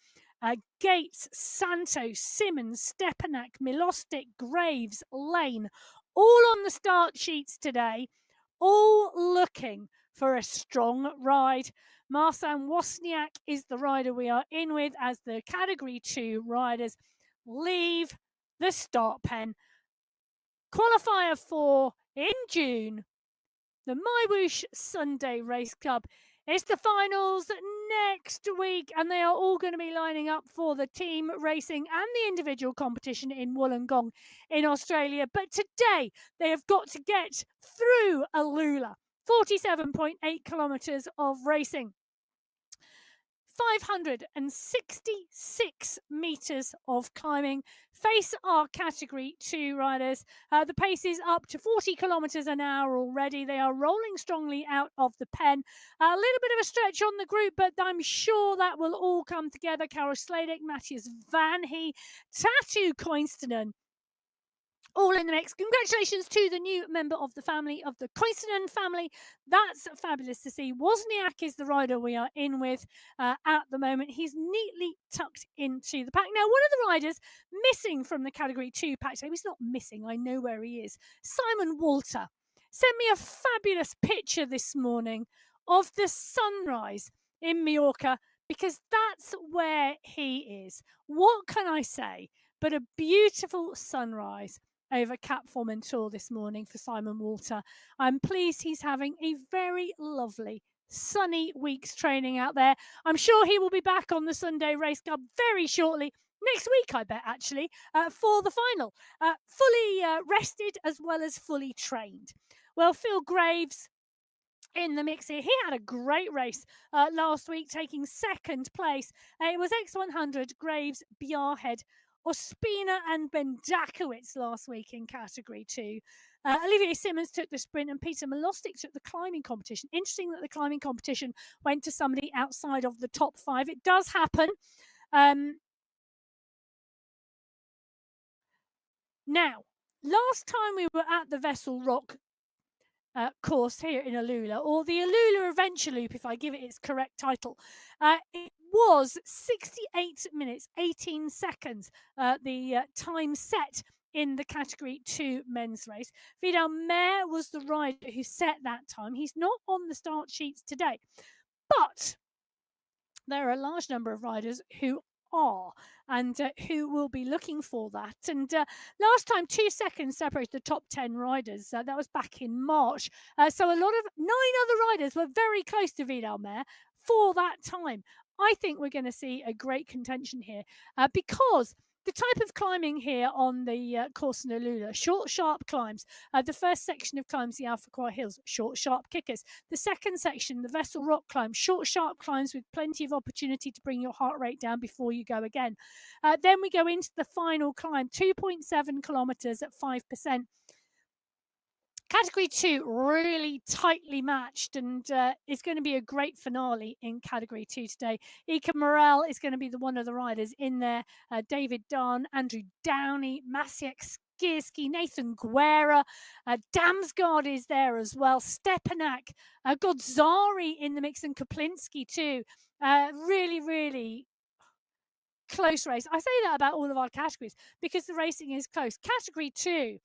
S1: Gates, Santos, Simmons, Stepanak, Milostic, Graves, Lane, all on the start sheets today, all looking for a strong ride. Marcin Wozniak is the rider we are in with as the Category 2 riders leave the start pen Qualifier 4 in June, the MyWhoosh Sunday Race Club. It's the finals next week, and they are all going to be lining up for the team racing and the individual competition in Wollongong in Australia. But today, they have got to get through Alula, 47.8 kilometres of racing. 566 metres of climbing. Face our Category 2 riders. The pace is up to 40 kilometres an hour already. They are rolling strongly out of the pen. A little bit of a stretch on the group, but I'm sure that will all come together. Karel Sladek, Matthias Van He, Tatu Koinstenen, all in the mix. Congratulations to the new member of the family, of the Koinstenen family. That's fabulous to see. Wozniak is the rider we are in with at the moment. He's neatly tucked into the pack. Now, one of the riders missing from the Category 2 pack today, he's not missing, I know where he is. Simon Walter sent me a fabulous picture this morning of the sunrise in Mallorca, because that's where he is. What can I say but a beautiful sunrise over Cap Formentor this morning for Simon Walter. I'm pleased he's having a very lovely sunny week's training out there. I'm sure he will be back on the Sunday Race Club very shortly. Next week, I bet, actually, for the final. Fully rested as well as fully trained. Well, Phil Graves in the mix here. He had a great race last week, taking second place. It was X100, Graves, Bjarhead, Ospina and Bendakowitz last week in Category 2. Olivier Simmons took the sprint and Peter Milostic took the climbing competition. Interesting that the climbing competition went to somebody outside of the top 5. It does happen. Now, last time we were at the Vessel Rock course here in Alula, or the Alula Adventure Loop, if I give it its correct title. It was 68 minutes, 18 seconds, the time set in the Category 2 men's race. Vidal Mayer was the rider who set that time. He's not on the start sheets today, but there are a large number of riders who are and who will be looking for that. And last time 2 seconds separated the top 10 riders. That was back in March. So a lot of 9 other riders were very close to Vidal Mayer for that time. I think we're going to see a great contention here because the type of climbing here on the course in Alula, short, sharp climbs. The first section of climbs, the Alpha Croix Hills, short, sharp kickers. The second section, the Vessel Rock climb, short, sharp climbs with plenty of opportunity to bring your heart rate down before you go again. Then we go into the final climb, 2.7 kilometres at 5%. Category 2 really tightly matched, and it's going to be a great finale in Category 2 today. Ika Morel is going to be one of the riders in there. David Darn, Andrew Downey, Maciek Skierski, Nathan Guerra, Damsgaard is there as well. Stepanak, Godzari in the mix, and Kaplinski too. Really, really close race. I say that about all of our categories because the racing is close. Category 2,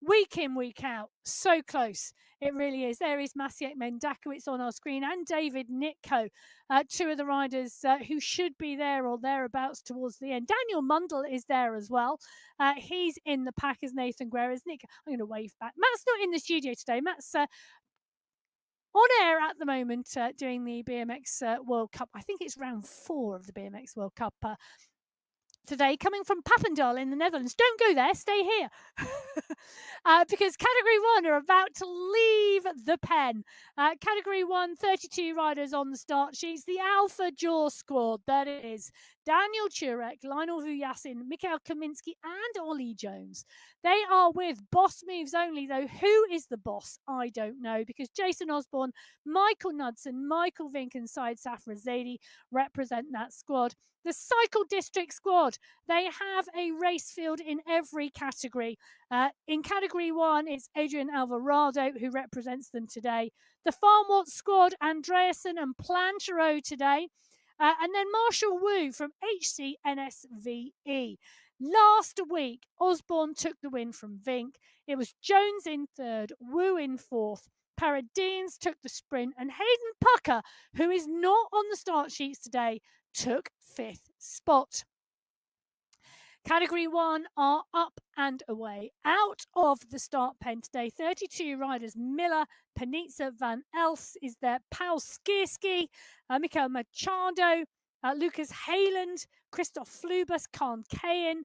S1: week in, week out, so close. It really is. There is Maciek Mendakowicz on our screen and David Nitko, 2 of the riders who should be there or thereabouts towards the end. Daniel Mundell is there as well. He's in the pack as Nathan Guerra's. Nick, I'm going to wave back. Matt's not in the studio today. Matt's on air at the moment doing the BMX World Cup. I think it's round 4 of the BMX World Cup today, coming from Papendal in the Netherlands. Don't go there, stay here. Because Category 1 are about to leave the pen. Category 1, 32 riders on the start sheets. The Alpha Jaw squad, that it is. Daniel Turek, Lionel Vujasin, Mikhail Kaminski, and Ollie Jones. They are with boss moves only, though. Who is the boss? I don't know, because Jason Osborne, Michael Knudsen, Michael Vink, and Syed Safra Zaidi represent that squad. The Cycle District squad, they have a race field in every category. In Category 1, it's Adrian Alvarado who represents them today. The Farm Watts squad, Andreasen and Planchero today. And then Marshall Wu from HCNSVE. Last week, Osborne took the win from Vink. It was Jones in 3rd, Wu in 4th. Paradines took the sprint, and Hayden Pucker, who is not on the start sheets today, took 5th spot. Category 1 are up and away. Out of the start pen today, 32 riders. Miller, Panizza, Van Els is there. Paul Skierski, Michael Machado, Lucas Hayland, Christoph Flubus, Khan Kayan,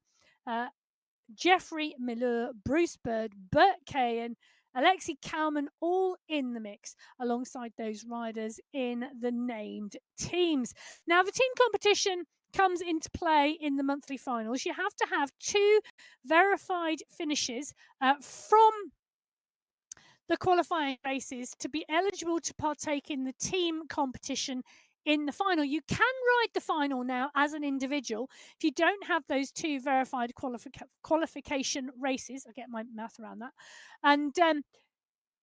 S1: Jeffrey Miller, Bruce Bird, Bert Kayan, Alexei Kalman, all in the mix alongside those riders in the named teams. Now, the team competition comes into play in the monthly finals. You have to have 2 verified finishes from the qualifying races to be eligible to partake in the team competition in the final. You can ride the final now as an individual if you don't have those 2 verified qualification races. I'll get my math around that. And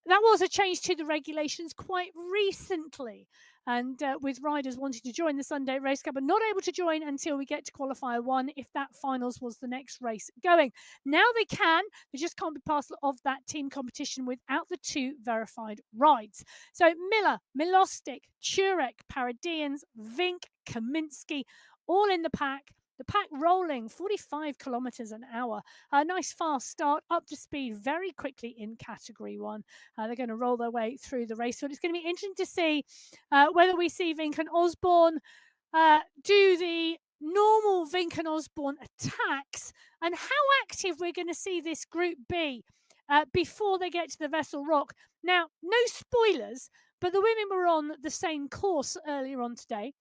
S1: that was a change to the regulations quite recently. And with riders wanting to join the Sunday Race Cup but not able to join until we get to Qualifier 1 if that finals was the next race going. Now they can, they just can't be part of that team competition without the 2 verified rides. So Miller, Milostic, Turek, Paradians, Vink, Kaminsky, all in the pack. The pack rolling 45 kilometers an hour. A nice fast start, up to speed very quickly in Category 1. They're going to roll their way through the race. So it's going to be interesting to see whether we see Vink and Osborne do the normal Vink and Osborne attacks and how active we're going to see this group be before they get to the Vessel Rock. Now, no spoilers, but the women were on the same course earlier on today.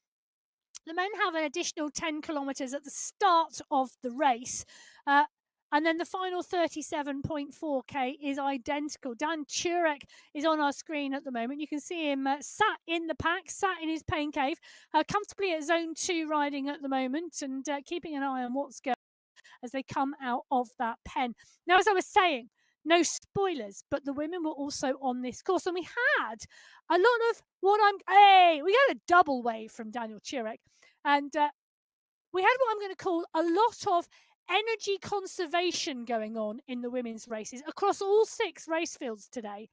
S1: The men have an additional 10 kilometres at the start of the race. And then the final 37.4k is identical. Dan Turek is on our screen at the moment. You can see him sat in the pack, sat in his pain cave, comfortably at zone 2 riding at the moment and keeping an eye on what's going on as they come out of that pen. Now, as I was saying, no spoilers, but the women were also on this course. And we had a lot of we got a double wave from Daniel Turek. And we had what I'm going to call a lot of energy conservation going on in the women's races across all 6 race fields today.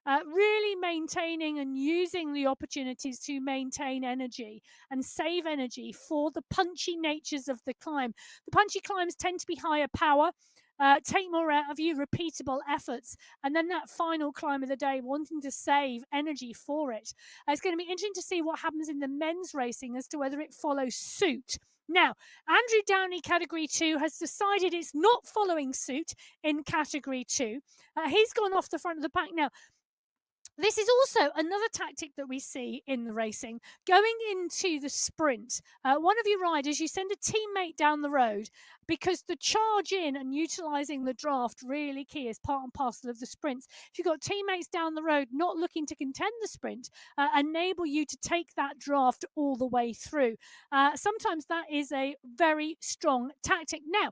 S1: Really maintaining and using the opportunities to maintain energy and save energy for the punchy natures of the climb. The punchy climbs tend to be higher power, take more out of you, repeatable efforts, and then that final climb of the day, wanting to save energy for it. It's going to be interesting to see what happens in the men's racing as to whether it follows suit. Now, Andrew Downey, Category 2, has decided it's not following suit in Category 2. He's gone off the front of the pack now. This is also another tactic that we see in the racing. Going into the sprint, one of your riders, you send a teammate down the road because the charge in and utilising the draft really key as part and parcel of the sprints. If you've got teammates down the road not looking to contend the sprint, enable you to take that draft all the way through. Sometimes that is a very strong tactic. Now,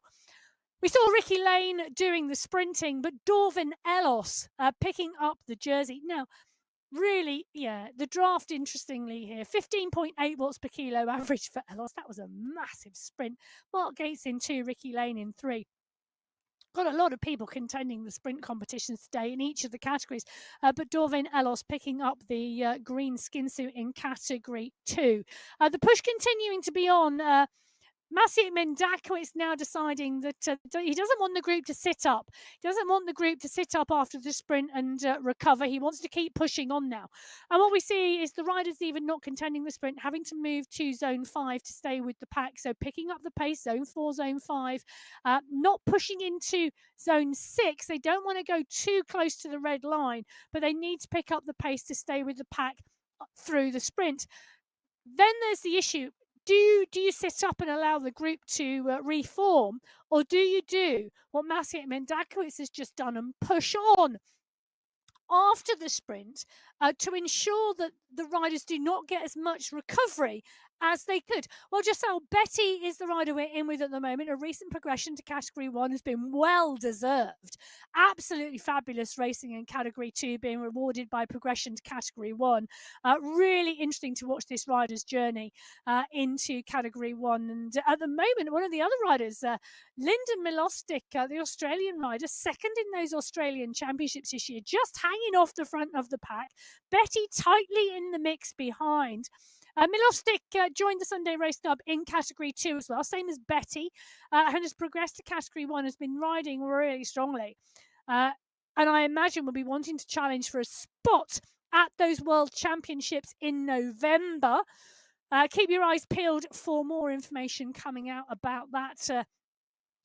S1: we saw Ricky Lane doing the sprinting, but Dorvin Ellos picking up the jersey. Now, really, the draft, interestingly here, 15.8 watts per kilo average for Ellos. That was a massive sprint. Mark Gates in 2, Ricky Lane in 3. Got a lot of people contending the sprint competitions today in each of the categories, but Dorvin Ellos picking up the green skin suit in Category 2. The push continuing to be on. Maciej Mendakowicz now deciding that he doesn't want the group to sit up. He doesn't want the group to sit up after the sprint and recover. He wants to keep pushing on now. And what we see is the riders even not contending the sprint, having to move to zone 5 to stay with the pack. So picking up the pace, zone 4, zone 5, not pushing into zone 6. They don't want to go too close to the red line, but they need to pick up the pace to stay with the pack through the sprint. Then there's the issue. Do you sit up and allow the group to reform, or do you do what Maciej Mendakowicz has just done and push on after the sprint to ensure that the riders do not get as much recovery as they could? Well, Giselle Betty is the rider we're in with at the moment. A recent progression to Category 1 has been well deserved. Absolutely fabulous racing in Category 2, being rewarded by progression to Category 1. Really interesting to watch this rider's journey into Category 1. And at the moment, one of the other riders, Lyndon Milostic, the Australian rider, second in those Australian championships this year, just hanging off the front of the pack. Betty tightly in the mix behind. Milostic joined the Sunday Race Club in Category 2 as well, same as Betty, and has progressed to Category 1, has been riding really strongly. And I imagine will be wanting to challenge for a spot at those World Championships in November. Keep your eyes peeled for more information coming out about that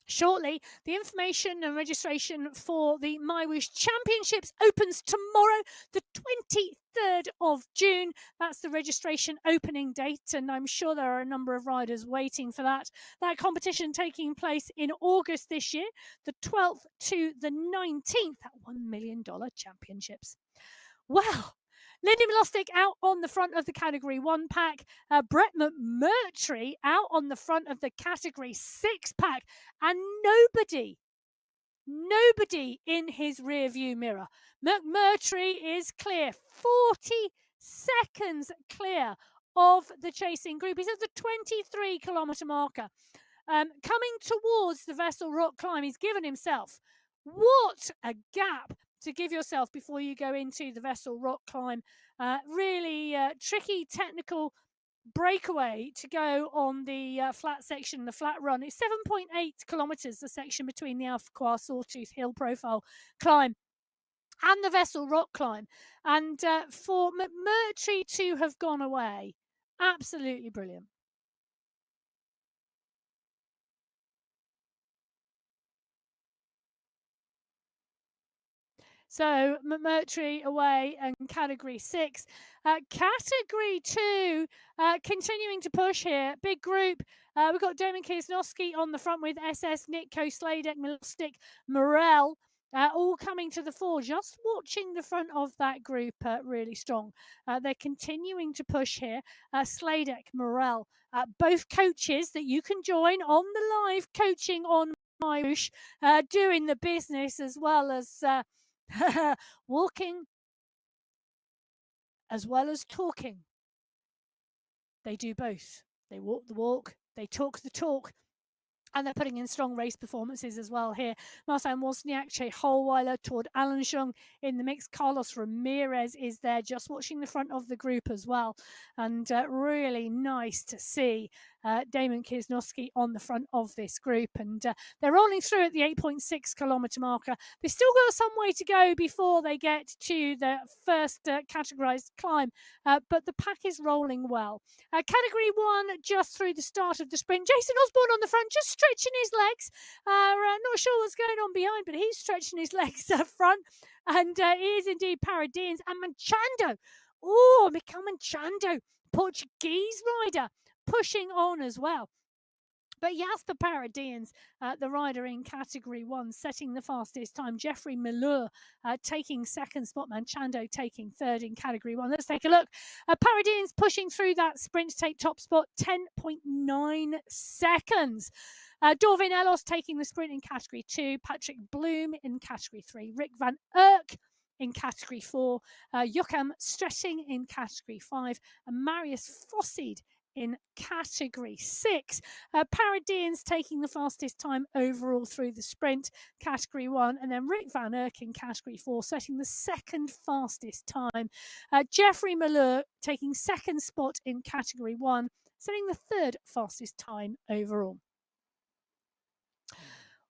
S1: shortly. The information and registration for the MyWhoosh Championships opens tomorrow, the 23rd of June. That's the registration opening date, and I'm sure there are a number of riders waiting for that. That competition taking place in August this year, the 12th to the 19th at $1 million championships. Well, Lindy Milostic out on the front of the Category 1 pack. Brett McMurtry out on the front of the Category 6 pack. And nobody in his rear view mirror. McMurtry is clear, 40 seconds clear of the chasing group. He's at the 23-kilometre marker. Coming towards the Vessel Rock climb, he's given himself. What a gap to give yourself before you go into the Vessel Rock climb. Really tricky technical breakaway to go on the flat section, the flat run. It's 7.8 kilometres, the section between the Alpha Sawtooth Hill Profile climb and the Vessel Rock climb. And for McMurtry to have gone away, absolutely brilliant. So McMurtry away and Category 6. Category 2, continuing to push here. Big group. We've got Damon Kiesnowski on the front with SS, Nitko, Sladek, Milostic, Morel. All coming to the fore, just watching the front of that group really strong. They're continuing to push here. Sladek, Morel, both coaches that you can join on the live coaching on MyWhoosh, doing the business as well as walking as well as talking. They do both. They walk the walk, they talk the talk. And they're putting in strong race performances as well here. Marcin Wozniak, Che Holweiler, Tord Allenshung in the mix. Carlos Ramirez is there just watching the front of the group as well. And really nice to see Damon Kiesnowski on the front of this group. And they're rolling through at the 8.6 kilometre marker. They've still got some way to go before they get to the first categorised climb. But the pack is rolling well. Category 1 just through the start of the sprint. Jason Osborne on the front, just stretching his legs. Not sure what's going on behind, but he's stretching his legs up front. And he is indeed Paradines. And Manchando, Mikhail Manchando, Portuguese rider, pushing on as well. But Jasper Paradines, the rider in Category 1, setting the fastest time. Jeffrey Malure taking second spot. Manchando taking third in Category 1. Let's take a look. Paradines pushing through that sprint to take top spot, 10.9 seconds. Dorvin Ellos taking the sprint in Category 2. Patrick Bloom in Category 3. Rick Van Erck in Category 4. Joachim Stretting in Category 5. And Marius Fossid in Category 6. Paradines taking the fastest time overall through the sprint, Category 1, and then Rick Van Erck in Category 4, setting the second fastest time. Jeffrey Malure taking second spot in Category 1, setting the third fastest time overall.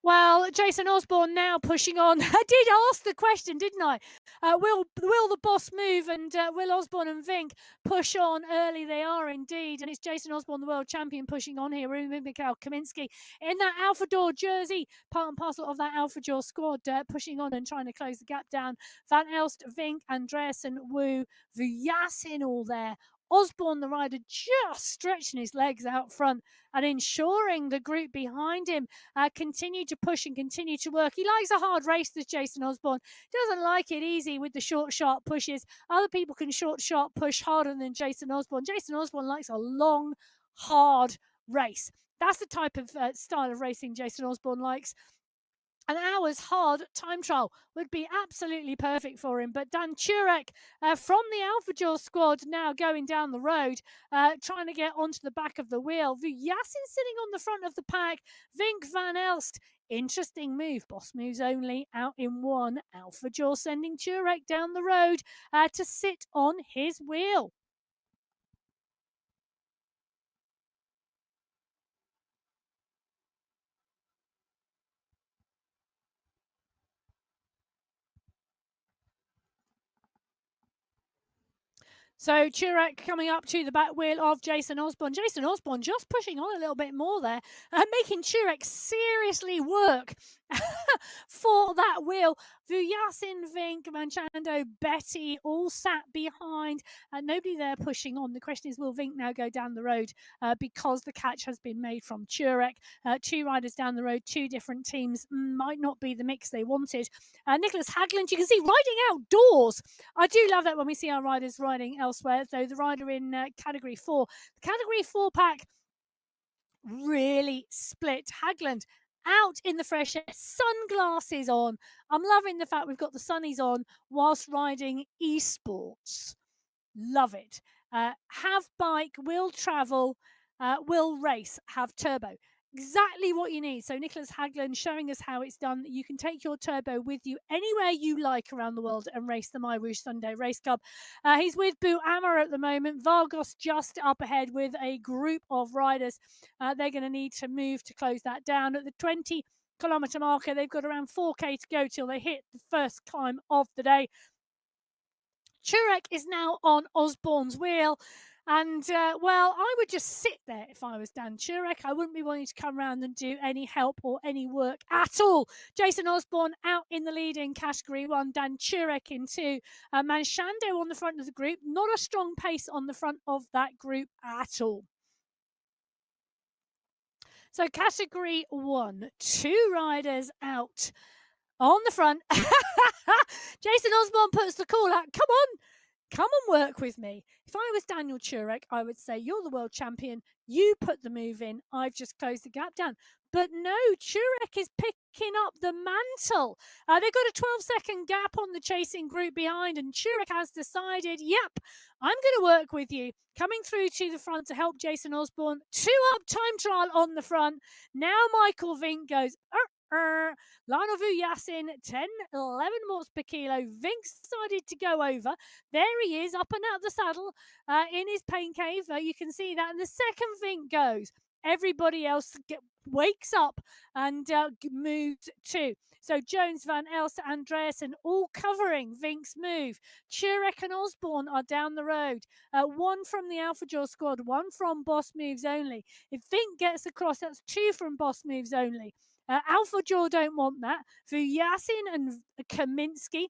S1: Well, Jason Osborne now pushing on. I did ask the question, didn't I? Will the boss move, and will Osborne and Vink push on early? They are indeed. And it's Jason Osborne, the world champion, pushing on here. Mikhail Kaminsky in that Alpha Door jersey, part and parcel of that Alpha Door squad, pushing on and trying to close the gap down. Van Elst, Vink, Andreasen, Wu, Vujasin all there. Osborne, the rider, just stretching his legs out front and ensuring the group behind him continue to push and continue to work. He likes a hard race, this Jason Osborne. Doesn't like it easy with the short, sharp pushes. Other people can short, sharp push harder than Jason Osborne. Jason Osborne likes a long, hard race. That's the type of style of racing Jason Osborne likes. An hour's hard time trial would be absolutely perfect for him. But Dan Turek from the Alpha Jaw squad now going down the road, trying to get onto the back of the wheel. Vujasin sitting on the front of the pack. Vink Van Elst. Interesting move. Boss moves only out in one. Alpha Jaw sending Turek down the road to sit on his wheel. So Turek coming up to the back wheel of Jason Osborne. Jason Osborne just pushing on a little bit more there, making Turek seriously work for that wheel. Vuyasin, Vink, Manchando, Betty all sat behind. Nobody there pushing on. The question is, will Vink now go down the road because the catch has been made from Turek? Two riders down the road, two different teams. Might not be the mix they wanted. Nicholas Hagland, you can see riding outdoors. I do love that when we see our riders riding elsewhere. So the rider in Category 4. The Category 4 pack really split. Hagland out in the fresh air, sunglasses on. I'm loving the fact we've got the sunnies on whilst riding esports. Love it. Have bike, will travel, will race, have turbo. Exactly what you need. So Nicholas Hagland showing us how it's done. You can take your turbo with you anywhere you like around the world and race the MyWhoosh Sunday Race Club. He's with Boo Ammer at the moment. Vargos just up ahead with a group of riders. They're going to need to move to close that down. At the 20-kilometre marker, they've got around 4K to go till they hit the first climb of the day. Turek is now on Osborne's wheel. And, well, I would just sit there if I was Dan Turek. I wouldn't be wanting to come around and do any help or any work at all. Jason Osborne out in the lead in Category 1. Dan Turek in 2. Manchando on the front of the group. Not a strong pace on the front of that group at all. So Category 1. 2 riders out on the front. Jason Osborne puts the call out. Come and work with me. If I was Daniel Turek, I would say, you're the world champion. You put the move in. I've just closed the gap down. But no, Turek is picking up the mantle. They've got a 12-second gap on the chasing group behind, and Turek has decided, yep, I'm going to work with you. Coming through to the front to help Jason Osborne. 2 up, time trial on the front. Now Michael Vink goes, Lionel Vuyasin, 10, 11 watts per kilo. Vink's decided to go over. There he is, up and out of the saddle in his pain cave. You can see that. And the second Vink goes, everybody else wakes up and moves too. So Jones, Van Elst, Andreasen all covering Vink's move. Turek and Osborne are down the road. One from the Alpha Jaw squad, one from Boss Moves Only. If Vink gets across, that's 2 from Boss Moves Only. Alpha Jaw don't want that. Vuyasin and Kaminsky.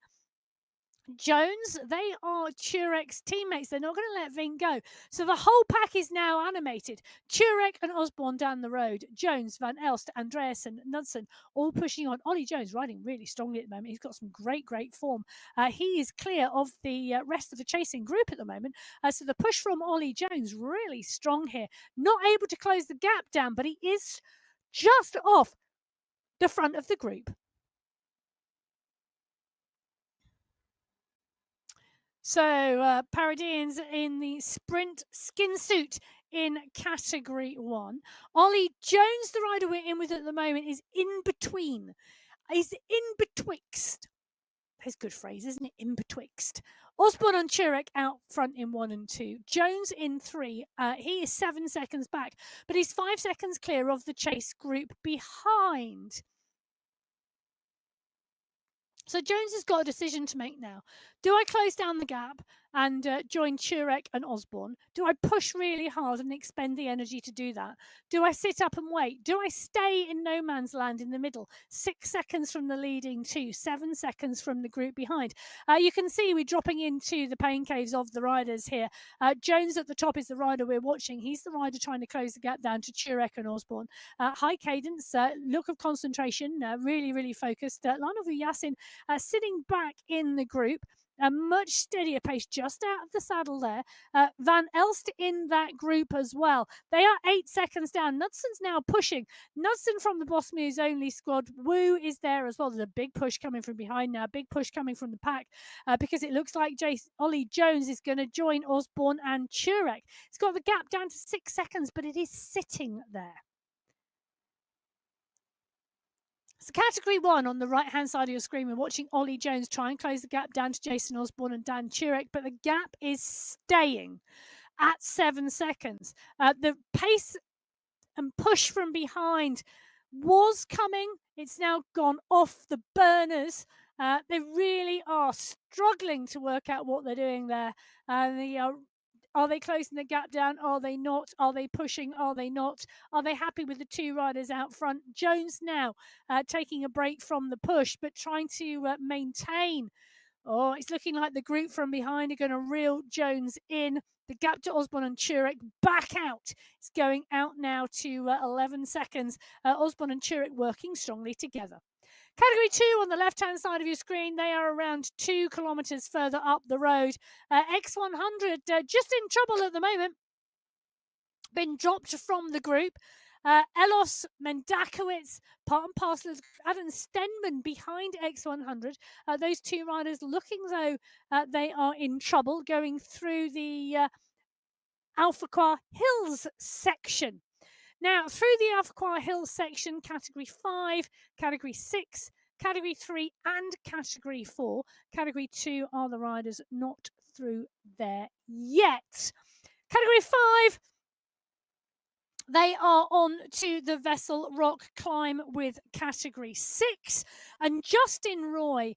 S1: Jones, they are Turek's teammates. They're not going to let Vink go. So the whole pack is now animated. Turek and Osborne down the road. Jones, Van Elst, Andreasen, Knudsen, all pushing on. Ollie Jones riding really strongly at the moment. He's got some great form. He is clear of the rest of the chasing group at the moment. So the push from Ollie Jones really strong here. Not able to close the gap down, but he is just off the front of the group. So Paradians in the sprint skin suit in Category 1. Ollie Jones, the rider we're in with at the moment, is in between. He's in betwixt. That's a good phrase, isn't it? In betwixt. Osborne and Turek out front in 1 and 2. Jones in 3. He is 7 seconds back, but he's 5 seconds clear of the chase group behind. So Jones has got a decision to make now. Do I close down the gap and join Turek and Osborne? Do I push really hard and expend the energy to do that? Do I sit up and wait? Do I stay in no man's land in the middle? 6 seconds from the leading 2, 7 seconds from the group behind. You can see we're dropping into the pain caves of the riders here. Jones at the top is the rider we're watching. He's the rider trying to close the gap down to Turek and Osborne. High cadence, look of concentration, really focused. Lionel Vuyasin sitting back in the group. A much steadier pace just out of the saddle there. Van Elst in that group as well. They are 8 seconds down. Knudsen's now pushing. Knudsen from the Boss Moves Only squad. Woo is there as well. There's a big push coming from behind now. Big push coming from the pack because it looks like Ollie Jones is going to join Osborne and Turek. It's got the gap down to 6 seconds, but it is sitting there. So Category 1 on the right-hand side of your screen, we're watching Ollie Jones try and close the gap down to Jason Osborne and Dan Turek, but the gap is staying at 7 seconds. The pace and push from behind was coming. It's now gone off the burners They really are struggling to work out what they're doing there. Are they closing the gap down? Are they not? Are they pushing? Are they not? Are they happy with the two riders out front? Jones now taking a break from the push, but trying to maintain. Oh, it's looking like the group from behind are going to reel Jones in. The gap to Osborne and Turek back out. It's going out now to 11 seconds. Osborne and Turek working strongly together. Category 2 on the left-hand side of your screen, they are around 2 kilometres further up the road. X100 just in trouble at the moment. Been dropped from the group. Elos Mendakowicz, part and parcel of Adam Stenman behind X100. Those two riders looking though they are in trouble going through the Alpha Hills section. Now, through the Alpha Hills section, Category 5, Category 6, Category 3 and Category 4. Category 2 are the riders not through there yet. Category 5, they are on to the Vessel Rock climb with Category 6. And Justin Roy,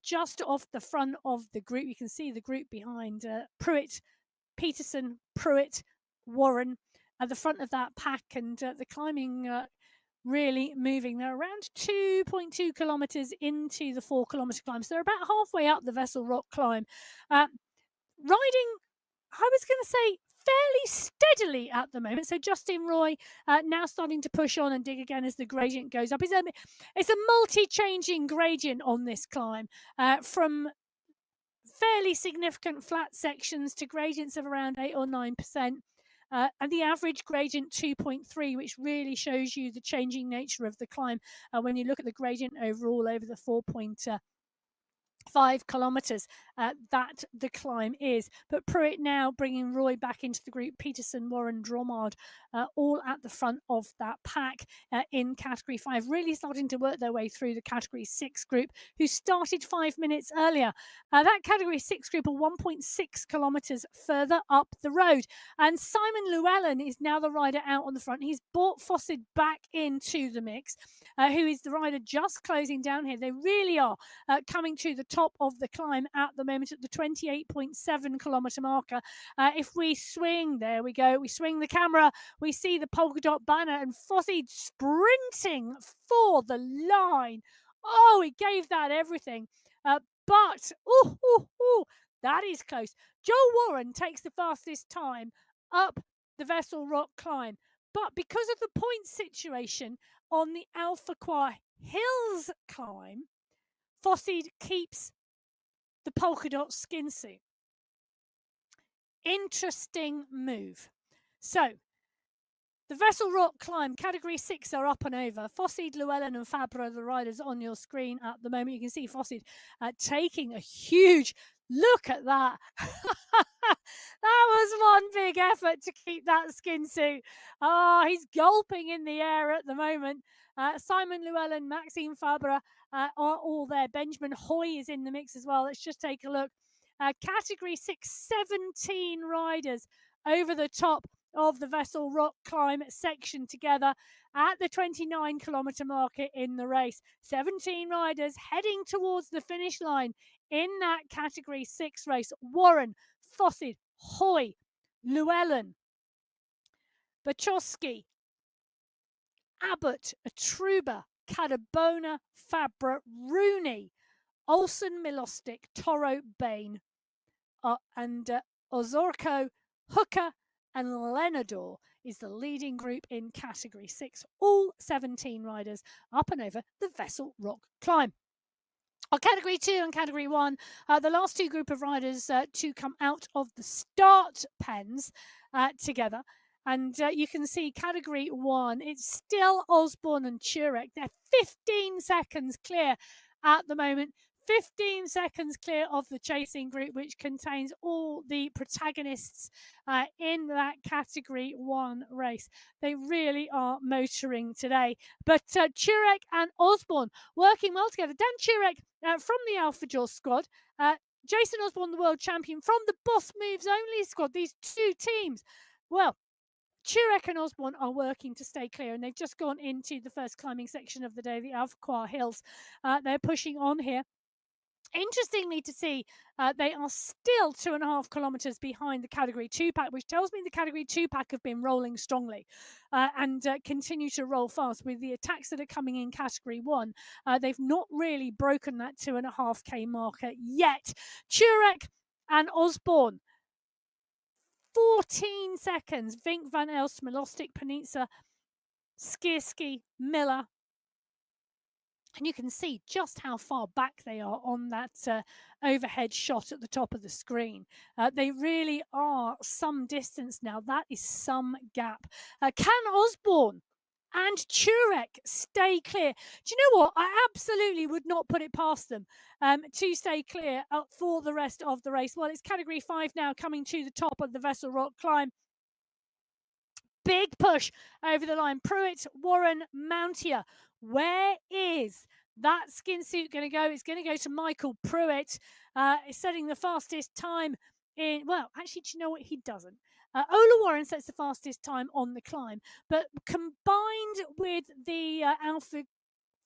S1: just off the front of the group, you can see the group behind Pruitt, Peterson, Pruitt, Warren at the front of that pack, and the climbing really moving. They're around 2.2 kilometres into the 4 kilometre climb. So they're about halfway up the Vessel Rock climb. Riding, I was going to say, fairly steadily at the moment. So Justin Roy now starting to push on and dig again as the gradient goes up. It's a multi-changing gradient on this climb, from fairly significant flat sections to gradients of around 8 or 9%. And the average gradient 2.3, which really shows you the changing nature of the climb when you look at the gradient overall over the 4.5 kilometres that the climb is. But Pruitt now bringing Roy back into the group, Peterson, Warren, Dromard, all at the front of that pack in Category 5, really starting to work their way through the Category 6 group, who started 5 minutes earlier. That Category 6 group are 1.6 kilometres further up the road. And Simon Llewellyn is now the rider out on the front. He's brought Fawcett back into the mix, who is the rider just closing down here. They really are coming to the top of the climb at the moment at the 28.7 kilometre marker. If we swing, there we go, we swing the camera, we see the polka dot banner and Fawcett sprinting for the line. Oh, he gave that everything. But, that is close. Joe Warren takes the fastest time up the Vessel Rock climb. But because of the point situation on the Alpha Hills climb, Fawcett keeps the polka dot skin suit. Interesting move. So, the Vessel Rock climb, Category 6 are up and over. Fawcett, Llewellyn and Fabre are the riders on your screen at the moment. You can see Fawcett taking a huge look at that. That was one big effort to keep that skin suit. Oh, he's gulping in the air at the moment. Simon Llewellyn, Maxime Fabre are all there. Benjamin Hoy is in the mix as well. Let's just take a look. Category 6, 17 riders over the top of the Vessel Rock climb section together at the 29 kilometre marker in the race. 17 riders heading towards the finish line in that Category 6 race. Warren, Fawcett, Hoy, Llewellyn, Bachowski, Abbott, Atruba, Cadabona, Fabre, Rooney, Olsen, Milostic, Toro, Bain, and Ozorko, Hooker, and Lenador is the leading group in Category 6. All 17 riders up and over the Vessel Rock climb. On Category 2 and Category 1, the last two group of riders to come out of the start pens together. And you can see Category 1, it's still Osborne and Turek. They're 15 seconds clear at the moment. 15 seconds clear of the chasing group, which contains all the protagonists in that Category 1 race. They really are motoring today. But Turek and Osborne working well together. Dan Turek from the Alpha Jaw squad. Jason Osborne, the world champion, from the Boss Moves Only squad. These two teams, well, Turek and Osborne are working to stay clear, and they've just gone into the first climbing section of the day, the Alpha Hills. They're pushing on here. Interestingly to see, they are still 2.5 kilometres behind the Category 2 pack, which tells me the Category 2 pack have been rolling strongly and continue to roll fast. With the attacks that are coming in Category 1, they've not really broken that 2.5k marker yet. Turek and Osborne, 14 seconds. Vink, Van Elst, Milostic, Panitsa, Skierski, Miller. And you can see just how far back they are on that overhead shot at the top of the screen. They really are some distance now. That is some gap. Can Osborne and Turek stay clear? Do you know what? I absolutely would not put it past them to stay clear for the rest of the race. Well, it's Category 5 now, coming to the top of the Vessel Rock climb. Big push over the line. Pruitt, Warren, Mountier. Where is that skin suit going to go? It's going to go to Michael Pruitt, setting the fastest time in. Well, actually, do you know what? He doesn't. Ola Warren sets the fastest time on the climb, but combined with the Alpha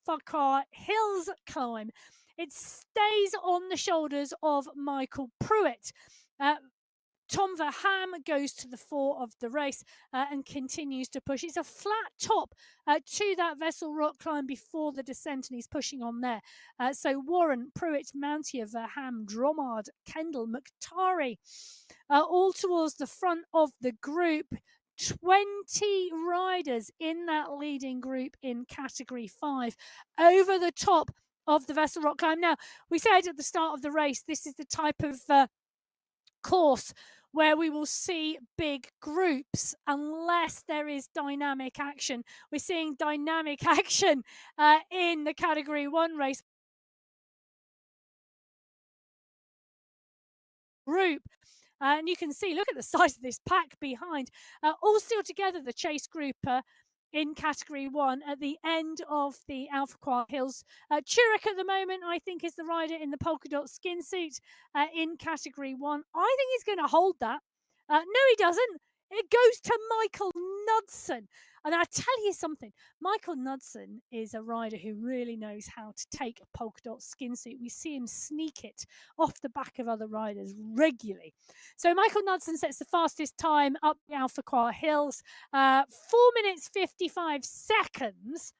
S1: Fakar Hills climb, it stays on the shoulders of Michael Pruitt. Tom Verham goes to the fore of the race and continues to push. It's a flat top to that Vessel Rock climb before the descent, and he's pushing on there. So Warren, Pruitt, Mountier, Verham, Dromard, Kendall, Mukhtari, all towards the front of the group. 20 riders in that leading group in Category 5 over the top of the Vessel Rock climb. Now, we said at the start of the race, this is the type of course where we will see big groups unless there is dynamic action. We're seeing dynamic action in the Category 1 race group. And you can see, look at the size of this pack behind. All still together, the chase group in Category 1 at the end of the Alpha Qualifier Hills. Turek at the moment, I think, is the rider in the polka dot skin suit in Category 1. I think he's going to hold that. No, he doesn't. It goes to Michael Knudsen. And I'll tell you something, Michael Knudsen is a rider who really knows how to take a polka dot skin suit. We see him sneak it off the back of other riders regularly. So Michael Knudsen sets the fastest time up the Alpha Qualifier Hills, 4 minutes 55 seconds.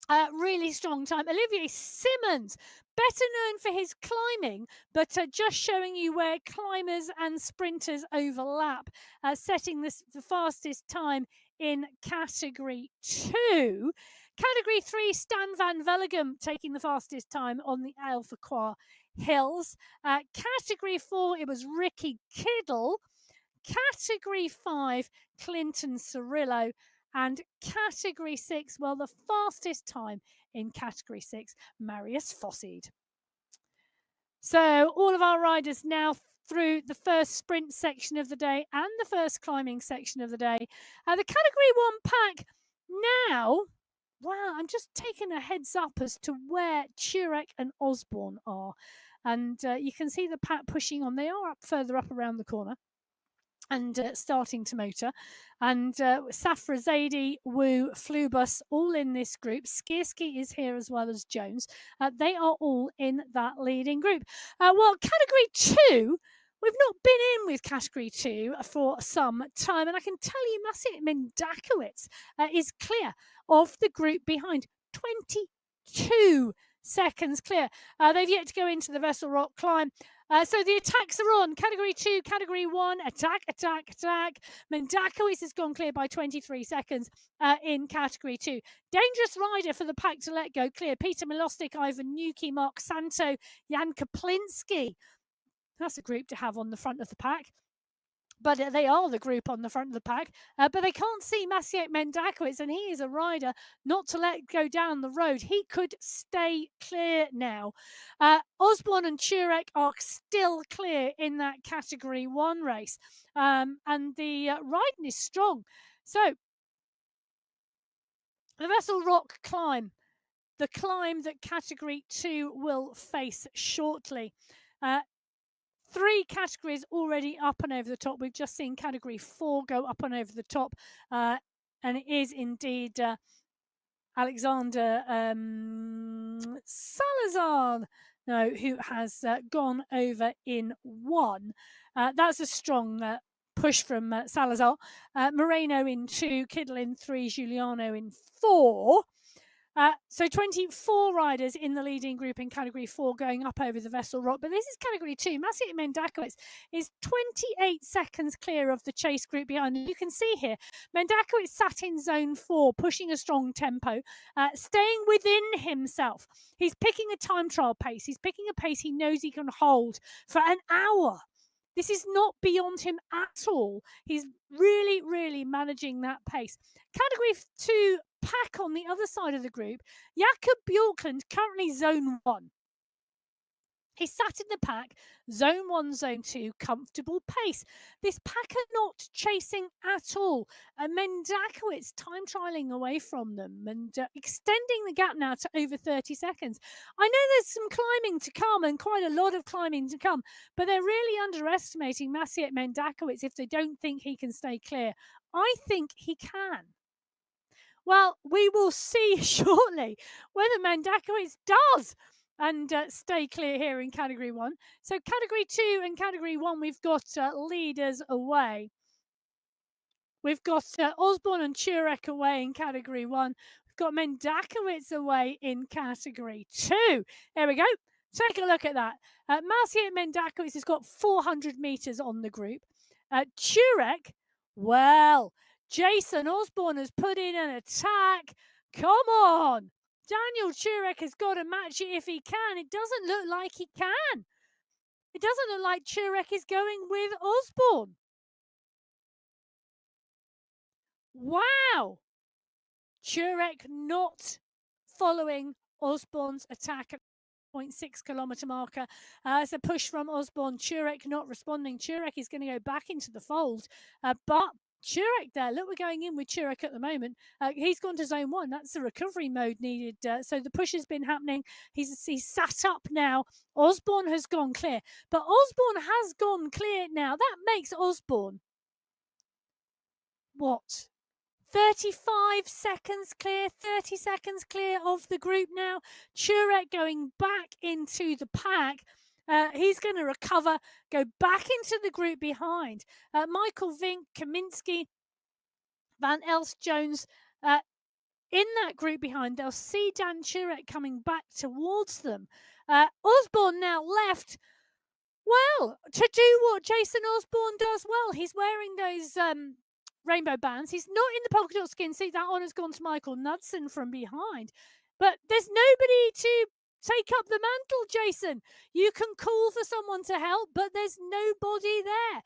S1: Really strong time. Olivier Simmons, better known for his climbing, but just showing you where climbers and sprinters overlap, setting the fastest time in Category 2. Category 3, Stan van Vellegem taking the fastest time on the Alpha Qualifier Hills. Category 4, it was Ricky Kiddle. Category 5, Clinton Cirillo. And Category 6, well, the fastest time in Category 6, Marius Fosseed. So all of our riders now through the first sprint section of the day and the first climbing section of the day. The Category 1 pack now, wow, I'm just taking a heads up as to where Turek and Osborne are. And you can see the pack pushing on. They are up further up around the corner and starting to motor. And Safra Zaidi, Wu, Flubus, all in this group. Skierski is here as well as Jones. They are all in that leading group. Well, Category 2, we've not been in with Category 2 for some time. And I can tell you, Maciej Mendakowicz is clear of the group behind. 22 seconds clear. They've yet to go into the Vessel Rock climb. So the attacks are on. Category 2, Category 1, attack, attack, attack. Mendakowicz has gone clear by 23 seconds in Category 2. Dangerous rider for the pack to let go clear. Peter Milostic, Ivan Nuki, Mark Santo, Jan Kaplinski. That's a group to have on the front of the pack. But they are the group on the front of the pack. But they can't see Maciej Mendakowicz, and he is a rider not to let go down the road. He could stay clear now. Osborne and Turek are still clear in that Category 1 race. And the riding is strong. So the Vessel Rock climb, the climb that Category 2 will face shortly. 3 categories already up and over the top. We've just seen Category 4 go up and over the top. And it is indeed Alexander Salazar who has gone over in 1. That's a strong push from Salazar. Moreno in 2, Kittle in 3, Giuliano in 4. So 24 riders in the leading group in Category 4 going up over the Vessel Rock. But this is Category 2. Maciej Mendakowicz is 28 seconds clear of the chase group behind. You can see here, Mendakowicz sat in Zone 4, pushing a strong tempo, staying within himself. He's picking a time trial pace. He's picking a pace he knows he can hold for an hour. This is not beyond him at all. He's really, really managing that pace. Category 2 pack on the other side of the group, Jakob Bjorklund, currently Zone 1. He sat in the pack, Zone 1, Zone 2, comfortable pace. This pack are not chasing at all. Mendakowicz time trialling away from them and extending the gap now to over 30 seconds. I know there's some climbing to come and quite a lot of climbing to come, but they're really underestimating Maciej Mendakowicz if they don't think he can stay clear. I think he can. Well, we will see shortly whether Mendakowicz does and stay clear here in Category 1. So Category 2 and Category 1, we've got leaders away. We've got Osborne and Turek away in Category 1. We've got Mendakowicz away in Category 2. There we go. Take a look at that. Maciej Mendakowicz has got 400 metres on the group. Turek, well, Jason Osborne has put in an attack. Come on. Daniel Turek has got to match it if he can. It doesn't look like he can. It doesn't look like Turek is going with Osborne. Wow. Turek not following Osborne's attack at 0.6 kilometre marker. It's a push from Osborne. Turek not responding. Turek is going to go back into the fold. But Turek there, look, we're going in with Turek at the moment. He's gone to Zone 1. That's the recovery mode needed. So the push has been happening. He's sat up now. Osborne has gone clear. But Osborne has gone clear now. That makes Osborne, what, 35 seconds clear, 30 seconds clear of the group now. Turek going back into the pack. He's going to recover, go back into the group behind. Michael Vink, Kaminski, Van Elst, Jones in that group behind. They'll see Dan Turek coming back towards them. Osborne now left. Well, to do what Jason Osborne does well. He's wearing those rainbow bands. He's not in the polka dot skin seat. That honour's gone to Michael Knudsen from behind. But there's nobody to take up the mantle, Jason. You can call for someone to help, but there's nobody there.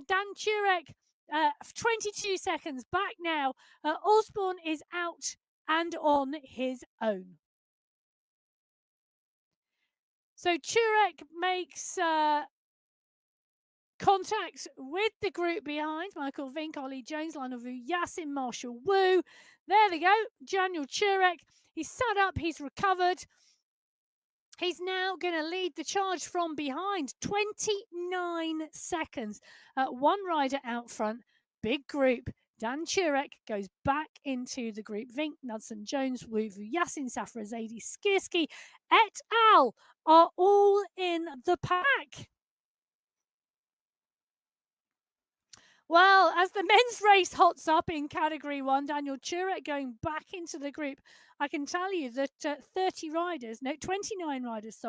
S1: Dan Turek, 22 seconds back now. Osborne is out and on his own. So Turek makes contact with the group behind. Michael Vink, Ollie Jones, Lionel Vu, Yasin, Marshall Wu. There they go. Daniel Turek. He's sat up. He's recovered. He's now going to lead the charge from behind. 29 seconds. One rider out front. Big group. Dan Turek goes back into the group. Vink, Knudsen, Jones, Wu, Vu, Yasin, Safra, Zaidi, Skirski, et al. Are all in the pack. Well, as the men's race hots up in Category 1, Daniel Turek going back into the group. I can tell you that 29 riders,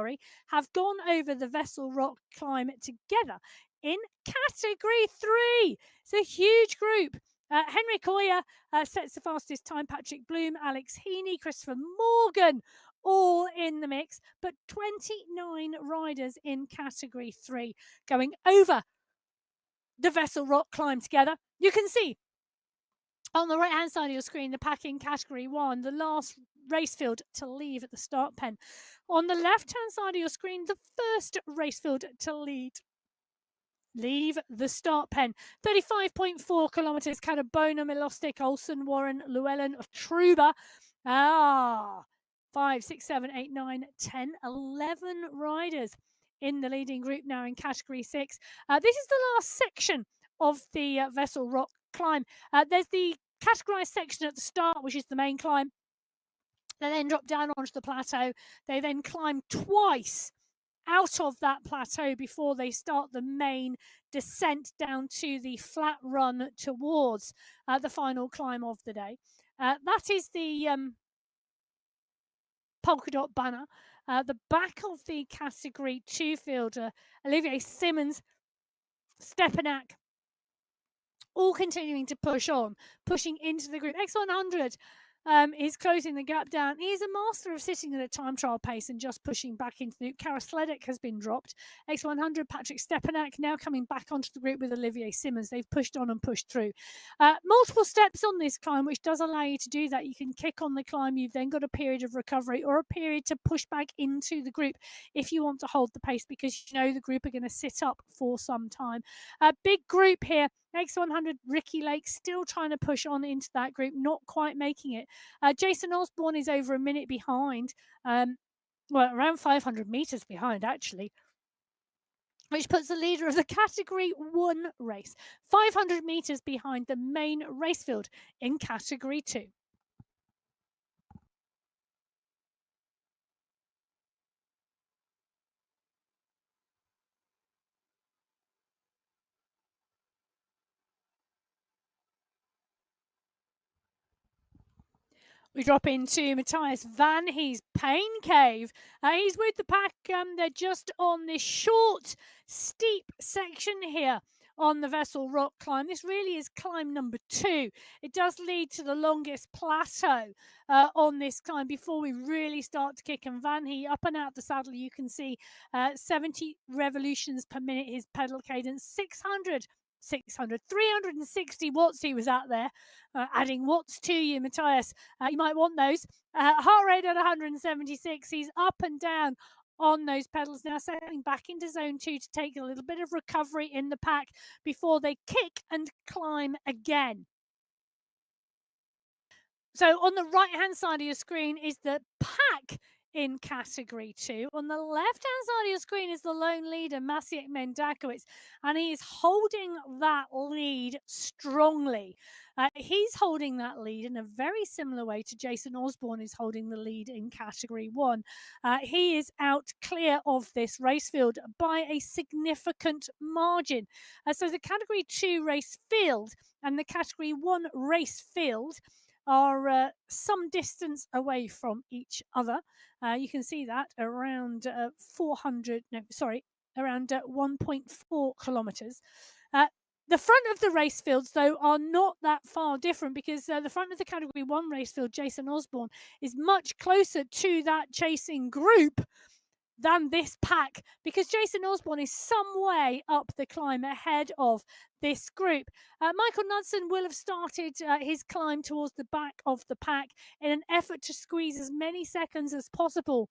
S1: have gone over the Vessel Rock climb together in Category 3. It's a huge group. Henrik Hoyer sets the fastest time. Patrick Bloom, Alex Heaney, Christopher Morgan, all in the mix. But 29 riders in Category 3 going over the Vessel Rock climb together. You can see on the right hand side of your screen the pack in Category 1, the last race field to leave at the start pen. On the left hand side of your screen, the first race field to leave the start pen. 35.4 kilometres. Cadabona, Milostic, Olsen, Warren, Llewellyn, Truba. 5, 6, 7, 8, 9, 10, 11 riders in the leading group now in Category 6. This is the last section of the Vessel Rock climb. There's the categorised section at the start, which is the main climb. They then drop down onto the plateau. They then climb twice out of that plateau before they start the main descent down to the flat run towards the final climb of the day. That is the polka dot banner. The back of the category 2 fielder, Olivier Simmons, Stepanak, all continuing to push on, pushing into the group. X100 is closing the gap down. He's a master of sitting at a time trial pace and just pushing back into the group. Karasledek has been dropped. X100, Patrick Stepanak now coming back onto the group with Olivier Simmons. They've pushed on and pushed through. Multiple steps on this climb, which does allow you to do that. You can kick on the climb. You've then got a period of recovery or a period to push back into the group if you want to hold the pace, because you know the group are going to sit up for some time. A big group here. X100, Ricky Lake still trying to push on into that group, not quite making it. Jason Osborne is over a minute behind, well, around 500 meters behind, actually, which puts the leader of the Category 1 race 500 meters behind the main race field in Category 2. We drop into Matthias Van Hees Pain Cave. He's with the pack. They're just on this short, steep section here on the Vessel Rock climb. This really is climb number 2. It does lead to the longest plateau on this climb before we really start to kick. And Van Hee up and out the saddle, you can see 70 revolutions per minute, his pedal cadence, 600, 360 watts he was at there, adding watts to you, Matthias. You might want those. Heart rate at 176. He's up and down on those pedals now, settling back into zone 2 to take a little bit of recovery in the pack before they kick and climb again. So on the right-hand side of your screen is the pack in Category 2. On the left-hand side of your screen is the lone leader, Maciej Mendakowicz, and he is holding that lead strongly. He's holding that lead in a very similar way to Jason Osborne is holding the lead in Category 1. He is out clear of this race field by a significant margin. So the Category 2 race field and the Category 1 race field are some distance away from each other. You can see that around around 1.4 kilometers. The front of the race fields, though, are not that far different, because the front of the Category 1 race field, Jason Osborne, is much closer to that chasing group than this pack, because Jason Osborne is some way up the climb ahead of this group. Michael Knudsen will have started his climb towards the back of the pack in an effort to squeeze as many seconds as possible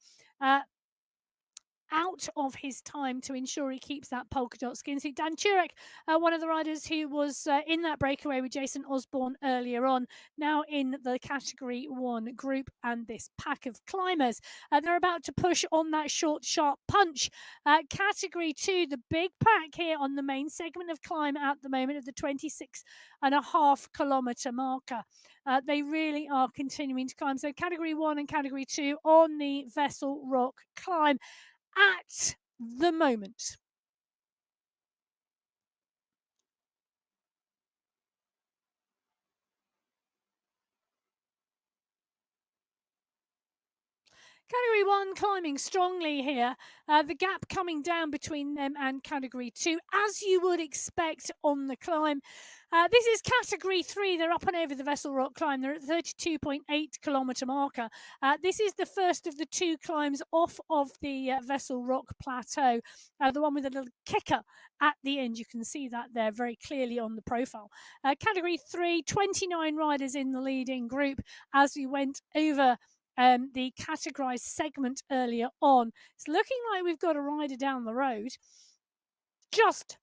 S1: out of his time to ensure he keeps that polka dot skin suit. Dan Turek, one of the riders who was in that breakaway with Jason Osborne earlier on, now in the Category 1 group and this pack of climbers. They're about to push on that short, sharp punch. Category 2, the big pack here on the main segment of climb at the moment of the 26.5 kilometer marker. They really are continuing to climb. So Category 1 and Category 2 on the Vessel Rock climb at the moment. Category 1 climbing strongly here. The gap coming down between them and Category 2, as you would expect on the climb. This is Category 3. They're up and over the Vessel Rock climb. They're at the 32.8 kilometer marker. This is the first of the 2 climbs off of the Vessel Rock plateau. The one with a little kicker at the end. You can see that there very clearly on the profile. Category 3, 29 riders in the leading group as we went over the categorized segment earlier on. It's looking like we've got a rider down the road just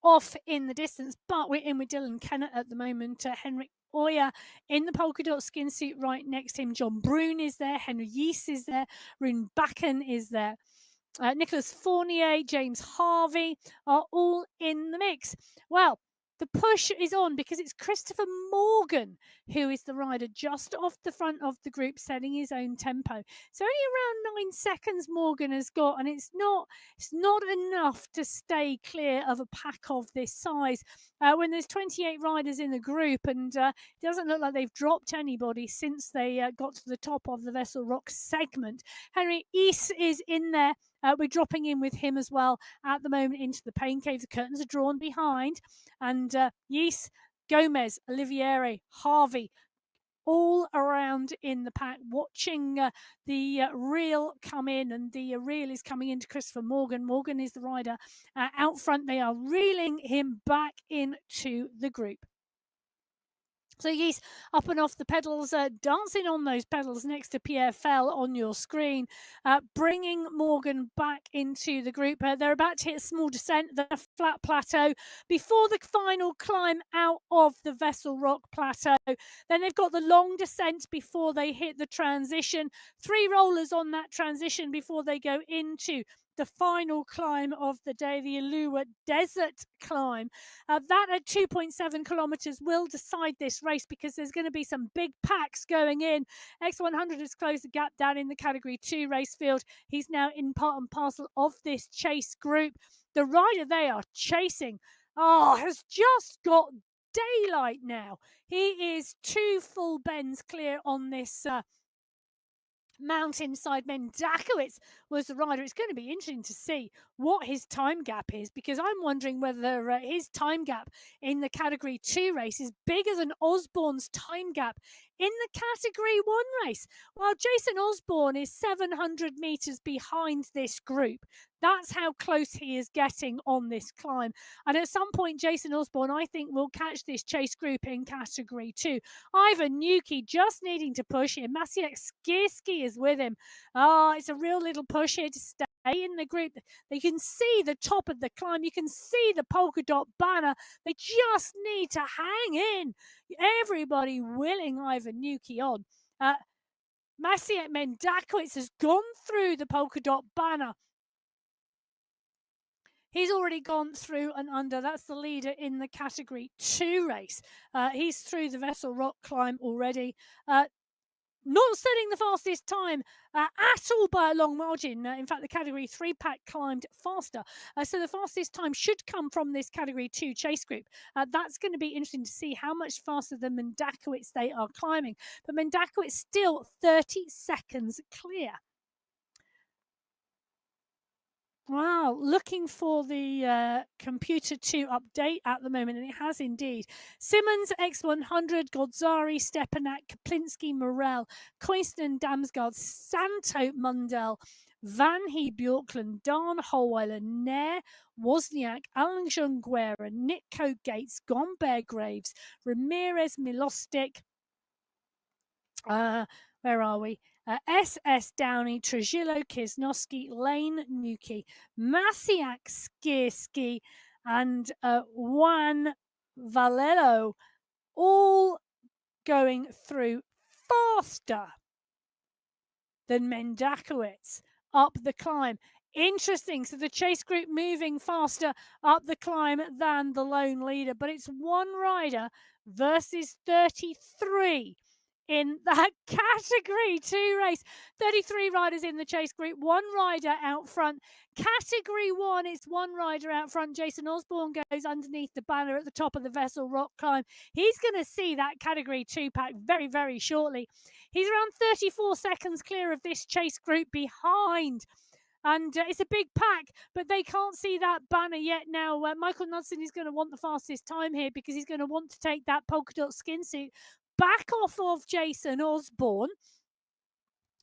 S1: off in the distance, but we're in with Dylan Kennett at the moment. Henrik Oya in the polka dot skin suit right next to him. John Brune is there. Henry Yeast is there. Rune Bakken is there. Nicholas Fournier, James Harvey are all in the mix. Well, The push is on because it's Christopher Morgan who is the rider just off the front of the group, setting his own tempo. So only around 9 seconds Morgan has got, and it's not enough to stay clear of a pack of this size when there's 28 riders in the group, and it doesn't look like they've dropped anybody since they got to the top of the Vessel Rock segment. Henry East is in there. We're dropping in with him as well at the moment into the pain cave. The curtains are drawn behind, and Yeast, Gomez, Olivieri, Harvey, all around in the pack, watching the reel come in, and the reel is coming into Christopher Morgan. Morgan is the rider out front. They are reeling him back into the group. So he's up and off the pedals, dancing on those pedals next to Pierre Fell on your screen, bringing Morgan back into the group. They're about to hit a small descent, the flat plateau, before the final climb out of the Vessel Rock plateau. Then they've got the long descent before they hit the transition. 3 rollers on that transition before they go into the final climb of the day, the Alua Desert climb. That at 2.7 kilometers will decide this race, because there's going to be some big packs going in. X100 has closed the gap down in the Category 2 race field. He's now in part and parcel of this chase group. The rider they are chasing has just got daylight now. He is 2 full bends clear on this mountainside. Mendakowicz was the rider. It's going to be interesting to see what his time gap is, because I'm wondering whether his time gap in the Category 2 race is bigger than Osborne's time gap in the Category 1 race. Well, Jason Osborne is 700 meters behind this group. That's how close he is getting on this climb. And at some point, Jason Osborne, I think, will catch this chase group in Category 2. Ivan Nuki just needing to push him. Maciek Skierski is with him. It's a real little push here to stay in the group. They can see the top of the climb. You can see the polka dot banner. They just need to hang in. Everybody willing Ivan Nuki on. Maciej Mendakowicz has gone through the polka dot banner. He's already gone through and under. That's the leader in the Category 2 race. He's through the Vessel Rock climb already. Not setting the fastest time at all by a long margin. In fact, the Category 3 pack climbed faster. So the fastest time should come from this Category 2 chase group. That's going to be interesting to see how much faster than Mendakowicz they are climbing. But Mendakowicz still 30 seconds clear. Wow, looking for the computer to update at the moment, and it has indeed. Simmons, X100, Godzari, Stepanak, Kaplinski, Morel, Koisten, Damsgaard, Santo, Mundell, Van He, Bjorklund, Darn, Holweiler, Nair, Wozniak, Alan Guerra, Nitko, Gates, Gombert, Graves, Ramirez, Milostic, where are we? SS Downey, Trujillo, Kisnowski, Lane Nuki, Maciek Skierski, and Juan Valero, all going through faster than Mendakowicz up the climb. Interesting. So the chase group moving faster up the climb than the lone leader, but it's one rider versus 33 in that Category 2 race. 33 riders in the chase group, one rider out front. Category 1, it's one rider out front. Jason Osborne goes underneath the banner at the top of the Vessel Rock climb. He's going to see that Category 2 pack very, very shortly. He's around 34 seconds clear of this chase group behind. And it's a big pack, but they can't see that banner yet now. Michael Knudsen is going to want the fastest time here, because he's going to want to take that polka dot skin suit back off of Jason Osborne.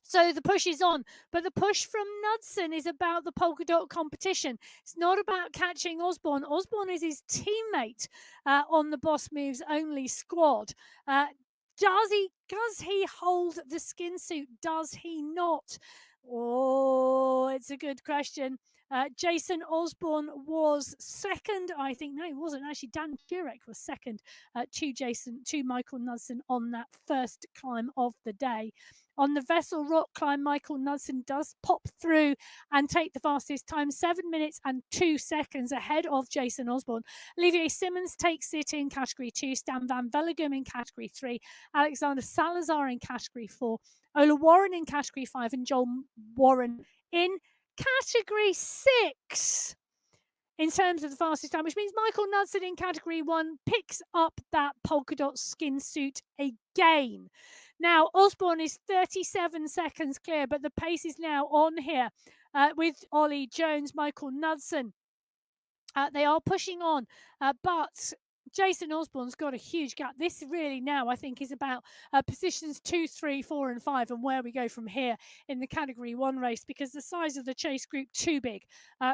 S1: So the push is on, but the push from Knudsen is about the polka dot competition. It's not about catching Osborne. Osborne is his teammate on the Boss Moves Only squad. Does he hold the skin suit? Does he not? Oh, it's a good question. Jason Osborne was second, I think. No, he wasn't. Actually, Dan Jurek was second to Michael Knudsen on that first climb of the day. On the Vessel Rock climb, Michael Knudsen does pop through and take the fastest time, 7 minutes and 2 seconds ahead of Jason Osborne. Olivier Simmons takes it in category 2, Stan Van Vellegem in category 3, Alexander Salazar in category 4, Ola Warren in category 5, and Joel Warren in category 6 in terms of the fastest time, which means Michael Knudsen in category 1 picks up that polka dot skin suit again. Now, Osborne is 37 seconds clear, but the pace is now on here with Ollie Jones, Michael Knudsen. They are pushing on, but Jason Osborne's got a huge gap. This really now, I think, is about positions 2, 3, 4, and 5, and where we go from here in the category 1 race, because the size of the chase group too big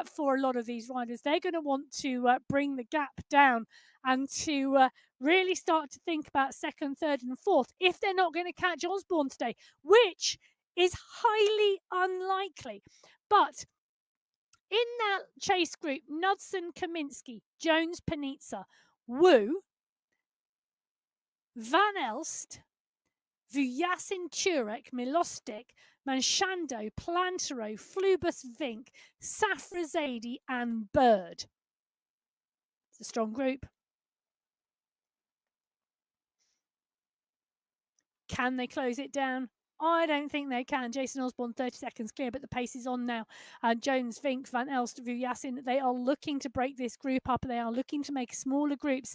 S1: for a lot of these riders. They're going to want to bring the gap down and to really start to think about 2nd, 3rd, and 4th if they're not going to catch Osborne today, which is highly unlikely. But in that chase group, Knudsen, Kaminsky, Jones, Panizza, Wu, Van Elst, Vujasin, Turek, Milostic, Manchando, Plantero, Flubus, Vink, Safrazadi, and Bird. It's a strong group. Can they close it down? I don't think they can. Jason Osborne, 30 seconds clear, but the pace is on now. Jones, Vink, Van Elst, Vujasin, they are looking to break this group up. They are looking to make smaller groups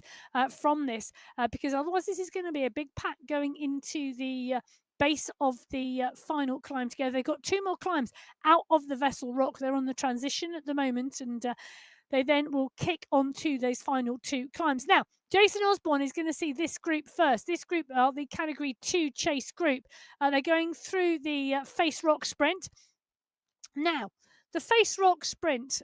S1: from this because otherwise this is going to be a big pack going into the base of the final climb together. They've got 2 more climbs out of the Vessel Rock. They're on the transition at the moment, and they then will kick onto those final 2 climbs. Now, Jason Osborne is going to see this group first. This group are the category 2 chase group. They're going through the face rock sprint. Now, the face rock sprint,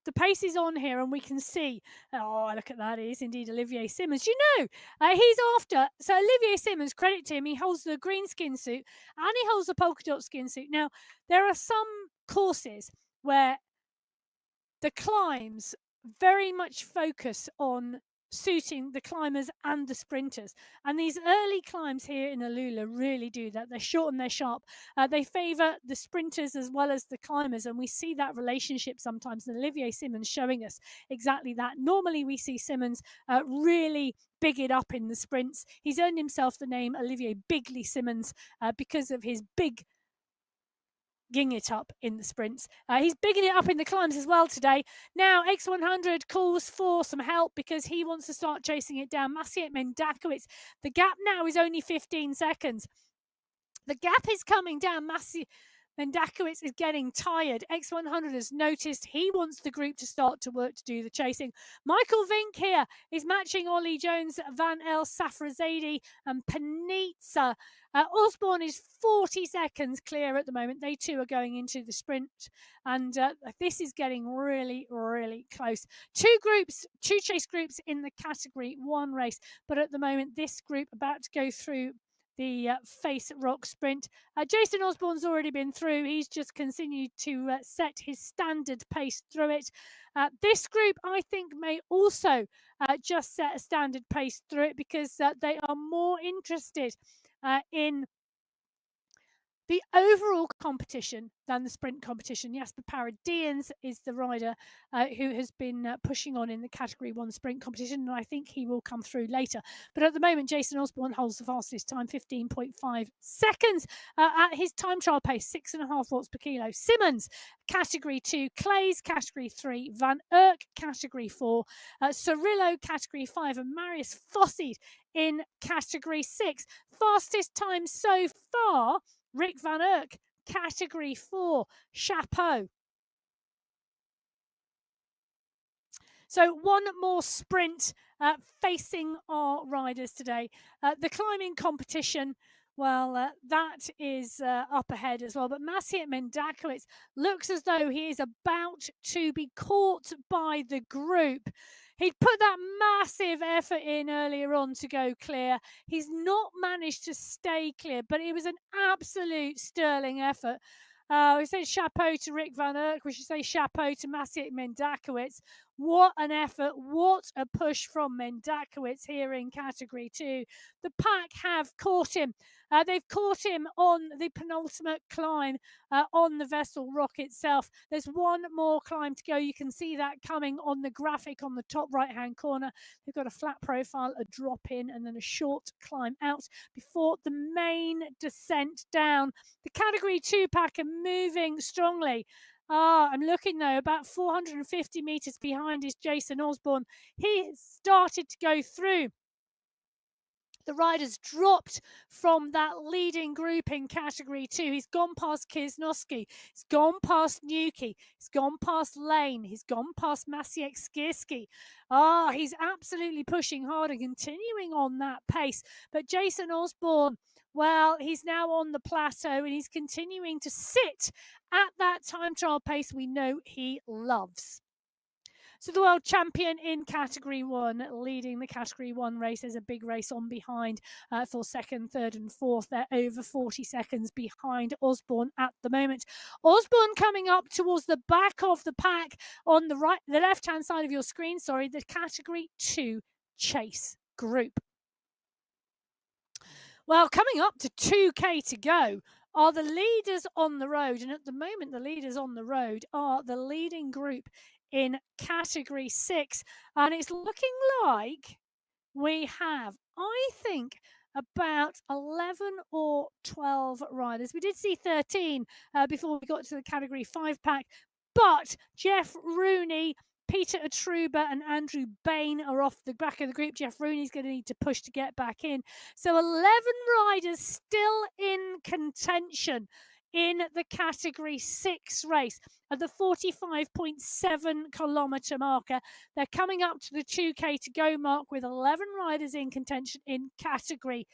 S1: the pace is on here, and we can see, oh, look at that, it is indeed Olivier Simmons. You know, he's after, so Olivier Simmons, credit to him, he holds the green skin suit and he holds the polka dot skin suit. Now, there are some courses where the climbs very much focus on suiting the climbers and the sprinters, and these early climbs here in Alula really do that. They're short and they're sharp. They favour the sprinters as well as the climbers, and we see that relationship sometimes, and Olivier Simmons showing us exactly that. Normally we see Simmons really big it up in the sprints. He's earned himself the name Olivier Bigly Simmons because of his big ging it up in the sprints. He's bigging it up in the climbs as well today. Now, X100 calls for some help because he wants to start chasing it down. Maciej Mendakowicz, the gap now is only 15 seconds. The gap is coming down. Maciej Mendakowicz is getting tired. X100 has noticed. He wants the group to start to work to do the chasing. Michael Vink here is matching Ollie Jones, Van Elst, Safrazadi, and Panizza. Osborne is 40 seconds clear at the moment. They too are going into the sprint, and this is getting really, really close. 2 chase groups in the category 1 race, but at the moment this group about to go through the face rock sprint. Jason Osborne's already been through. He's just continued to set his standard pace through it. This group, I think, may also just set a standard pace through it because they are more interested in the overall competition than the sprint competition. Jasper Paradians is the rider who has been pushing on in the category 1 sprint competition, and I think he will come through later. But at the moment, Jason Osborne holds the fastest time, 15.5 seconds at his time trial pace, 6.5 watts per kilo. Simmons, category 2, Clays, category 3, Van Urk, category 4, Cirillo, category 5, and Marius Fosseed in category 6. Fastest time so far, Rick Van Urk, category 4, chapeau. So 1 more sprint facing our riders today. The climbing competition, well, that is up ahead as well. But Maciej Mendakowicz looks as though he is about to be caught by the group. He'd put that massive effort in earlier on to go clear. He's not managed to stay clear, but it was an absolute sterling effort. We say chapeau to Rick Van Urk. We should say chapeau to Maciej Mendakowicz. What an effort. What a push from Mendakowicz here in Category 2. The pack have caught him. They've caught him on the penultimate climb on the Vessel Rock itself. There's one more climb to go. You can see that coming on the graphic on the top right-hand corner. They've got a flat profile, a drop in, and then a short climb out before the main descent down. The Category 2 pack are moving strongly. I'm looking though, about 450 meters behind is Jason Osborne. He started to go through. The rider's dropped from that leading group in Category 2. He's gone past Kisnowski. He's gone past Nuki. He's gone past Lane. He's gone past Maciek Skierski. He's absolutely pushing hard and continuing on that pace. But Jason Osborne, well, he's now on the plateau and he's continuing to sit at that time trial pace we know he loves. So the world champion in Category 1, leading the Category 1 race. There's a big race on behind for second, third and fourth. They're over 40 seconds behind Osborne at the moment. Osborne coming up towards the back of the pack on the left-hand side of your screen, the Category 2 chase group. Well, coming up to 2K to go are the leaders on the road. And at the moment, the leaders on the road are the leading group in Category 6. And it's looking like we have, I think, about 11 or 12 riders. We did see 13 before we got to the Category 5 pack. But Jeff Rooney, Peter Atruba and Andrew Bain are off the back of the group. Jeff Rooney's going to need to push to get back in. So 11 riders still in contention in the Category 6 race at the 45.7 kilometre marker. They're coming up to the 2K to go mark with 11 riders in contention in Category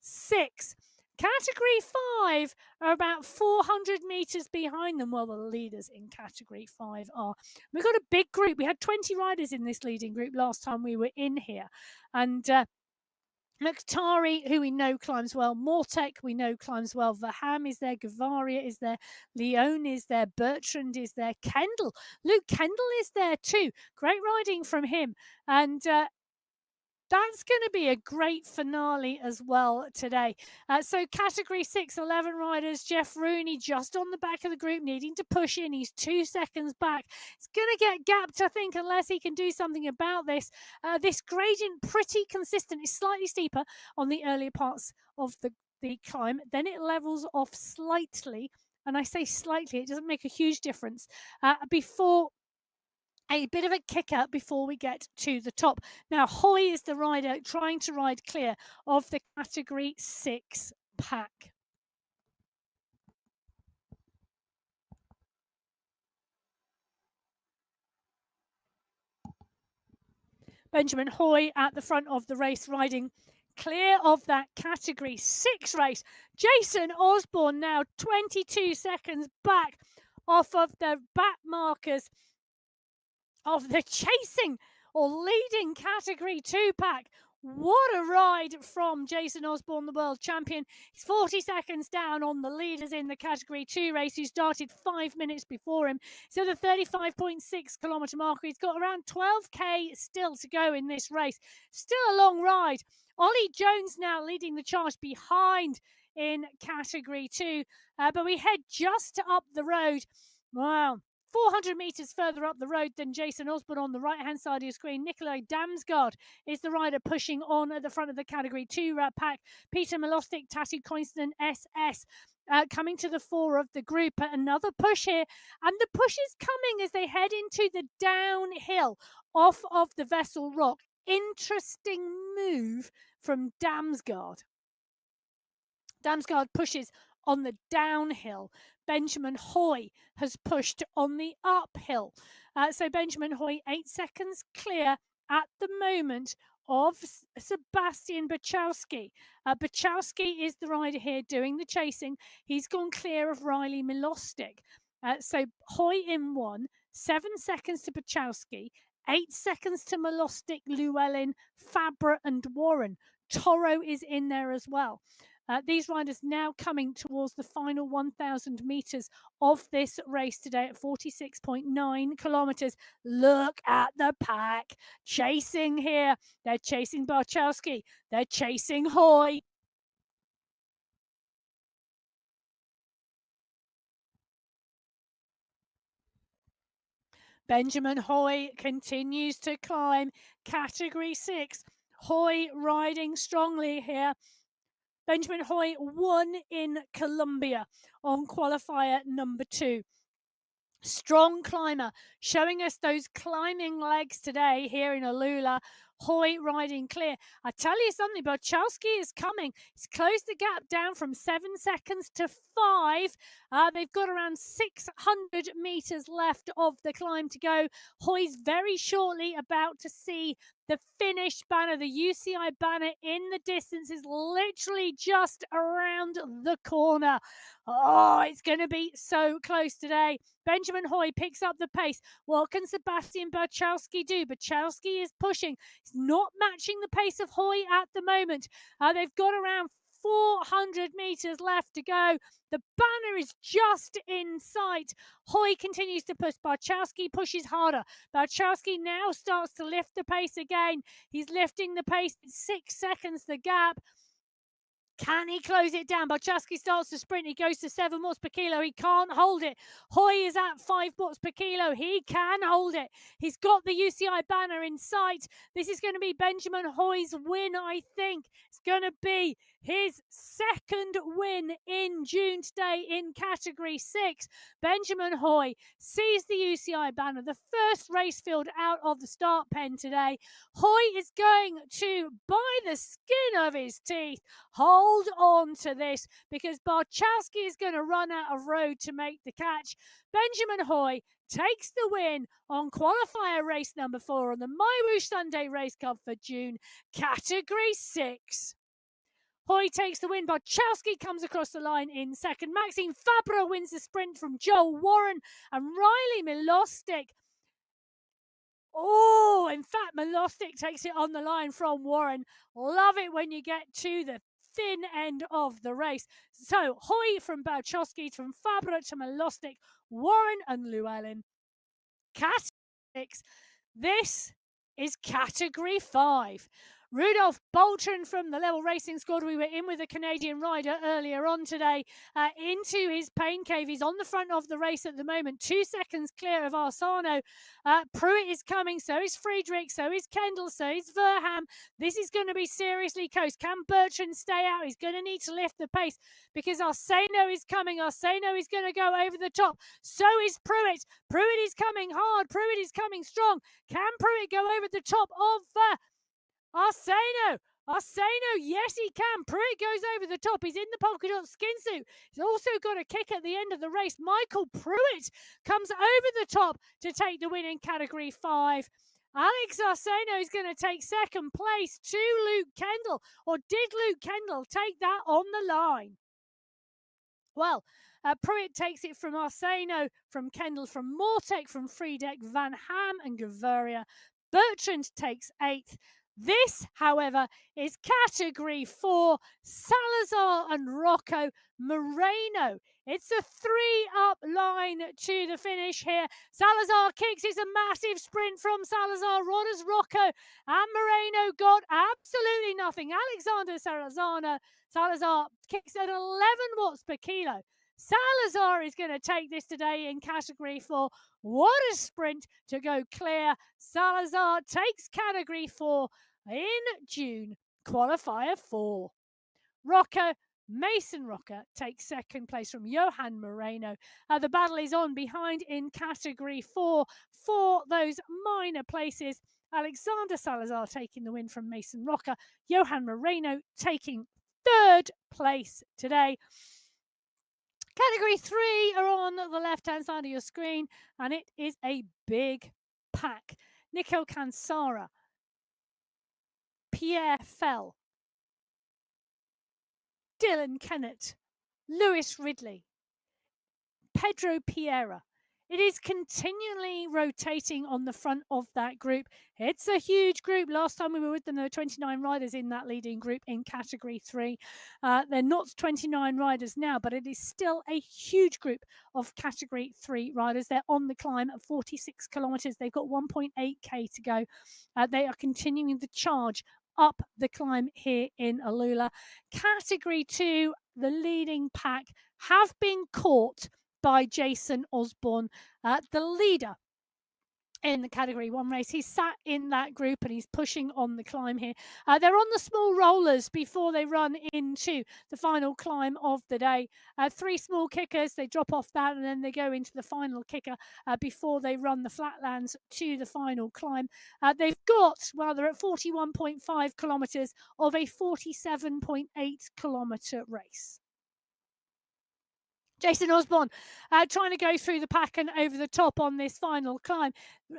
S1: 6. Category 5 are about 400 metres behind them. Well, the leaders in Category 5 are. We've got a big group. We had 20 riders in this leading group last time we were in here. And Mkhtari, who we know climbs well. Mortek, we know climbs well. Vaham is there. Gavaria is there. Leone is there. Bertrand is there. Kendall. Luke Kendall is there too. Great riding from him. And that's going to be a great finale as well today. So Category 6, 11 riders. Jeff Rooney just on the back of the group, needing to push in. He's 2 seconds back. It's going to get gapped, I think, unless he can do something about this. This gradient, pretty consistent. It's slightly steeper on the earlier parts of the climb. Then it levels off slightly. And I say slightly, it doesn't make a huge difference. Before a bit of a kicker before we get to the top. Now, Hoy is the rider trying to ride clear of the Category 6 pack. Benjamin Hoy at the front of the race, riding clear of that Category 6 race. Jason Osborne now 22 seconds back off of the back markers of the chasing or leading Category 2 pack. What a ride from Jason Osborne, the world champion. He's 40 seconds down on the leaders in the Category 2 race, who started 5 minutes before him. So the 35.6 kilometre marker, he's got around 12k still to go in this race. Still a long ride. Ollie Jones now leading the charge behind in Category 2. But we head just up the road. Wow. 400 metres further up the road than Jason Osborne on the right-hand side of your screen. Nikolai Damsgaard is the rider pushing on at the front of the Category 2 pack. Peter Milostic, Tatu Koinston, SS coming to the fore of the group. Another push here. And the push is coming as they head into the downhill off of the Vessel Rock. Interesting move from Damsgaard. Damsgaard pushes on the downhill. Benjamin Hoy has pushed on the uphill. So Benjamin Hoy 8 seconds clear at the moment of Sebastian Bachowski. Bachowski is the rider here doing the chasing. He's gone clear of Riley Milostic. So Hoy in 1, 7 seconds to Bachowski, 8 seconds to Milostic, Llewellyn, Fabra and Warren. Toro is in there as well. These riders now coming towards the final 1,000 metres of this race today at 46.9 kilometres. Look at the pack chasing here. They're chasing Barchowski. They're chasing Hoy. Benjamin Hoy continues to climb category 6. Hoy riding strongly here. Benjamin Hoy won in Colombia on qualifier number 2. Strong climber, showing us those climbing legs today here in Alula. Hoy riding clear. I tell you something, Barchowski is coming. He's closed the gap down from 7 seconds to 5. They've got around 600 metres left of the climb to go. Hoy's very shortly about to see the finish banner. The UCI banner in the distance is literally just around the corner. Oh, it's going to be so close today. Benjamin Hoy picks up the pace. What can Sebastian Barchowski do? Barchowski is pushing. He's not matching the pace of Hoy at the moment. They've got around 400 metres left to go. The banner is just in sight. Hoy continues to push. Barchowski pushes harder. Barchowski now starts to lift the pace again. He's lifting the pace. 6 seconds the gap. Can he close it down? Barchowski starts to sprint. He goes to 7 watts per kilo. He can't hold it. Hoy is at 5 watts per kilo. He can hold it. He's got the UCI banner in sight. This is going to be Benjamin Hoy's win, I think. It's going to be his second win in June today in category 6. Benjamin Hoy sees the UCI banner, the first race field out of the start pen today. Hoy is going to, by the skin of his teeth, hold on to this because Barchowski is going to run out of road to make the catch. Benjamin Hoy takes the win on qualifier race number 4 on the MyWhoosh Sunday Race Cup for June, category 6. Hoy takes the win. Barchowski comes across the line in second. Maxime Fabre wins the sprint from Joel Warren and Riley Milostic. Oh, in fact, Milostic takes it on the line from Warren. Love it when you get to the thin end of the race. So Hoy from Barchowski, from Fabre to Milostic, Warren and Llewellyn. Category 6. This is category 5. Rudolph Bolton from the Level Racing Squad. We were in with a Canadian rider earlier on today into his pain cave. He's on the front of the race at the moment, 2 seconds clear of Arsano. Pruitt is coming, so is Friedrich, so is Kendall, so is Verham. This is going to be seriously close. Can Bertrand stay out? He's going to need to lift the pace because Arseno is coming. Arseno is going to go over the top. So is Pruitt. Pruitt is coming hard. Pruitt is coming strong. Can Pruitt go over the top of Arseno? Arseno, yes he can. Pruitt goes over the top. He's in the polka dot skin suit. He's also got a kick at the end of the race. Michael Pruitt comes over the top to take the win in category 5. Alex Arseno is going to take second place to Luke Kendall. Or did Luke Kendall take that on the line? Well, Pruitt takes it from Arseno, from Kendall, from Mortek, from Friedeck, Van Ham and Gaviria. Bertrand takes 8th. This, however, is category 4, Salazar and Rocco Moreno. It's a 3-up line to the finish here. Salazar kicks. It's a massive sprint from Salazar. Rodders, Rocco and Moreno got absolutely nothing. Alexander Salazar kicks at 11 watts per kilo. Salazar is going to take this today in category 4. What a sprint to go clear. Salazar takes category 4 in June, qualifier 4. Mason Rocca takes second place from Johan Moreno. The battle is on behind in category 4 for those minor places. Alexander Salazar taking the win from Mason Rocca. Johan Moreno taking 3rd place today. Category 3 are on the left-hand side of your screen, and it is a big pack. Nico Cansara, Pierre Fell, Dylan Kennett, Lewis Ridley, Pedro Piera, It is continually rotating on the front of that group. It's a huge group. Last time we were with them, there were 29 riders in that leading group in category 3. They're not 29 riders now, but it is still a huge group of category 3 riders. They're on the climb at 46 kilometers. They've got 1.8k to go. They are continuing the charge up the climb here in Alula. Category 2, the leading pack have been caught by Jason Osborne, the leader in the category 1 race. He's sat in that group and he's pushing on the climb here. They're on the small rollers before they run into the final climb of the day. 3 small kickers, they drop off that and then they go into the final kicker before they run the flatlands to the final climb. They've got, well, they're at 41.5 kilometers of a 47.8 kilometer race. Jason Osborne trying to go through the pack and over the top on this final climb.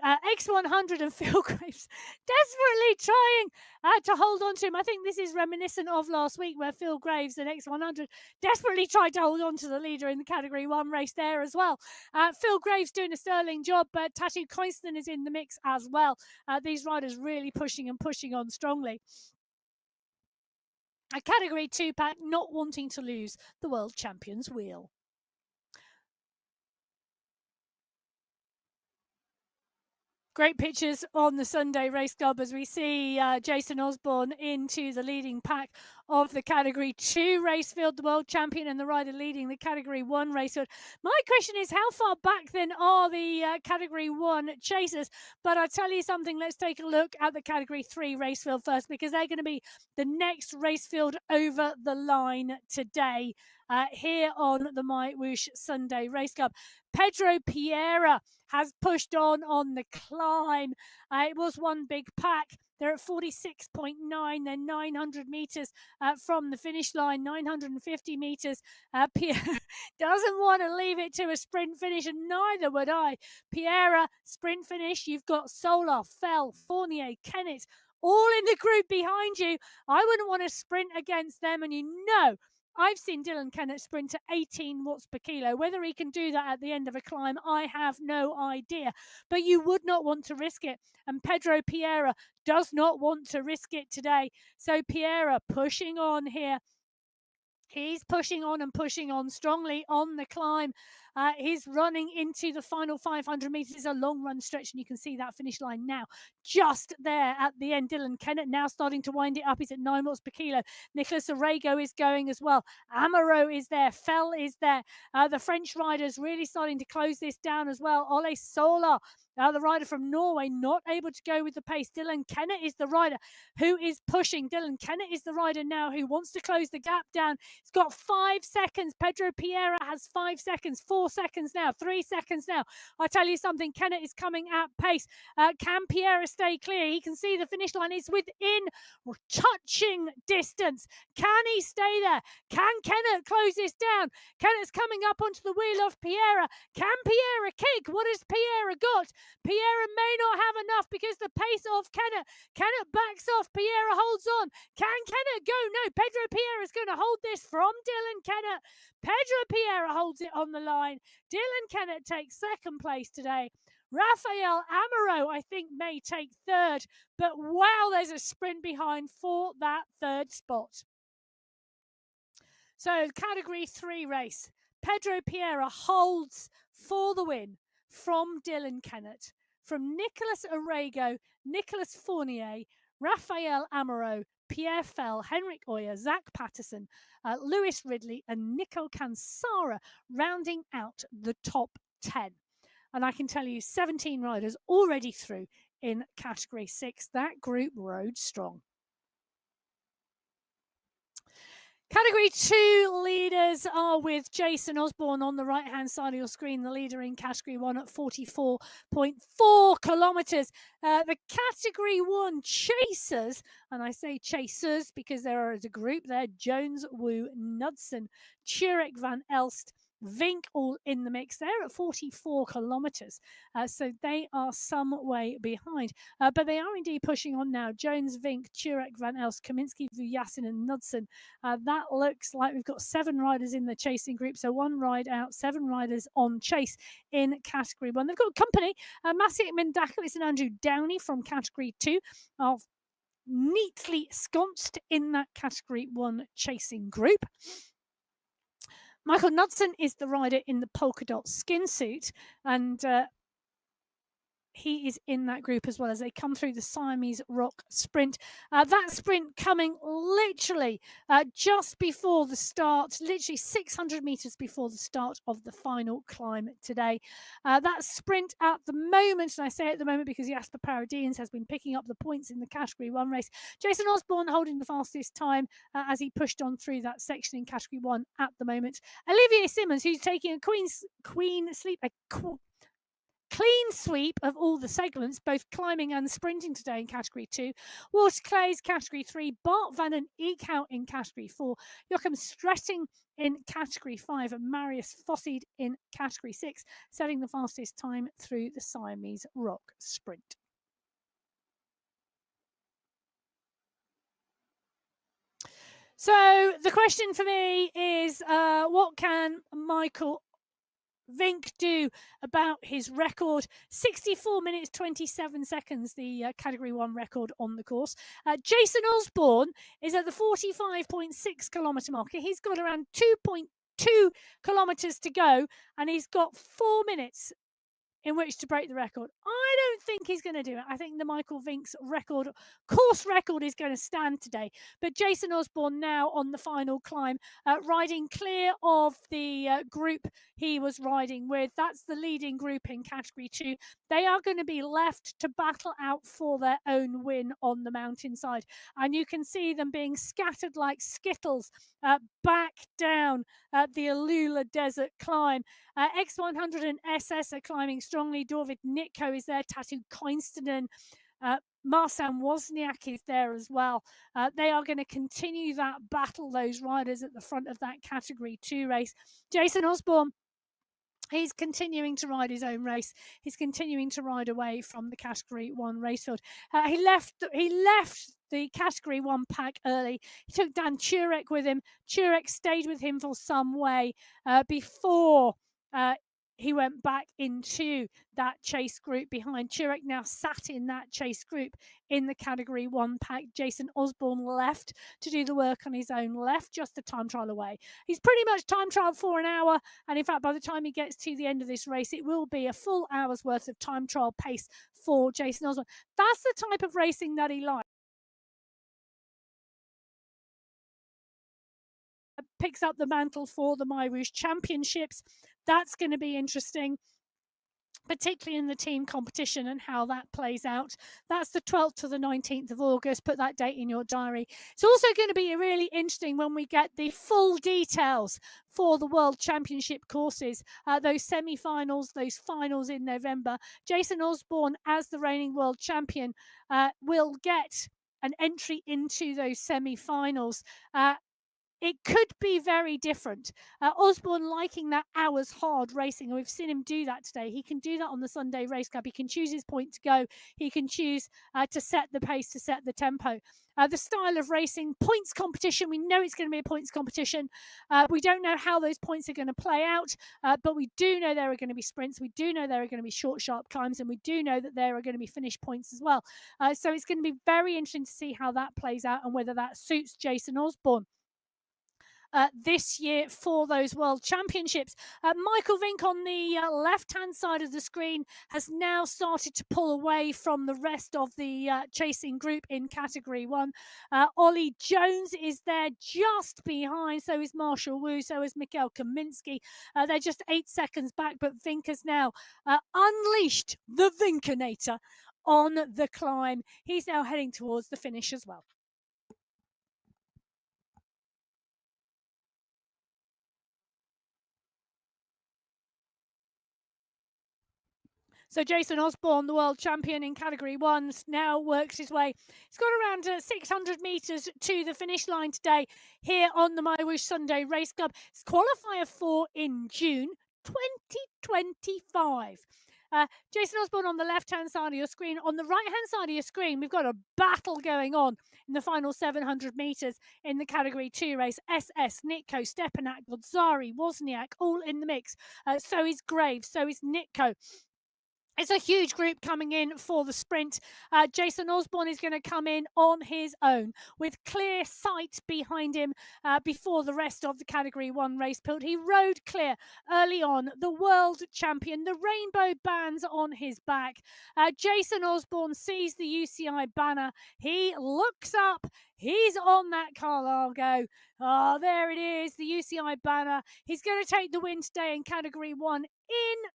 S1: X100 and Phil Graves desperately trying to hold on to him. I think this is reminiscent of last week where Phil Graves and X100 desperately tried to hold on to the leader in the category 1 race there as well. Phil Graves doing a sterling job, but Tatu Koinston is in the mix as well. These riders really pushing on strongly. A category 2 pack not wanting to lose the world champion's wheel. Great pictures on the Sunday Race Club as we see Jason Osborne into the leading pack of the Category 2 race field, the world champion and the rider leading the Category 1 race field. My question is, how far back then are the Category 1 chasers? But I'll tell you something, let's take a look at the Category 3 race field first, because they're going to be the next race field over the line today here on the MyWhoosh Sunday Race Club. Pedro Piera has pushed on the climb. It was one big pack. They're at 46.9. They're 900 meters from the finish line, 950 meters. Pierre doesn't want to leave it to a sprint finish, and neither would I. Piera, sprint finish. You've got Solar, Fell, Fournier, Kennett, all in the group behind you. I wouldn't want to sprint against them, and you know, I've seen Dylan Kennett sprint at 18 watts per kilo. Whether he can do that at the end of a climb, I have no idea. But you would not want to risk it. And Pedro Piera does not want to risk it today. So Piera pushing on here. He's pushing on strongly on the climb. He's running into the final 500 meters. It's a long run stretch, and you can see that finish line now. Just there at the end, Dylan Kennett now starting to wind it up. He's at 9 watts per kilo. Nicholas Arago is going as well. Amaro is there. Fell is there. The French riders really starting to close this down as well. Ole Sola, the rider from Norway, not able to go with the pace. Dylan Kennett is the rider who is pushing. Dylan Kennett is the rider now who wants to close the gap down. He's got 5 seconds. Pedro Piera has 5 seconds. 4 seconds now. 3 seconds now. I tell you something, Kennett is coming at pace. Can Piera stay clear? He can see the finish line is within touching distance. Can he stay there? Can Kennett close this down? Kennett's coming up onto the wheel of Piera. Can Piera kick? What has Piera got? Piera may not have enough because the pace of Kennett. Kennett backs off. Piera holds on. Can Kennett go? No, Pedro Piera is going to hold this from Dylan Kennett. Pedro Piera holds it on the line. Dylan Kennett takes second place today. Rafael Amaro, I think, may take third. But wow, there's a sprint behind for that third spot. So, Category 3 race. Pedro Piera holds for the win from Dylan Kennett. From Nicholas Arago, Nicholas Fournier, Rafael Amaro, Pierre Fell, Henrik Oyer, Zach Patterson, Lewis Ridley, and Nico Cansara rounding out the top 10. And I can tell you 17 riders already through in Category 6. That group rode strong. Category 2 leaders are with Jason Osborne on the right-hand side of your screen, the leader in Category 1 at 44.4 kilometres. The Category 1 chasers, and I say chasers because there are a group there, Jones, Wu, Knudsen, Turek van Elst, Vink all in the mix. They're at 44 kilometres, so they are some way behind. But they are indeed pushing on now. Jones, Vink, Turek, Van Elst, Kaminski, Vujasin and Knudsen. That looks like we've got 7 riders in the chasing group, so 1 ride out, 7 riders on chase in Category 1. They've got company. Maciej Mendakowicz and Andrew Downey from Category 2 are neatly sconced in that Category 1 chasing group. Michael Knudsen is the rider in the polka dot skin suit, and he is in that group as well as they come through the Siamese Rock Sprint. That sprint coming literally just before the start, literally 600 metres before the start of the final climb today. That sprint at the moment, and I say at the moment because Jasper Paradians has been picking up the points in the Category 1 race. Jason Osborne holding the fastest time as he pushed on through that section in Category 1 at the moment. Olivier Simmons, who's taking a clean sweep of all the segments, both climbing and sprinting today in Category 2. Walter Clays, Category 3. Bart van den Eekhout in Category 4. Joachim Stretting in Category 5. And Marius Fossied in Category 6, setting the fastest time through the Siamese Rock Sprint. So the question for me is, what can Michael Vink do about his record? 64 minutes 27 seconds, the Category 1 record on the course. Jason Osborne is at the 45.6 kilometre mark. He's got around 2.2 kilometres to go, and he's got 4 minutes in which to break the record. I don't think he's going to do it. I think the Michael Vink's course record is going to stand today. But Jason Osborne now on the final climb, riding clear of the group he was riding with. That's the leading group in Category 2. They are going to be left to battle out for their own win on the mountainside. And you can see them being scattered like skittles back down the Alula Desert climb. X100 and SS are climbing strongly. Dorvid Nitko is there. Tatu Koinstenen. Marcin Wozniak is there as well. They are going to continue that battle, those riders at the front of that Category 2 race. Jason Osborne, he's continuing to ride his own race. He's continuing to ride away from the Category 1 race field. He left the Category 1 pack early. He took Dan Turek with him. Turek stayed with him for some way before he went back into that chase group behind. Turek now sat in that chase group in the Category 1 pack. Jason Osborne left to do the work on his own, left just a time trial away. He's pretty much time trialed for an hour, and in fact, by the time he gets to the end of this race, it will be a full hour's worth of time trial pace for Jason Osborne. That's the type of racing that he likes. Picks up the mantle for the MyWhoosh Championships. That's going to be interesting, particularly in the team competition and how that plays out. That's the 12th to the 19th of August. Put that date in your diary. It's also going to be really interesting when we get the full details for the World Championship courses, those semi-finals, those finals in November. Jason Osborne, as the reigning world champion, will get an entry into those semi-finals. It could be very different. Osborne liking that hours hard racing, and we've seen him do that today. He can do that on the Sunday Race Cup. He can choose his point to go. He can choose to set the pace, to set the tempo. The style of racing, points competition. We know it's going to be a points competition. We don't know how those points are going to play out, but we do know there are going to be sprints. We do know there are going to be short, sharp climbs, and we do know that there are going to be finish points as well. So it's going to be very interesting to see how that plays out and whether that suits Jason Osborne this year for those World Championships. Michael Vink on the left-hand side of the screen has now started to pull away from the rest of the chasing group in Category 1. Ollie Jones is there just behind, so is Marshall Wu, so is Mikhail Kaminski. They're just 8 seconds back, but Vink has now unleashed the Vinkinator on the climb. He's now heading towards the finish as well. So Jason Osborne, the world champion in Category 1, now works his way. He's got around 600 metres to the finish line today here on the MyWhoosh Sunday Race Club. It's Qualifier 4 in June 2025. Jason Osborne on the left-hand side of your screen. On the right-hand side of your screen, we've got a battle going on in the final 700 metres in the Category 2 race. SS, Nitko, Stepanak, Godzari, Wozniak, all in the mix. So is Graves, so is Nitko. It's a huge group coming in for the sprint. Jason Osborne is going to come in on his own with clear sight behind him before the rest of the Category 1 race build. He rode clear early on, the world champion, the rainbow bands on his back. Jason Osborne sees the UCI banner. He looks up. He's on that car Largo. Oh, there it is, the UCI banner. He's going to take the win today in Category 1 in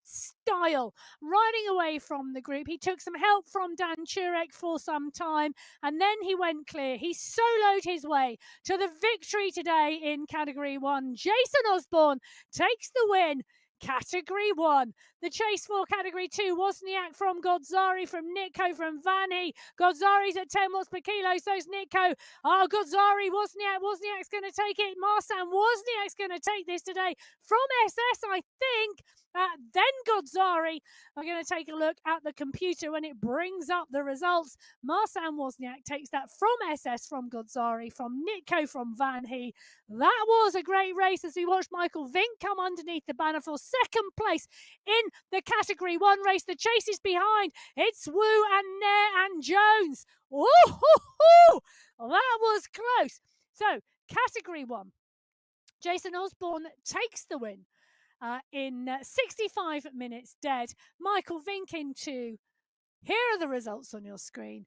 S1: style, riding away from the group. He took some help from Dan Turek for some time, and then he went clear. He soloed his way to the victory today in Category 1. Jason Osborne takes the win. Category 1. The chase for Category 2, Wozniak from Godzari, from Nitko, from Vanhi. Godzari's at 10 watts per kilo, so's Nitko. Oh, Godzari, Wozniak's going to take it. Marsan Wozniak's going to take this today from SS, I think. Then Godzari. I'm going to take a look at the computer when it brings up the results. Marsan Wozniak takes that from SS, from Godzari, from Nitko, from Vanhi. That was a great race as we watched Michael Vink come underneath the banner for second place in the Category 1 race. The chase is behind. It's Wu and Nair and Jones. Ooh, that was close. So, Category 1. Jason Osborne takes the win in 65 minutes dead. Michael Vink in 2. Here are the results on your screen.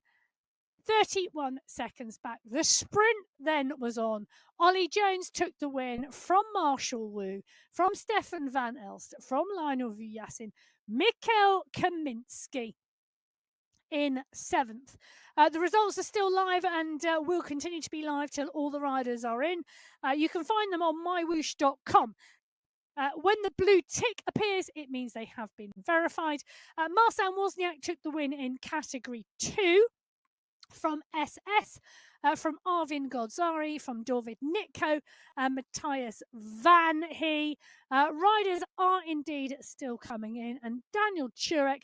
S1: 31 seconds back. The sprint then was on. Ollie Jones took the win from Marshall Wu, from Stefan Van Elst, from Lionel Vujasin, Mikhail Kaminski in 7th. The results are still live and will continue to be live till all the riders are in. You can find them on mywhoosh.com. When the blue tick appears, it means they have been verified. Marsan Wozniak took the win in Category 2 from SS, from Arvin Godzari, from David Nitko, Matthias Vanhi. Riders are indeed still coming in, and Daniel Turek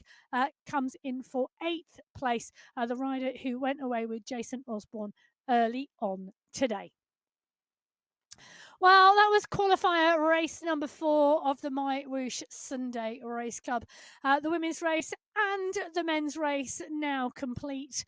S1: comes in for 8th place, the rider who went away with Jason Osborne early on today. Well, that was qualifier race number 4 of the MyWhoosh Sunday Race Club. The women's race and the men's race now complete.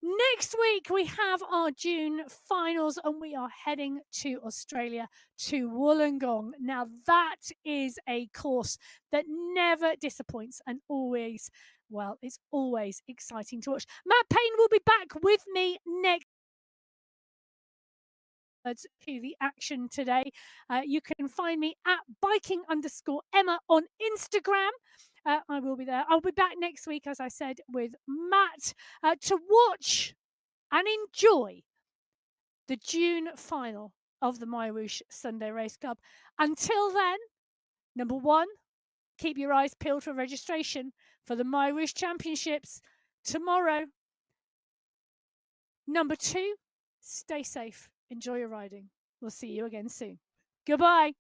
S1: Next week, we have our June finals and we are heading to Australia, to Wollongong. Now, that is a course that never disappoints and always, well, it's always exciting to watch. Matt Payne will be back with me next to the action today. You can find me at biking_Emma on Instagram. I will be there. I'll be back next week, as I said, with Matt to watch and enjoy the June final of the MyWhoosh Sunday Race Club. Until then, number 1, keep your eyes peeled for registration for the MyWhoosh Championships tomorrow. Number 2, stay safe. Enjoy your riding. We'll see you again soon. Goodbye.